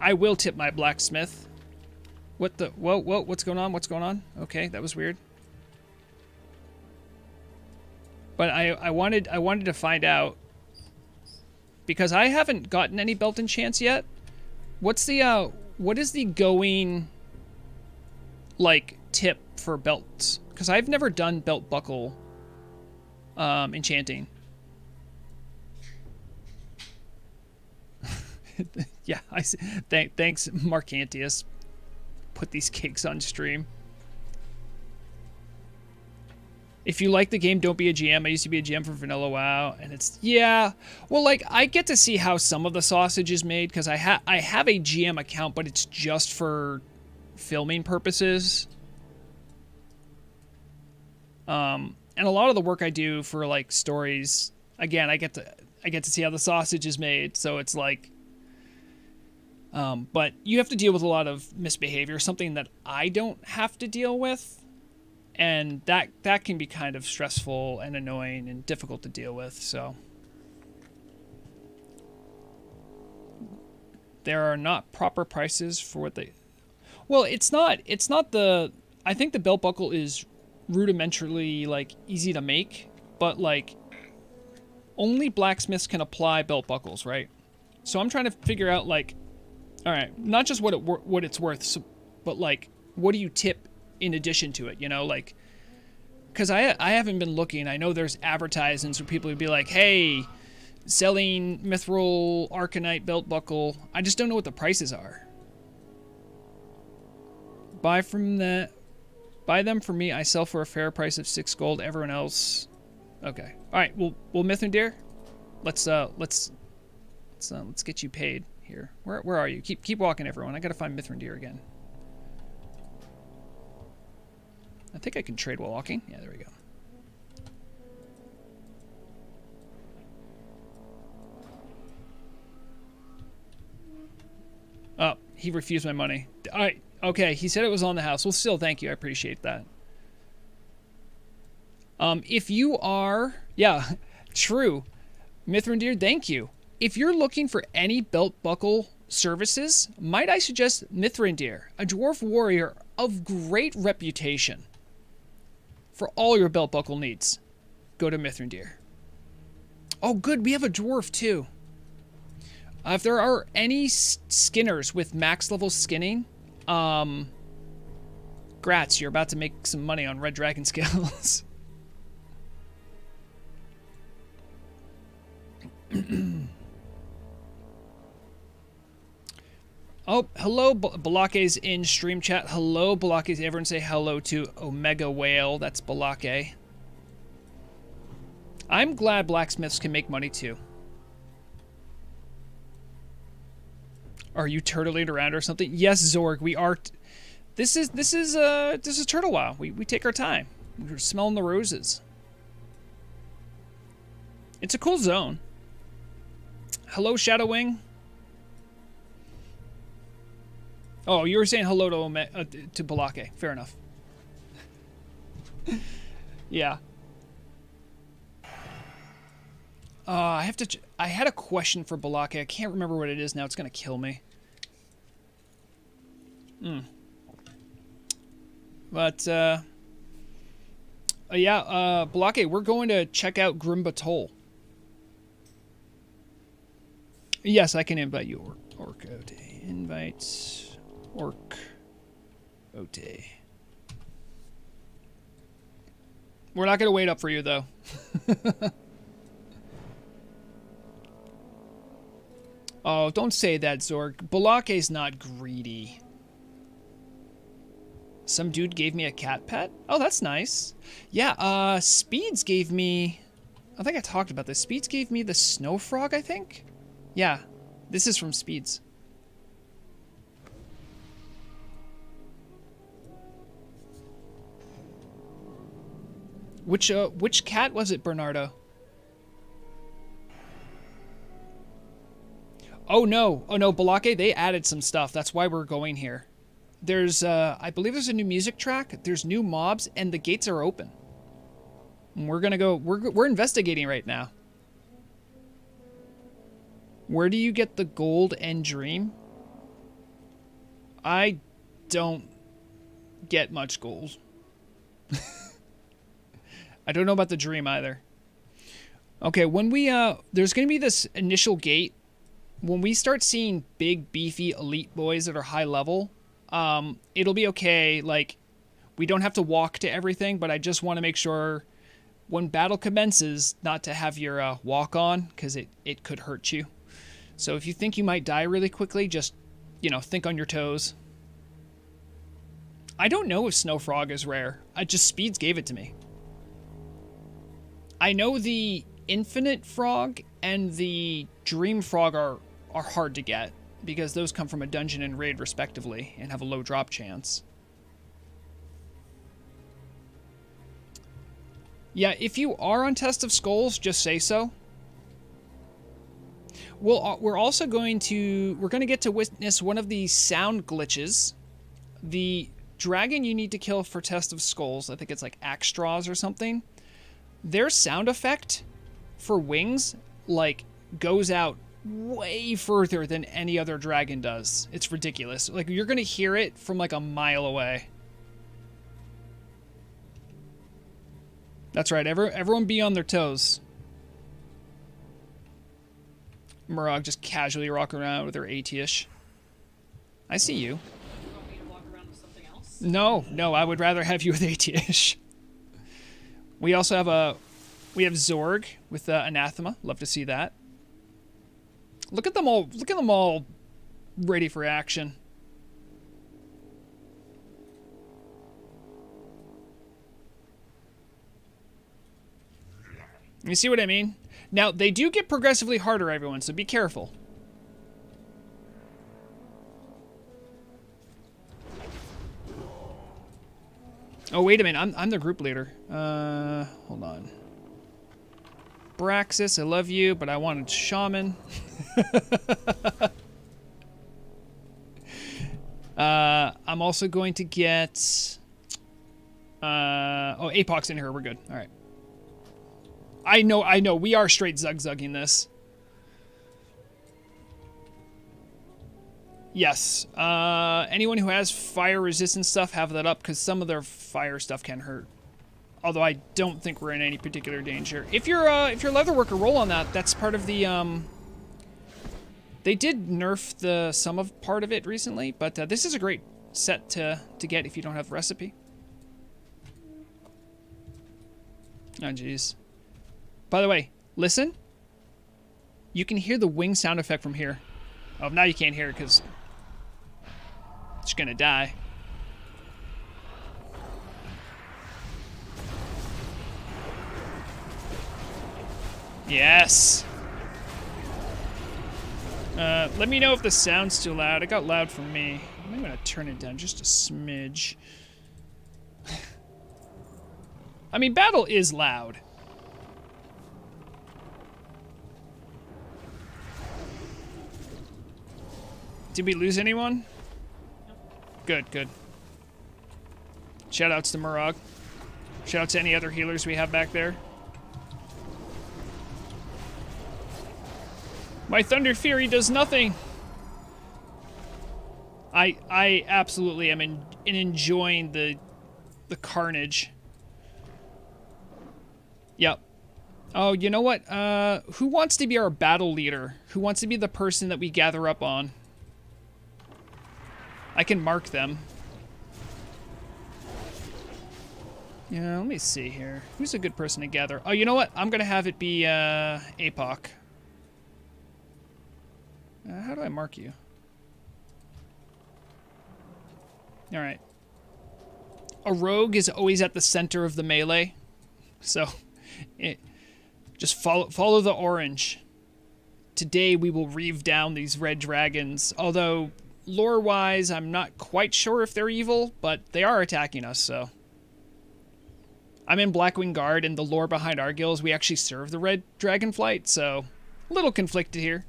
I will tip my blacksmith. What the... Whoa, what's going on? What's going on? Okay, that was weird. But I wanted to find out, because I haven't gotten any belt enchants yet. What's the what is the going like tip for belts? Because I've never done belt buckle enchanting. Yeah, I see. Thanks, Marcantius. Put these cakes on stream. If you like the game, don't be a GM. I used to be a GM for Vanilla WoW, and it's... Yeah. Well, like, I get to see how some of the sausage is made, because I have a GM account, but it's just for filming purposes. And a lot of the work I do for, like, stories, again, I get to see how the sausage is made, so it's like... but you have to deal with a lot of misbehavior, something that I don't have to deal with. And that can be kind of stressful and annoying and difficult to deal with, so. There are not proper prices for what they... Well, it's not the... I think the belt buckle is rudimentarily, like, easy to make, but, like, only blacksmiths can apply belt buckles, right? So I'm trying to figure out, like, all right, not just what it's worth, but, like, what do you tip in addition to it, you know, like, because I haven't been looking. I know there's advertisements where people would be like, hey, selling mithril arcanite belt buckle. I just don't know what the prices are. Buy from the... Buy them for me. I sell for a fair price of 6 gold. Everyone else... Okay. Alright, well, Mithrandir, let's get you paid here. Where are you? Keep walking, everyone. I gotta find Mithrandir again. I think I can trade while walking. Yeah, there we go. Oh, he refused my money. Alright, okay, he said it was on the house. Well, still, thank you. I appreciate that. If you are... Yeah, true. Mithrandir, thank you. If you're looking for any belt buckle services, might I suggest Mithrandir, a dwarf warrior of great reputation. For all your belt buckle needs, go to Mithrandir. Oh, good, we have a dwarf too. If there are any skinners with max level skinning, grats, you're about to make some money on red dragon scales. Oh, hello, Balake's in stream chat. Hello, Balake's. Everyone say hello to Omega Whale. That's Balake. I'm glad blacksmiths can make money too. Are you turtling around or something? Yes, Zorg, we are. This is Turtle Wow. We take our time. We're smelling the roses. It's a cool zone. Hello, Shadowwing. Oh, you were saying hello to Balake. Fair enough. Yeah. I have to. I had a question for Balake. I can't remember what it is now. It's gonna kill me. But yeah, Balake, we're going to check out Grimba Toll. Yes, I can invite you. Orc Ote. Invite Orc Ote. We're not gonna wait up for you though. Oh, don't say that, Zorg. Balake's not greedy. Some dude gave me a cat pet? Oh, that's nice. Yeah, Speeds gave me... I think I talked about this. Speeds gave me the snow frog, I think? Yeah, this is from Speeds. Which cat was it, Bernardo? Oh no, Balake, they added some stuff. That's why we're going here. There's, I believe there's a new music track. There's new mobs, and the gates are open. And we're gonna go. We're investigating right now. Where do you get the gold and dream? I don't get much gold. I don't know about the dream either. Okay, when we there's gonna be this initial gate. When we start seeing big, beefy, elite boys that are high level, it'll be okay. Like, we don't have to walk to everything, but I just want to make sure when battle commences not to have your walk on, because it could hurt you. So if you think you might die really quickly, just, think on your toes. I don't know if Snow Frog is rare. Speeds gave it to me. I know the Infinite Frog and the Dream Frog are hard to get, because those come from a dungeon and raid respectively and have a low drop chance. Yeah, if you are on Test of Skulls, just say so. We're also going to get to witness one of the sound glitches. The dragon you need to kill for Test of Skulls, I think it's like axe straws or something. Their sound effect for wings, like, goes out way further than any other dragon does. It's ridiculous. Like, you're gonna hear it from like a mile away. That's right, everyone be on their toes. Murag just casually rocking around with her AT-ish. I see you. You want me to walk around with something else? No, I would rather have you with AT-ish. We also have Zorg with Anathema. Love to see that. Look at them all ready for action. You see what I mean? Now, they do get progressively harder, everyone, so be careful. Oh, wait a minute. I'm the group leader. Hold on. Braxis, I love you, but I wanted Shaman. I'm also going to get... oh, Apoc's in here. We're good. All right. I know. We are straight zug-zugging this. Yes. Anyone who has fire resistance stuff, have that up, because some of their fire stuff can hurt. Although I don't think we're in any particular danger. If you're leatherworker, roll on that. That's part of the, They did nerf some of part of it recently, but this is a great set to get if you don't have the recipe. Oh, jeez. By the way, listen. You can hear the wing sound effect from here. Oh, now you can't hear it because it's gonna die. Yes. Let me know if the sound's too loud. It got loud for me. I'm gonna turn it down just a smidge. I mean, battle is loud. Did we lose anyone? Good, good. Shoutouts to Murag. Shoutouts to any other healers we have back there. My Thunder Fury does nothing. I absolutely am enjoying the carnage. Yep. Oh, you know what? Who wants to be our battle leader? Who wants to be the person that we gather up on? I can mark them. Yeah, let me see here. Who's a good person to gather? Oh, you know what? I'm gonna have it be Apoc. How do I mark you? All right. A rogue is always at the center of the melee, so just follow the orange. Today we will reave down these red dragons. Although lore-wise, I'm not quite sure if they're evil, but they are attacking us. So I'm in Blackwing Guard, and the lore behind our guilds, we actually serve the red dragonflight. So a little conflicted here.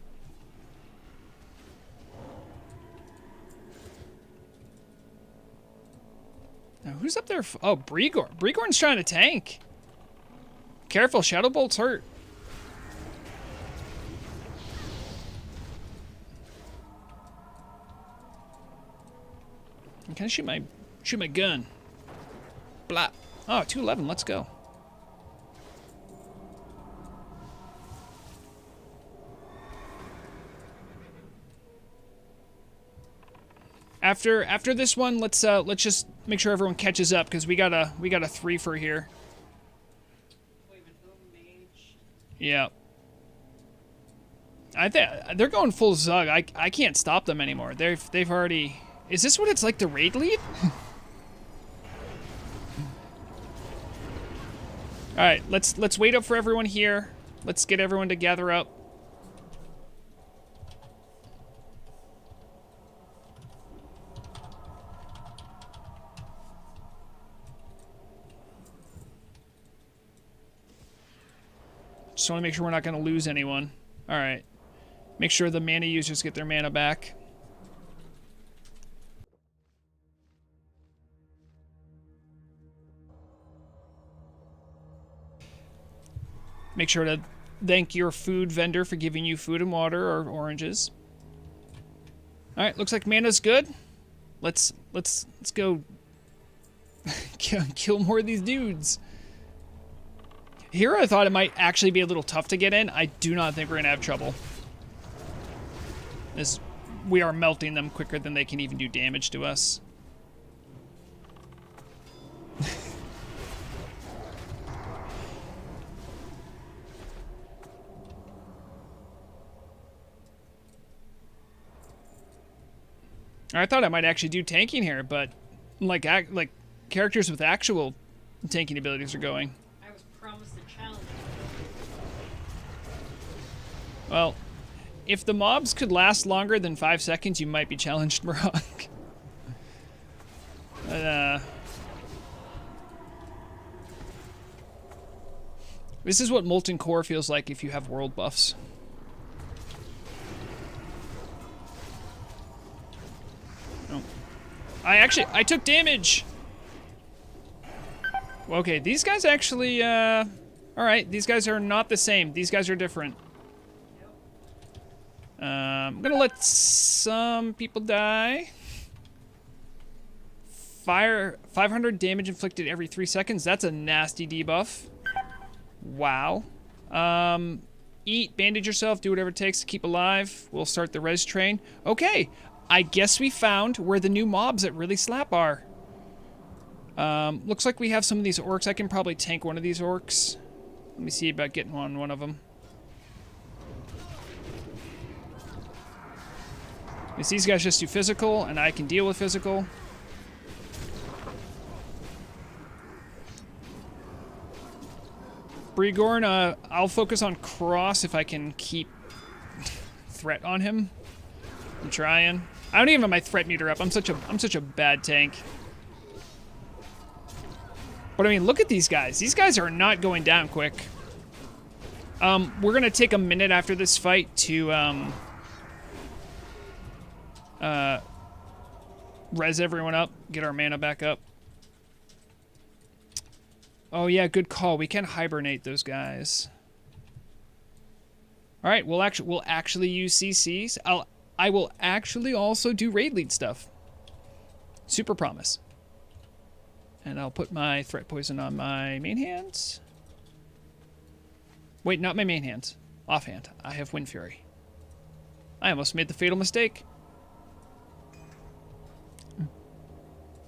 Now, who's up there? Oh, Bregorn. Bregorn's trying to tank. Careful, Shadowbolt's hurt. Can I shoot my gun? Blah. Oh, 211. Let's go. After this one, let's just make sure everyone catches up because we got a 3 for here. Yeah. I think they're going full Zug. I can't stop them anymore. They've already. Is this what it's like to raid lead? All right, let's wait up for everyone here. Let's get everyone to gather up. Just want to make sure we're not going to lose anyone. All right. Make sure the mana users get their mana back. Make sure to thank your food vendor for giving you food and water or oranges. All right, looks like mana's good. Let's go kill more of these dudes. Here I thought it might actually be a little tough to get in. I do not think we're gonna have trouble. As we are melting them quicker than they can even do damage to us. I thought I might actually do tanking here, but like characters with actual tanking abilities are going. I was promised a challenge. Well, if the mobs could last longer than 5 seconds, you might be challenged wrong. But, this is what Molten Core feels like if you have world buffs. Oh. I took damage! Okay, these guys actually, alright, these guys are not the same. These guys are different. I'm gonna let some people die. 500 damage inflicted every 3 seconds. That's a nasty debuff. Wow. Eat, bandage yourself, do whatever it takes to keep alive. We'll start the res train. Okay, I guess we found where the new mobs that really slap are. Looks like we have some of these orcs. I can probably tank one of these orcs. Let me see about getting on one of them. Because these guys just do physical, and I can deal with physical. Brigorn, I'll focus on Cross if I can keep threat on him. I'm trying. I don't even have my threat meter up. I'm such a bad tank. But I mean, look at these guys. These guys are not going down quick. We're gonna take a minute after this fight to res everyone up, get our mana back up. Oh yeah, good call. We can hibernate those guys. All right, we'll actually use CCs. I will actually also do raid lead stuff. Super promise. And I'll put my threat poison on my main hands. Wait, not my main hands. Offhand. I have Wind Fury. I almost made the fatal mistake.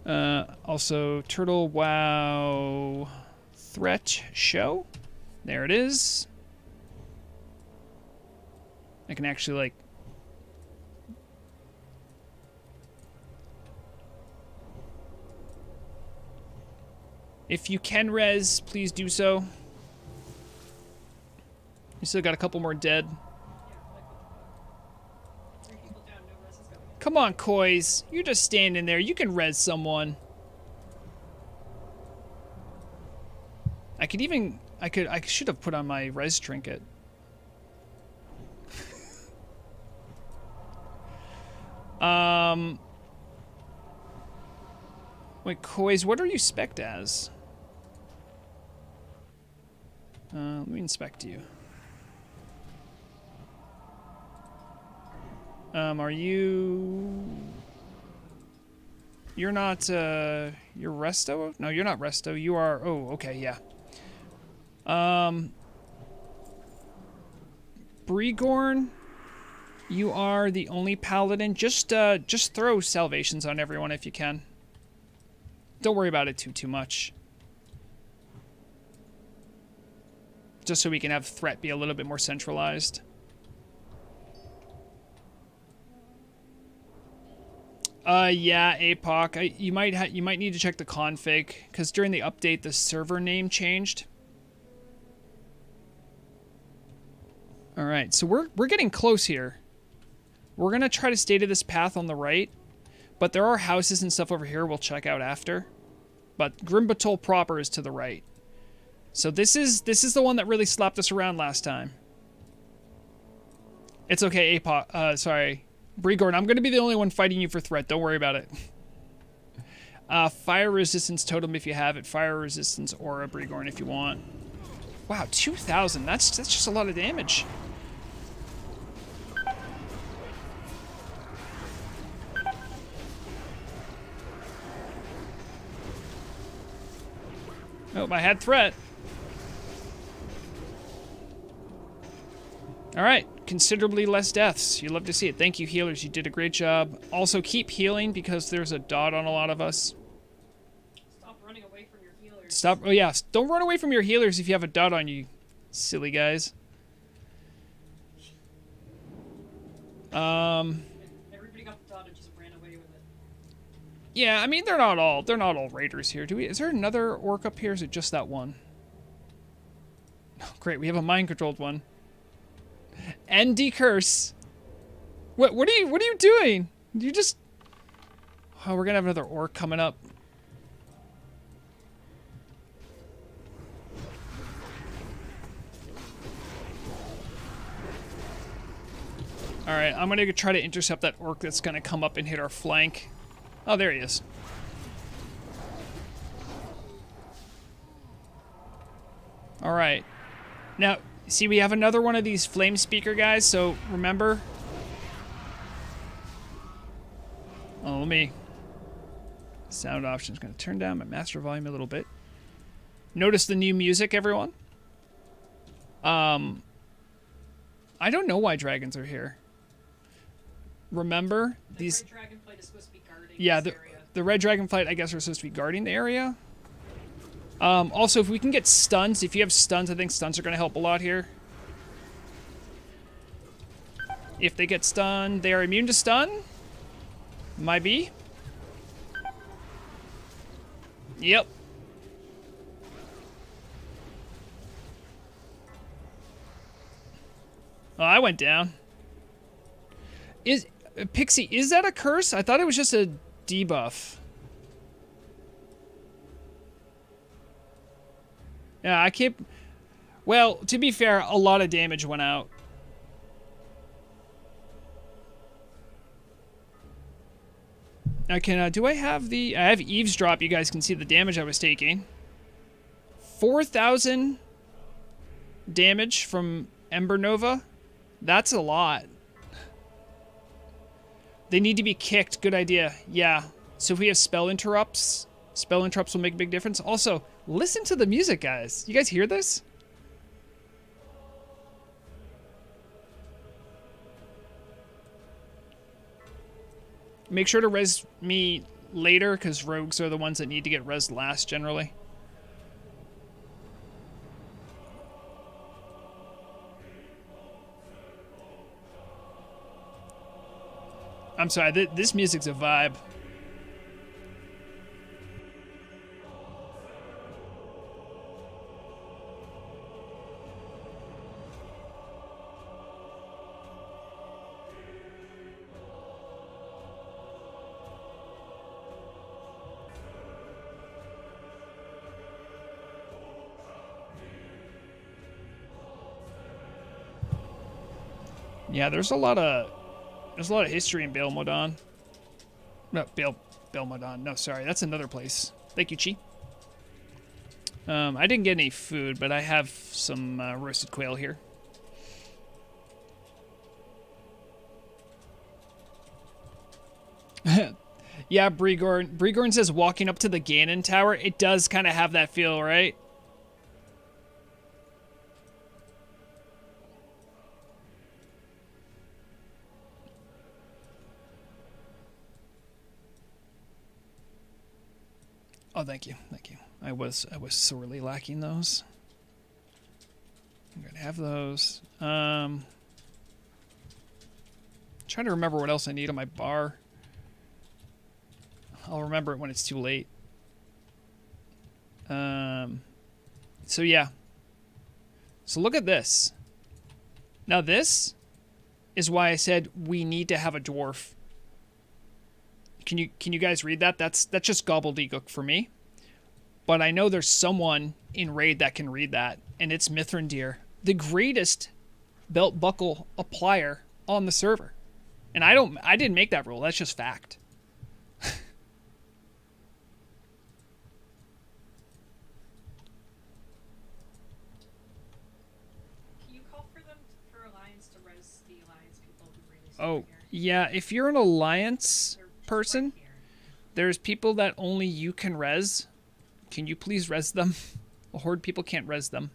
Also, Turtle WoW Threat Show. There it is. I can actually, like... If you can res, please do so. You still got a couple more dead. Come on, Kois. You're just standing there. You can res someone. I should have put on my res trinket. Wait, Kois, what are you spec'd as? Let me inspect you. Are you... You're not, you're Resto? No, you're not Resto. You are... Oh, okay, yeah. Brigorn, you are the only paladin. Just throw salvations on everyone if you can. Don't worry about it too much. Just so we can have threat be a little bit more centralized. Yeah, APOC. You might need to check the config because during the update the server name changed. All right, so we're getting close here. We're gonna try to stay to this path on the right, but there are houses and stuff over here we'll check out after. But Grimbatol proper is to the right. So this is the one that really slapped us around last time. It's okay, APOC. Sorry. Brigorn, I'm going to be the only one fighting you for threat. Don't worry about it. Fire resistance totem if you have it. Fire resistance aura, Brigorn, if you want. Wow, 2,000. That's just a lot of damage. Oh, I had threat. All right. Considerably less deaths. You love to see it. Thank you, healers. You did a great job. Also, keep healing because there's a dot on a lot of us. Stop running away from your healers. Stop. Oh, yeah. Don't run away from your healers if you have a dot on you, silly guys. Everybody got the dot and just ran away with it. Yeah, I mean, they're not all raiders here. Is there another orc up here? Or is it just that one? Oh, great. We have a mind-controlled one. And decurse. What are you doing? You just... Oh, we're gonna have another orc coming up. Alright, I'm gonna try to intercept that orc that's gonna come up and hit our flank. Oh, there he is. Alright. Now, see, we have another one of these flame speaker guys, so remember... Oh, let me... Sound options. Gonna turn down my master volume a little bit. Notice the new music, everyone? I don't know why dragons are here. Remember, these... Red dragonflight is supposed to be guarding Yeah, this area. the red dragonflight, I guess, are supposed to be guarding the area. Also, if we can get stuns, if you have stuns, I think stuns are going to help a lot here. If they get stunned, they are immune to stun. Might be. Yep. Oh, I went down. Pixie, is that a curse? I thought it was just a debuff. Yeah, I can't... Well, to be fair, a lot of damage went out. I can, do I have the... I have eavesdrop, you guys can see the damage I was taking. 4,000 damage from Ember Nova. That's a lot. They need to be kicked. Good idea. Yeah. So if we have spell interrupts will make a big difference. Also, listen to the music, guys. You guys hear this? Make sure to res me later, because rogues are the ones that need to get res last, generally. I'm sorry, this music's a vibe. Yeah, there's a lot of history in Belmodon. No, Belmodon. No, sorry, that's another place. Thank you, Chi. I didn't get any food, but I have some roasted quail here. Yeah, Brigorn. Brigorn says walking up to the Ganon Tower. It does kind of have that feel, right? Oh, thank you, thank you. I was sorely lacking those. I'm gonna have those. Trying to remember what else I need on my bar. I'll remember it when it's too late. So yeah. So look at this. Now this is why I said we need to have a dwarf. Can you guys read that? That's just gobbledygook for me. But I know there's someone in Raid that can read that, and it's Mithrandir, the greatest belt buckle applier on the server. And I didn't make that rule. That's just fact. Can you call for them for Alliance to res the Alliance people who really Oh, yeah, if you're an Alliance person, there's people that only you can res. Can you please res them? The Horde people can't res them.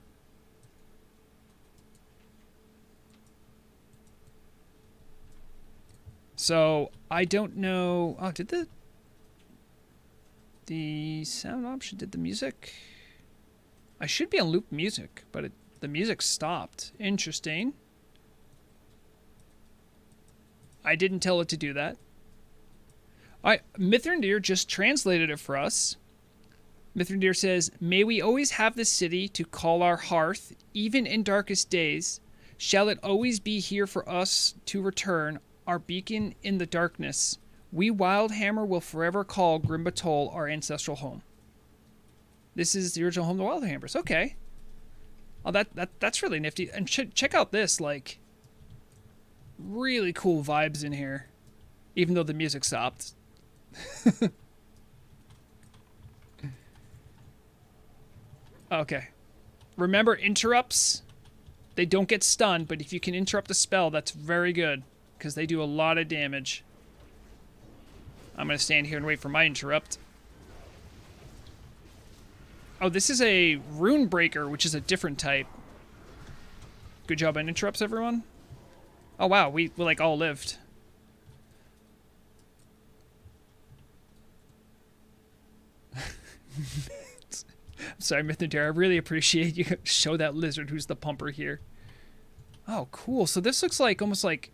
So, I don't know... Oh, did the sound option, did the music? I should be on loop music, but the music stopped. Interesting. I didn't tell it to do that. Mithrandir just translated it for us. Mithrandir says, "May we always have the city to call our hearth, even in darkest days, Shall it always be here for us to return, our beacon in the darkness? We Wildhammer will forever call Grimbatol our ancestral home. This is the original home of the Wildhammers. Okay. Oh, that's really nifty. And check out this, like, really cool vibes in here, even though the music stopped. Okay. Remember, interrupts, they don't get stunned, but if you can interrupt a spell, that's very good, because they do a lot of damage. I'm going to stand here and wait for my interrupt. Oh, this is a Rune Breaker, which is a different type. Good job on interrupts, everyone. Oh, wow, we like, all lived. I'm sorry, Mythnadare, I really appreciate you show that lizard who's the pumper here. Oh, cool. So this looks like, almost like,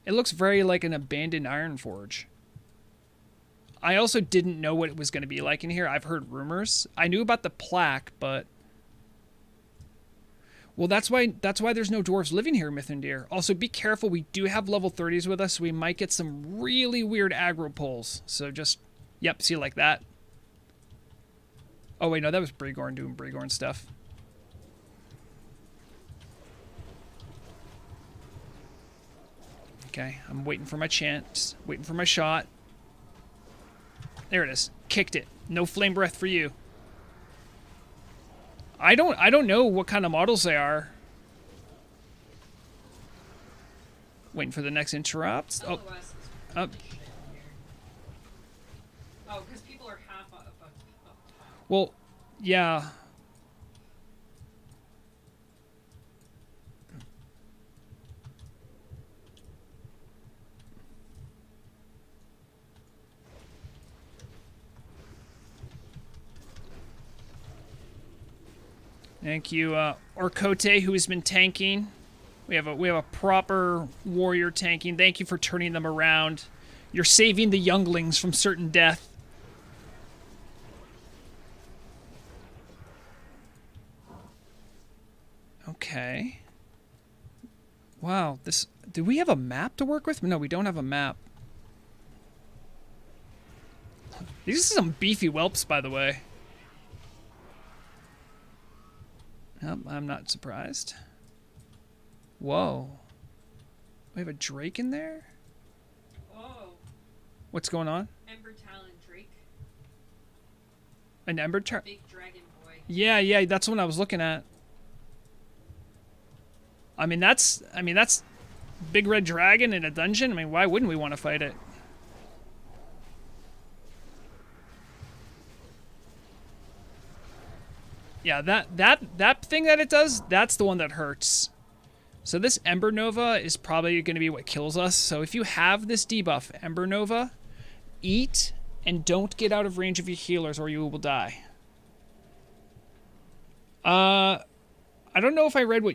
it looks very like an abandoned iron forge. I also didn't know what it was going to be like in here. I've heard rumors. I knew about the plaque, but... Well, that's why there's no dwarves living here, Mythnadare. Also, be careful. We do have level 30s with us, so we might get some really weird aggro pulls. So just, yep, see like that. Oh, wait, no, that was Brigorn doing Brigorn stuff. Okay, I'm waiting for my chance, waiting for my shot. There it is. Kicked it. No flame breath for you. I don't know what kind of models they are. Waiting for the next interrupt. Oh. Oh, because people are half up. Well, yeah. Thank you, Orkote, who has been tanking. We have a proper warrior tanking. Thank you for turning them around. You're saving the younglings from certain death. Okay. Wow, this... Do we have a map to work with? No, we don't have a map. These are some beefy whelps, by the way. Nope, I'm not surprised. Whoa. We have a drake in there? Whoa. What's going on? Ember Talon Drake. An Ember Talon? Big dragon boy. Yeah, that's what I was looking at. I mean, that's big red dragon in a dungeon. I mean, why wouldn't we want to fight it? Yeah, that thing that it does, that's the one that hurts. So this Ember Nova is probably going to be what kills us. So if you have this debuff, Ember Nova, eat and don't get out of range of your healers or you will die. I don't know if I read what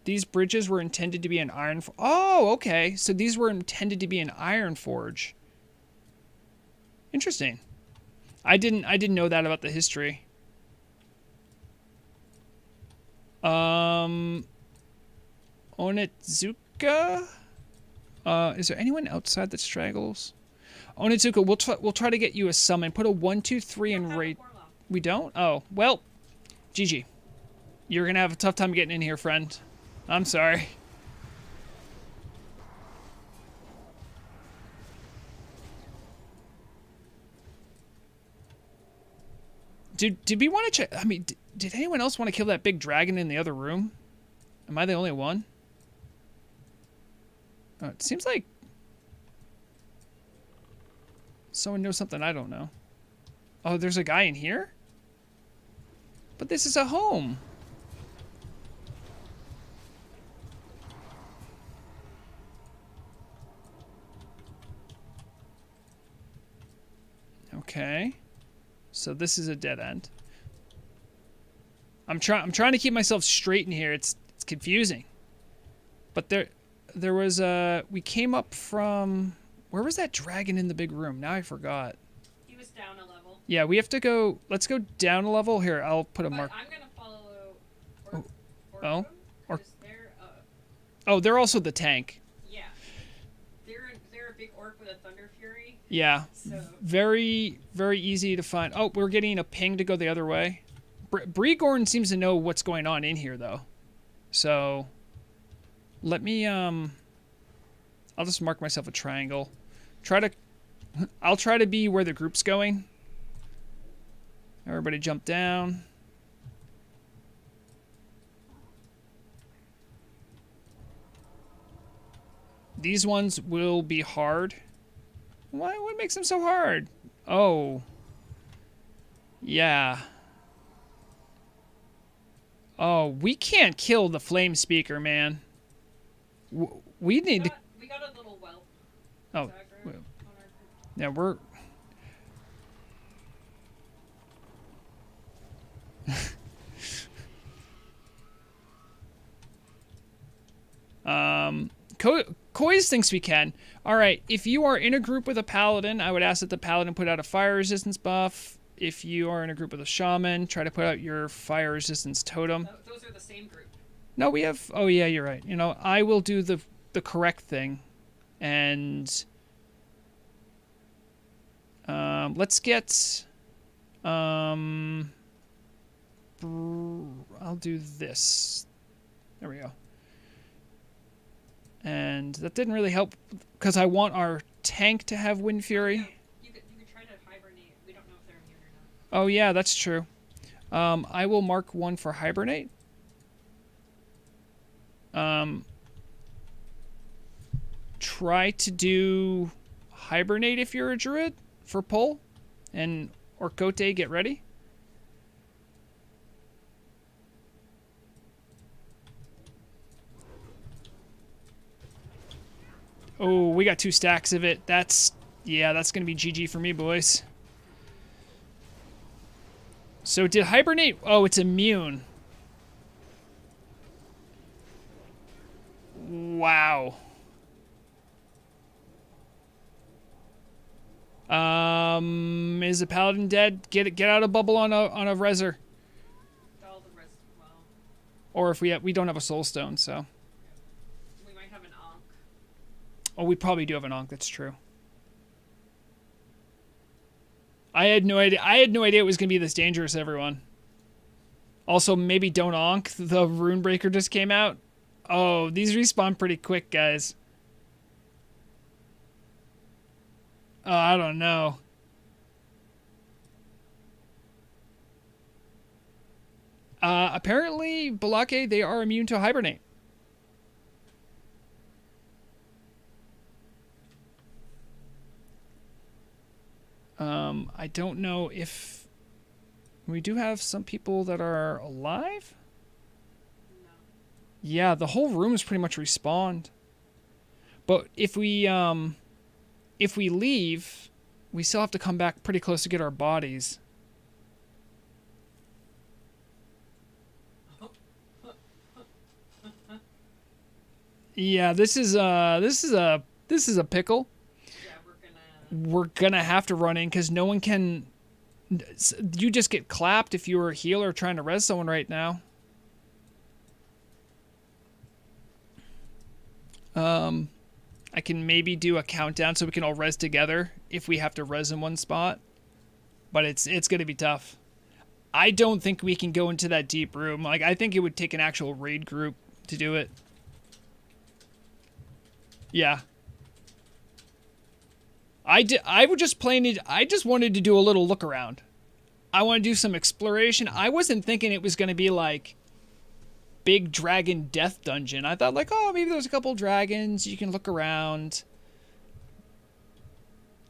these bridges were intended to be an iron... Oh, okay. So these were intended to be an iron forge. Interesting. I didn't know that about the history. Onitsuka? Is there anyone outside that straggles? Onitsuka, we'll try to get you a summon. Put a 1, 2, 3 and rate. We don't? Oh, well, GG. You're gonna have a tough time getting in here, friend. I'm sorry. Did we want to check? I mean, did anyone else want to kill that big dragon in the other room? Am I the only one? Oh, it seems like someone knows something I don't know. Oh, there's a guy in here? But this is a home. Okay. So this is a dead end. I'm trying to keep myself straight in here. It's confusing. But there was we came up from, where was that dragon in the big room? Now I forgot. He was down a level. Yeah, we have to go. Let's go down a level. Here, I'll put a mark. I'm gonna follow. Oh, they're also the tank. Yeah. They're a big orc with a Thunder Fury. Yeah. So Very, very easy to find. Oh, we're getting a ping to go the other way. Bregorn seems to know what's going on in here, though. So, let me, I'll just mark myself a triangle. I'll try to be where the group's going. Everybody jump down. These ones will be hard. What makes them so hard? Oh. Yeah. Oh, we can't kill the flame speaker, man. We need to... We got a little whelp. Oh. Yeah, we're... Koiz thinks we can. Alright, if you are in a group with a paladin, I would ask that the paladin put out a fire resistance buff. If you are in a group with a shaman, try to put out your fire resistance totem. Those are the same group. No, we have... Oh, yeah, you're right. You know, I will do the correct thing. And... let's get... I'll do this. There we go. And that didn't really help because I want our tank to have Wind Fury. You could try to hibernate. We don't know if they're immune or not. Oh yeah, that's true. I will mark one for hibernate. Try to do hibernate if you're a druid for pull, and Orkote, get ready. Oh, we got 2 stacks of it. That's gonna be GG for me, boys. So did hibernate? Oh, it's immune. Wow. Is the paladin dead? Get out of bubble on a reser. All the rest, well. Or if we don't have a soul stone, so. We might have an Ankh. Oh, we probably do have an Ankh, that's true. I had no idea it was gonna be this dangerous, everyone. Also, maybe don't Ankh. The Runebreaker just came out. Oh, these respawn pretty quick, guys. Oh, I don't know. Apparently, Balake, they are immune to hibernate. I don't know if we do have some people that are alive. No. Yeah, the whole room is pretty much respawned. But if we leave, we still have to come back pretty close to get our bodies. Yeah, this is a pickle. We're gonna have to run in because no one can. You just get clapped if you were a healer trying to res someone right now. I can maybe do a countdown so we can all res together if we have to res in one spot, but it's gonna be tough. I don't think we can go into that deep room. Like, I think it would take an actual raid group to do it. Yeah. I just wanted to do a little look around. I want to do some exploration. I wasn't thinking it was going to be like big dragon death dungeon. I thought like, oh, maybe there's a couple dragons. You can look around.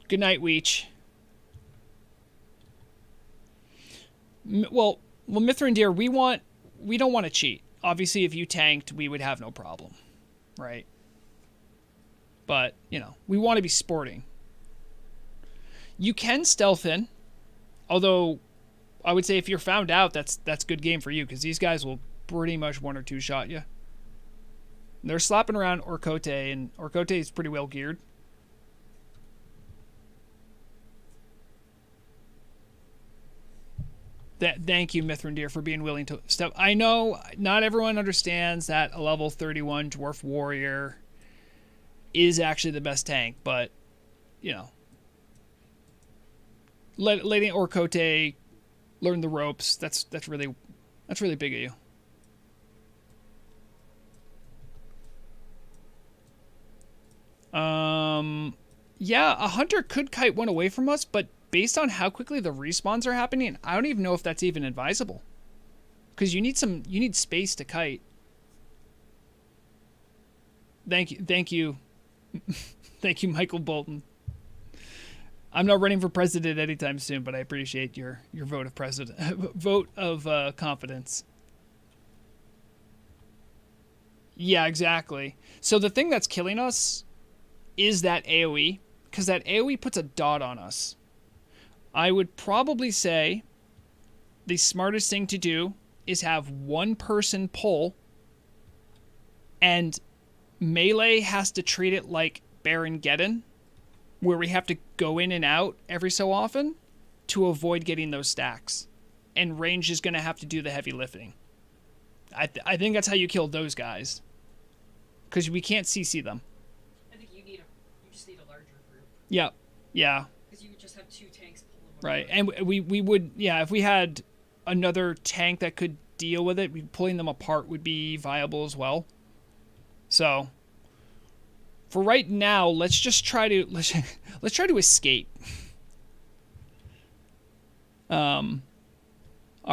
Good night, Weech. Well, Mithrandir, we don't want to cheat. Obviously, if you tanked, we would have no problem, right? But, you know, we want to be sporting. You can stealth in, although I would say if you're found out, that's good game for you because these guys will pretty much 1 or 2 shot you. They're slapping around Orkote, and Orkote is pretty well geared. Thank you, Mithrandir, for being willing to step. I know not everyone understands that a level 31 Dwarf Warrior is actually the best tank, but, you know. Letting Orkote learn the ropes, that's really big of you. Yeah, a hunter could kite one away from us, but based on how quickly the respawns are happening, I don't even know if that's even advisable. Because you need space to kite. Thank you, thank you, Michael Bolton. I'm not running for president anytime soon, but I appreciate your vote of confidence. Yeah, exactly. So the thing that's killing us is that AoE, because that AoE puts a dot on us. I would probably say the smartest thing to do is have one person pull, and melee has to treat it like Baron Geddon, where we have to go in and out every so often to avoid getting those stacks. And range is going to have to do the heavy lifting. I think that's how you kill those guys. Because we can't CC them. You just need a larger group. Yeah. Because you would just have 2 tanks pull them right, and we would, yeah, if we had another tank that could deal with it, pulling them apart would be viable as well. So, for right now, let's just try to let's try to escape. Our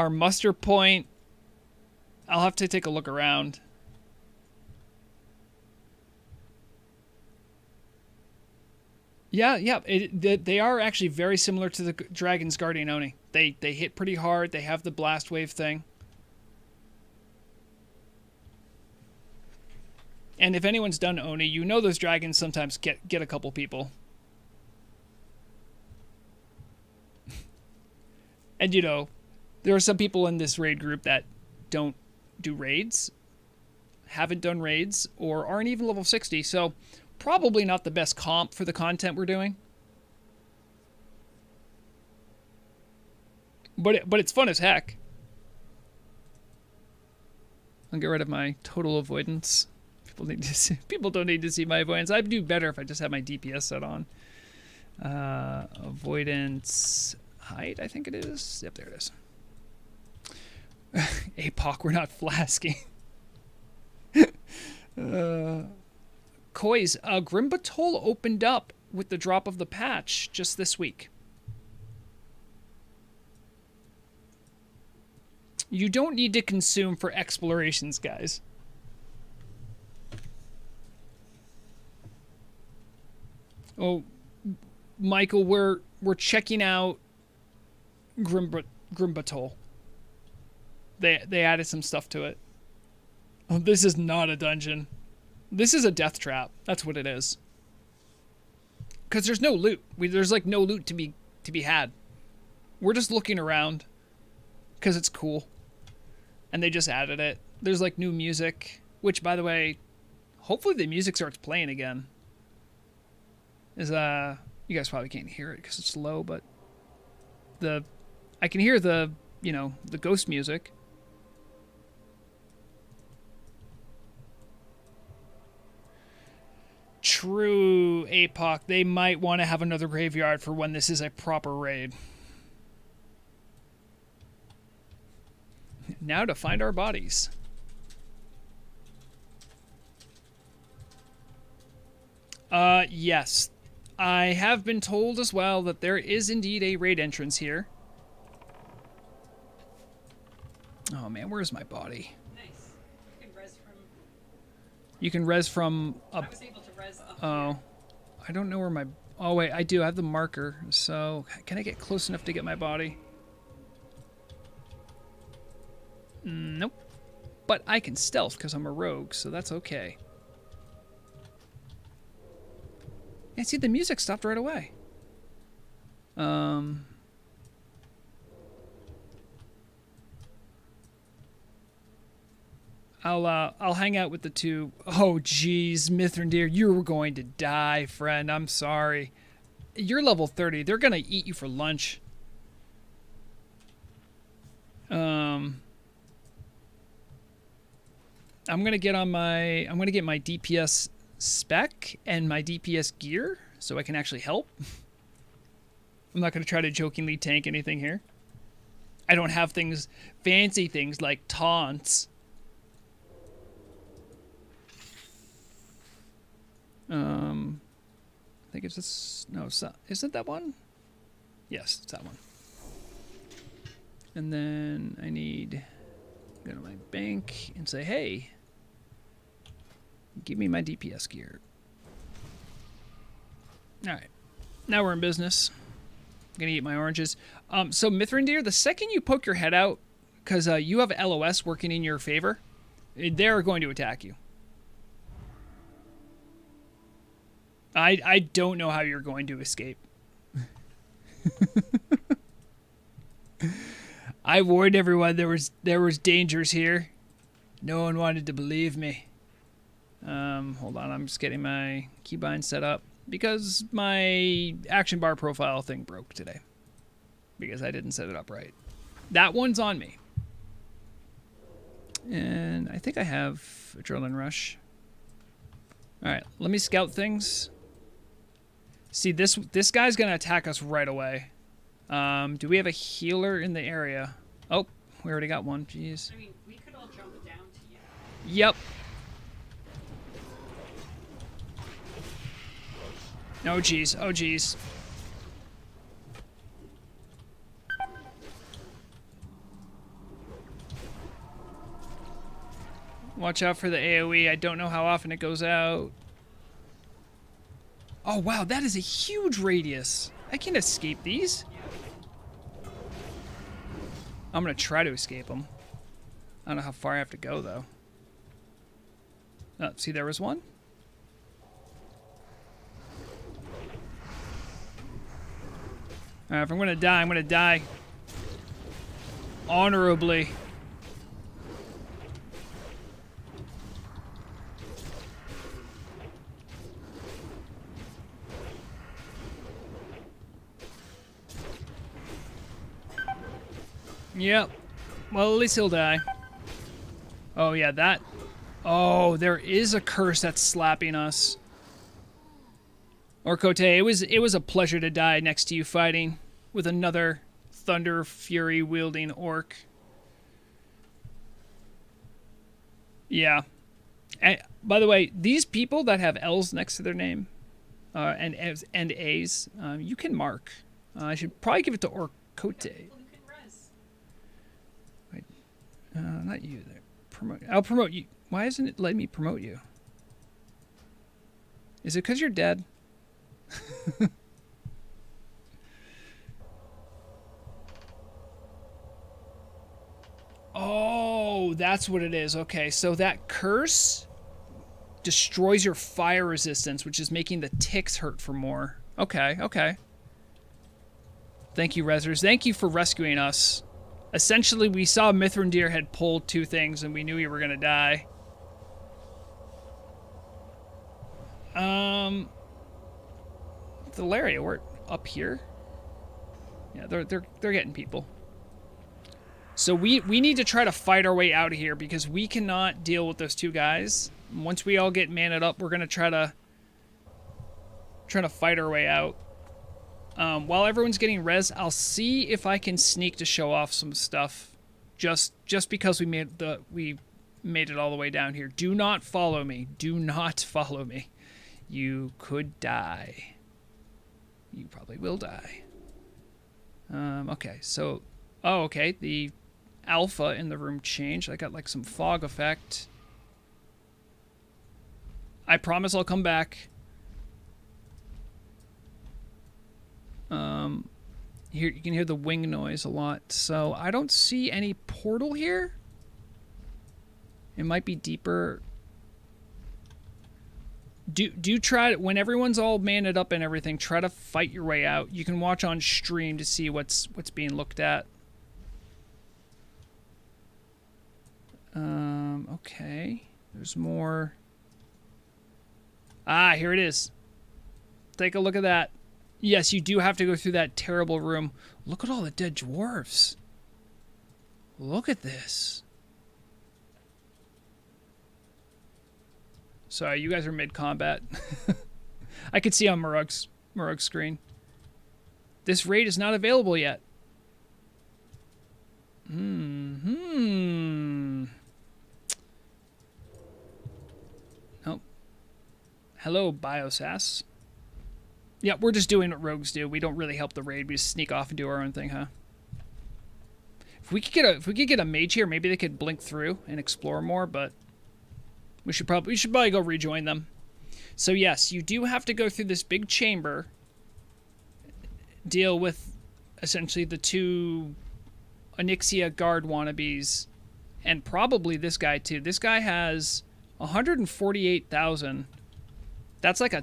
muster point, I'll have to take a look around. Yeah, they are actually very similar to the Dragon's Guardian Oni. They hit pretty hard. They have the blast wave thing. And if anyone's done Oni, you know those dragons sometimes get a couple people. And you know, there are some people in this raid group that don't do raids, haven't done raids, or aren't even level 60, so probably not the best comp for the content we're doing. But it's fun as heck. I'll get rid of my total avoidance. People don't need to see my avoidance. I'd do better if I just had my DPS set on. Avoidance height, I think it is. Yep, there it is. APOC, we're not flasking. Koi's, Grimbatol opened up with the drop of the patch just this week. You don't need to consume for explorations, guys. Oh, Michael, we're checking out Grimbatol. They added some stuff to it. Oh, this is not a dungeon. This is a death trap. That's what it is. Because there's no loot. There's like no loot to be had. We're just looking around because it's cool. And they just added it. There's like new music, which, by the way, hopefully the music starts playing again. You guys probably can't hear it because it's low, but I can hear the ghost music. True, APOC. They might want to have another graveyard for when this is a proper raid. Now to find our bodies. Yes. I have been told as well that there is indeed a raid entrance here. Oh man, where's my body? Nice. You can res from... You can res from... I was able to res up Oh. here. I don't know where my... Oh wait, I do. I have the marker. So, can I get close enough to get my body? Nope. But I can stealth because I'm a rogue, so that's okay. Yeah, see, the music stopped right away. I'll hang out with the two. Oh, geez, Mithrandir, you were going to die, friend. I'm sorry. You're level 30. They're gonna eat you for lunch. I'm gonna get my DPS spec and my DPS gear so I can actually help. I'm not gonna try to jokingly tank anything here. I don't have fancy things like taunts. I think it's this. No, it's not. Is it that one? Yes, it's that one. And then I need to go to my bank and say, hey, give me my DPS gear. All right. Now we're in business. I'm going to eat my oranges. So, Mithrandir, the second you poke your head out, because you have LOS working in your favor, they're going to attack you. I don't know how you're going to escape. I warned everyone there was dangers here. No one wanted to believe me. Hold on, I'm just getting my keybind set up because my action bar profile thing broke today because I didn't set it up right. That one's on me. And I think I have Adrenaline Rush. All right, let me scout things. See, this guy's going to attack us right away. Do we have a healer in the area? Oh, we already got one. Jeez. I mean, we could all jump down to you. Yep. Oh, jeez. Oh, jeez. Watch out for the AoE. I don't know how often it goes out. Oh, wow. That is a huge radius. I can escape these. I'm going to try to escape them. I don't know how far I have to go, though. Oh, see, there was one. All right, if I'm going to die, I'm going to die honorably. Yep. Well, at least he'll die. Oh, yeah, that... Oh, there is a curse that's slapping us. Orkote, it was a pleasure to die next to you fighting with another Thunder Fury wielding orc. Yeah. And, by the way, these people that have L's next to their name and A's, you can mark. I should probably give it to Orkote. Not you there. I'll promote you. Why isn't it letting me promote you? Is it because you're dead? Oh, that's what it is. Okay, so that curse destroys your fire resistance, which is making the ticks hurt for more. Okay, okay. Thank you, Rezzers. Thank you for rescuing us. Essentially, we saw Mithrandir had pulled two things, and we knew we were going to die. Valeria, we're up here. Yeah, they're getting people. So we need to try to fight our way out of here because we cannot deal with those two guys. Once we all get manned up, we're going to try to fight our way out. While everyone's getting res, I'll see if I can sneak to show off some stuff. Just because we made it all the way down here. Do not follow me. Do not follow me. You could die. You probably will die. Okay, so... Oh, okay, the alpha in the room changed. I got, like, some fog effect. I promise I'll come back. Here you can hear the wing noise a lot. So I don't see any portal here. It might be deeper. Do try to, when everyone's all manned up and everything, try to fight your way out. You can watch on stream to see what's being looked at. Okay. There's more. Ah, here it is. Take a look at that. Yes, you do have to go through that terrible room. Look at all the dead dwarves. Look at this. Sorry, you guys are mid-combat. I could see on Murug's screen. This raid is not available yet. Oh. Hello, Biosass. Yeah, we're just doing what rogues do. We don't really help the raid. We just sneak off and do our own thing, huh? If we could get a mage here, maybe they could blink through and explore more, but we should probably go rejoin them. So yes, you do have to go through this big chamber, deal with essentially the two Onyxia guard wannabes, and probably this guy too. This guy has 148,000. That's like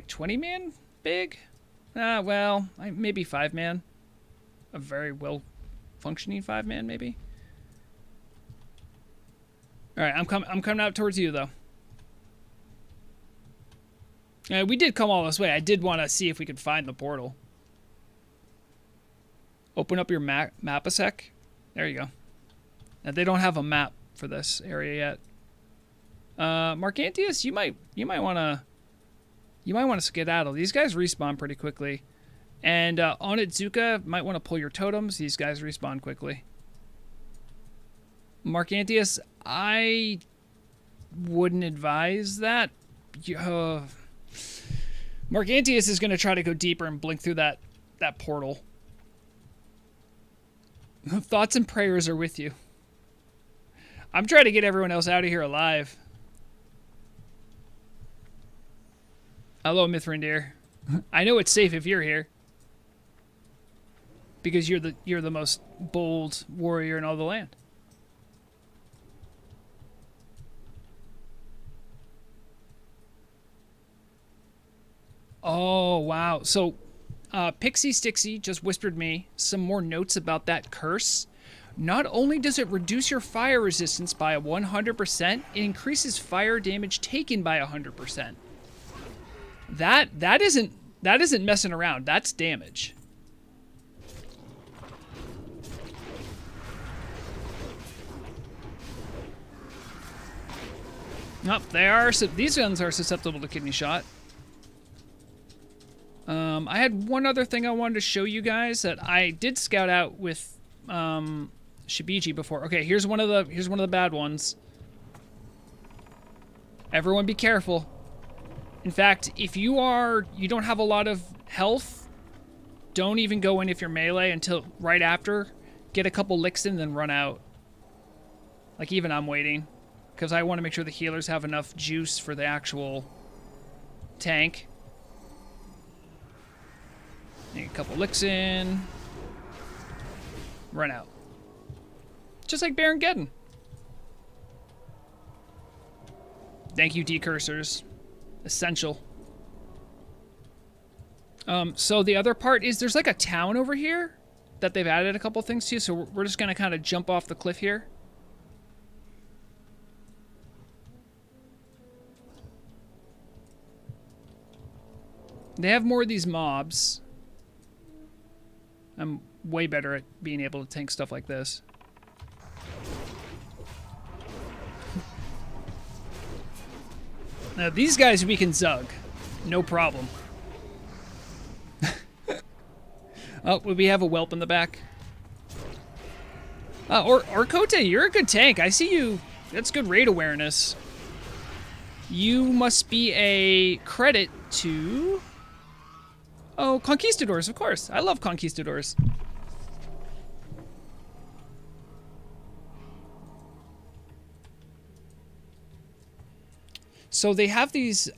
20 man big. Well, maybe 5 man. A very well functioning 5 man maybe. All right, I'm coming out towards you though. We did come all this way. I did want to see if we could find the portal. Open up your map a sec. There you go. Now, they don't have a map for this area yet. Marcantius, you might want to skedaddle. These guys respawn pretty quickly. And Onitsuka might want to pull your totems. These guys respawn quickly. Marcantius, I wouldn't advise that. Marcantius is going to try to go deeper and blink through that portal. Thoughts and prayers are with you. I'm trying to get everyone else out of here alive. Hello, Mithrandir. I know it's safe if you're here. Because you're the most bold warrior in all the land. Oh, wow. So, Pixie Stixie just whispered me some more notes about that curse. Not only does it reduce your fire resistance by 100%, it increases fire damage taken by 100%. That isn't messing around. That's damage. Nope, these guns are susceptible to kidney shot. I had one other thing I wanted to show you guys that I did scout out with Shibiji before. Okay, here's one of the bad ones. Everyone be careful. In fact, if you don't have a lot of health, don't even go in if you're melee until right after. Get a couple licks in, then run out. Like, even I'm waiting. Because I want to make sure the healers have enough juice for the actual tank. Get a couple licks in. Run out. Just like Baron Geddon. Thank you, decursors. Essential. So the other part is there's like a town over here that they've added a couple things to, so we're just going to kind of jump off the cliff here. They have more of these mobs. I'm way better at being able to tank stuff like this. Now these guys we can Zug. No problem. Oh, we have a whelp in the back. Or Kote, you're a good tank. I see you. That's good raid awareness. You must be a credit to... Oh, Conquistadors, of course. I love Conquistadors. So they have these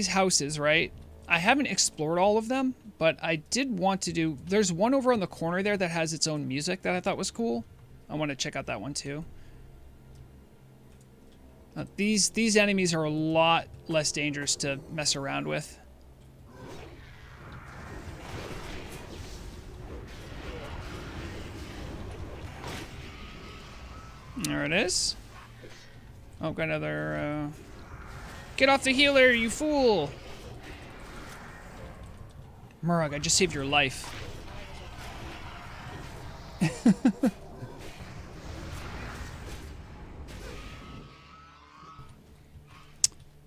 houses, right? I haven't explored all of them, but I did want to do... There's one over on the corner there that has its own music that I thought was cool. I want to check out that one too. These enemies are a lot less dangerous to mess around with. There it is. Oh, got another, Get off the healer, you fool! Murug, I just saved your life.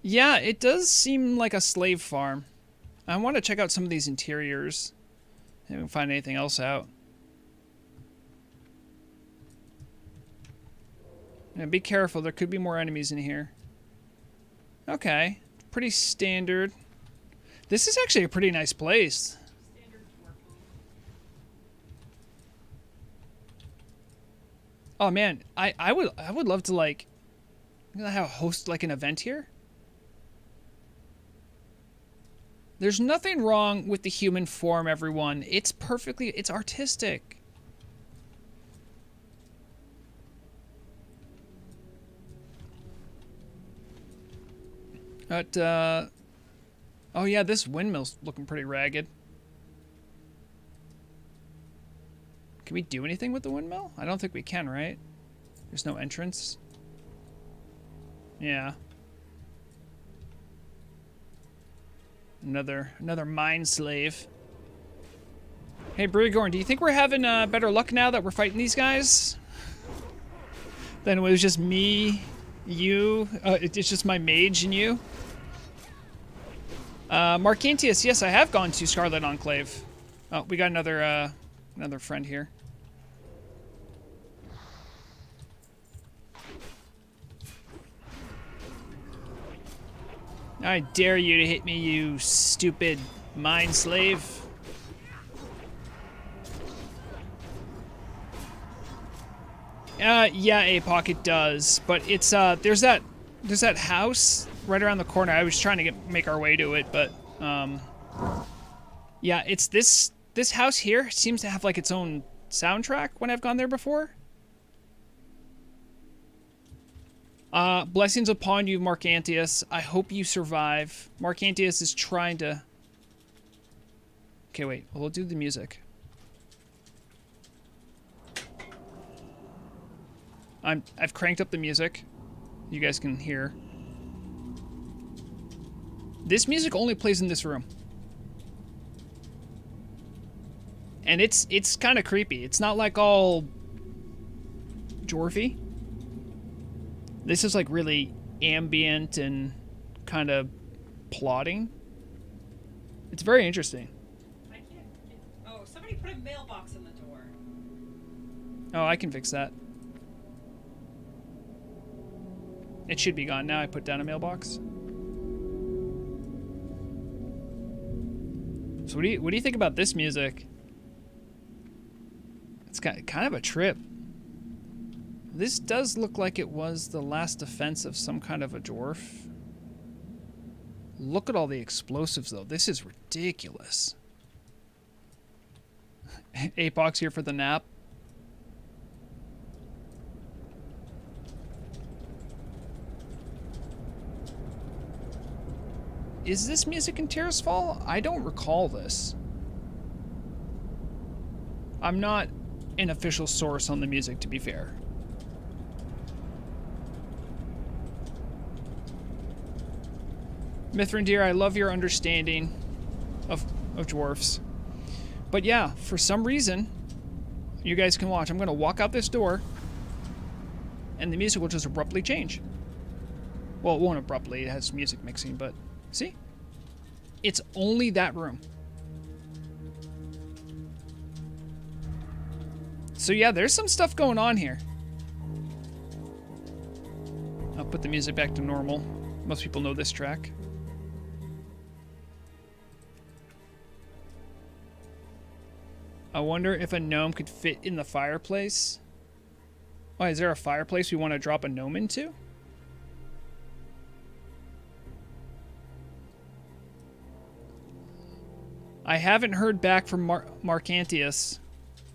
Yeah, it does seem like a slave farm. I want to check out some of these interiors. I haven't find anything else out. Yeah, be careful, there could be more enemies in here. Okay, pretty standard. This is actually a pretty nice place. Standard dwarf home. Oh man, I would love to like have host like an event here. There's nothing wrong with the human form, everyone. It's artistic. But, oh yeah, this windmill's looking pretty ragged. Can we do anything with the windmill? I don't think we can, right? There's no entrance. Yeah. Another mine slave. Hey, Brigorn, do you think we're having better luck now that we're fighting these guys? Than it was just me, you, it's just my mage and you? Marcantius, yes, I have gone to Scarlet Enclave. Oh, we got another friend here. I dare you to hit me, you stupid mine slave. Yeah, APOC, it does, but it's there's that house right around the corner. I was trying to make our way to it, but yeah, it's this house here seems to have like its own soundtrack when I've gone there before. Blessings upon you, Marcantius. I hope you survive. Marcantius is trying to... Okay, wait. We'll do the music. I've cranked up the music. You guys can hear. This music only plays in this room. And it's kind of creepy. It's not like all dwarfy. This is like really ambient and kind of plotting. It's very interesting. Oh, somebody put a mailbox in the door. Oh, I can fix that. It should be gone now. I put down a mailbox. So what do you think about this music? It's kind of a trip. This does look like it was the last defense of some kind of a dwarf. Look at all the explosives, though. This is ridiculous. Apox here for the nap. Is this music in Tears Fall? I don't recall this. I'm not an official source on the music, to be fair. Mithrandir, I love your understanding of dwarfs. But yeah, for some reason, you guys can watch. I'm going to walk out this door, and the music will just abruptly change. Well, it won't abruptly. It has music mixing, but see? It's only that room. So yeah, there's some stuff going on here. I'll put the music back to normal. Most people know this track. I wonder if a gnome could fit in the fireplace. Oh, is there a fireplace we want to drop a gnome into? I haven't heard back from Marcantius.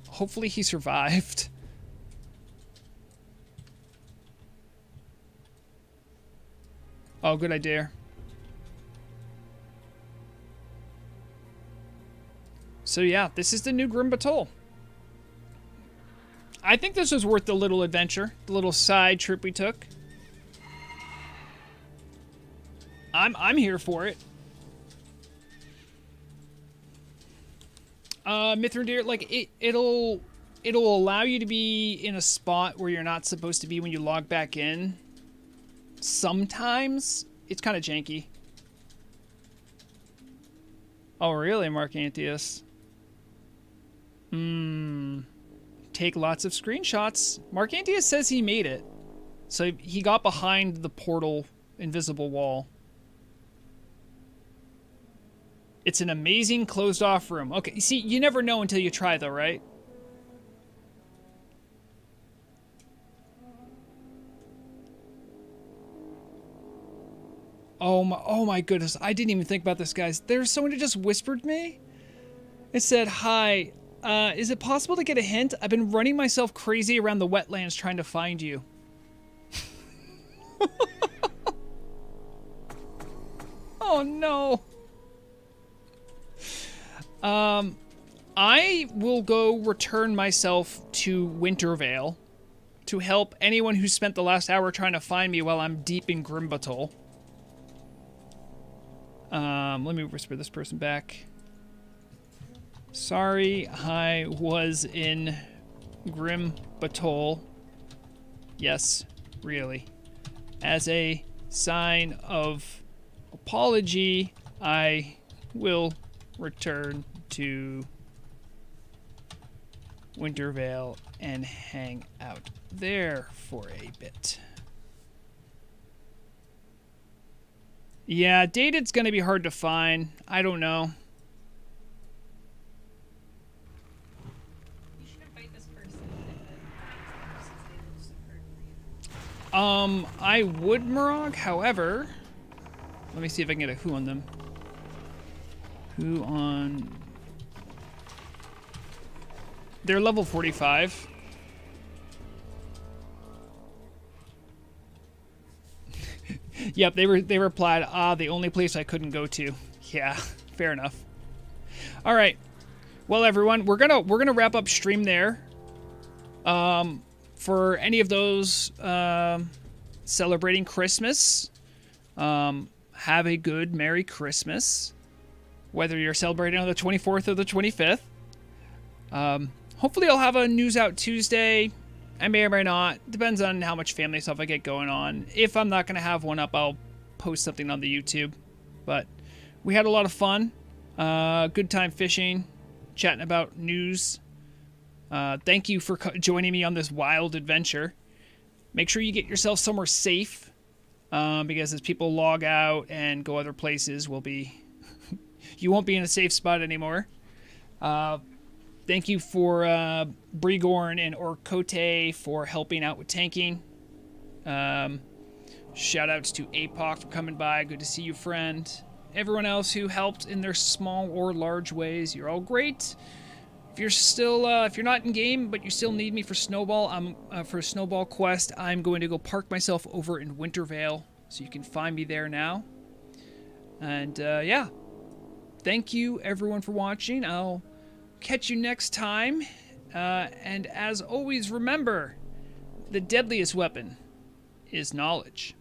Hopefully he survived. Oh, good idea. So yeah, this is the new Grim Batol. I think this was worth the little adventure, the little side trip we took. I'm here for it. Mithrandir, like it'll it'll allow you to be in a spot where you're not supposed to be when you log back in. Sometimes it's kind of janky. Oh, really, Mark Antius? Take lots of screenshots. Mark Antius says he made it. So he got behind the portal invisible wall. It's an amazing closed-off room. Okay, see, you never know until you try, though, right? Oh my goodness, I didn't even think about this, guys. There's someone who just whispered me. It said, "Hi, is it possible to get a hint? I've been running myself crazy around the wetlands trying to find you." Oh no. I will go return myself to Wintervale to help anyone who spent the last hour trying to find me while I'm deep in Grimbatol. Let me whisper this person back. Sorry, I was in Grimbatol. Yes, really. As a sign of apology, I will return to Wintervale and hang out there for a bit. Yeah, Dated's going to be hard to find. I don't know. You should invite this person I would, Murog. However, let me see if I can get a who on them. Who on... They're level 45. Yep, they replied, the only place I couldn't go to. Yeah, fair enough. All right. Well, everyone, we're gonna wrap up stream there. For any of those celebrating Christmas, have a good Merry Christmas. Whether you're celebrating on the 24th or the 25th. Hopefully I'll have a news out Tuesday. I may or may not. Depends on how much family stuff I get going on. If I'm not going to have one up, I'll post something on the YouTube. But we had a lot of fun. Good time fishing. Chatting about news. Thank you for joining me on this wild adventure. Make sure you get yourself somewhere safe. Because as people log out and go other places, you won't be in a safe spot anymore. Thank you for Brigorn and Orkote for helping out with tanking. Shout outs to APOC for coming by. Good to see you, friend. Everyone else who helped in their small or large ways, you're all great. If you're still, if you're not in game but you still need me for Snowball, for Snowball Quest, I'm going to go park myself over in Wintervale, so you can find me there now. And yeah, thank you everyone for watching. I'll catch you next time, and as always, remember, the deadliest weapon is knowledge.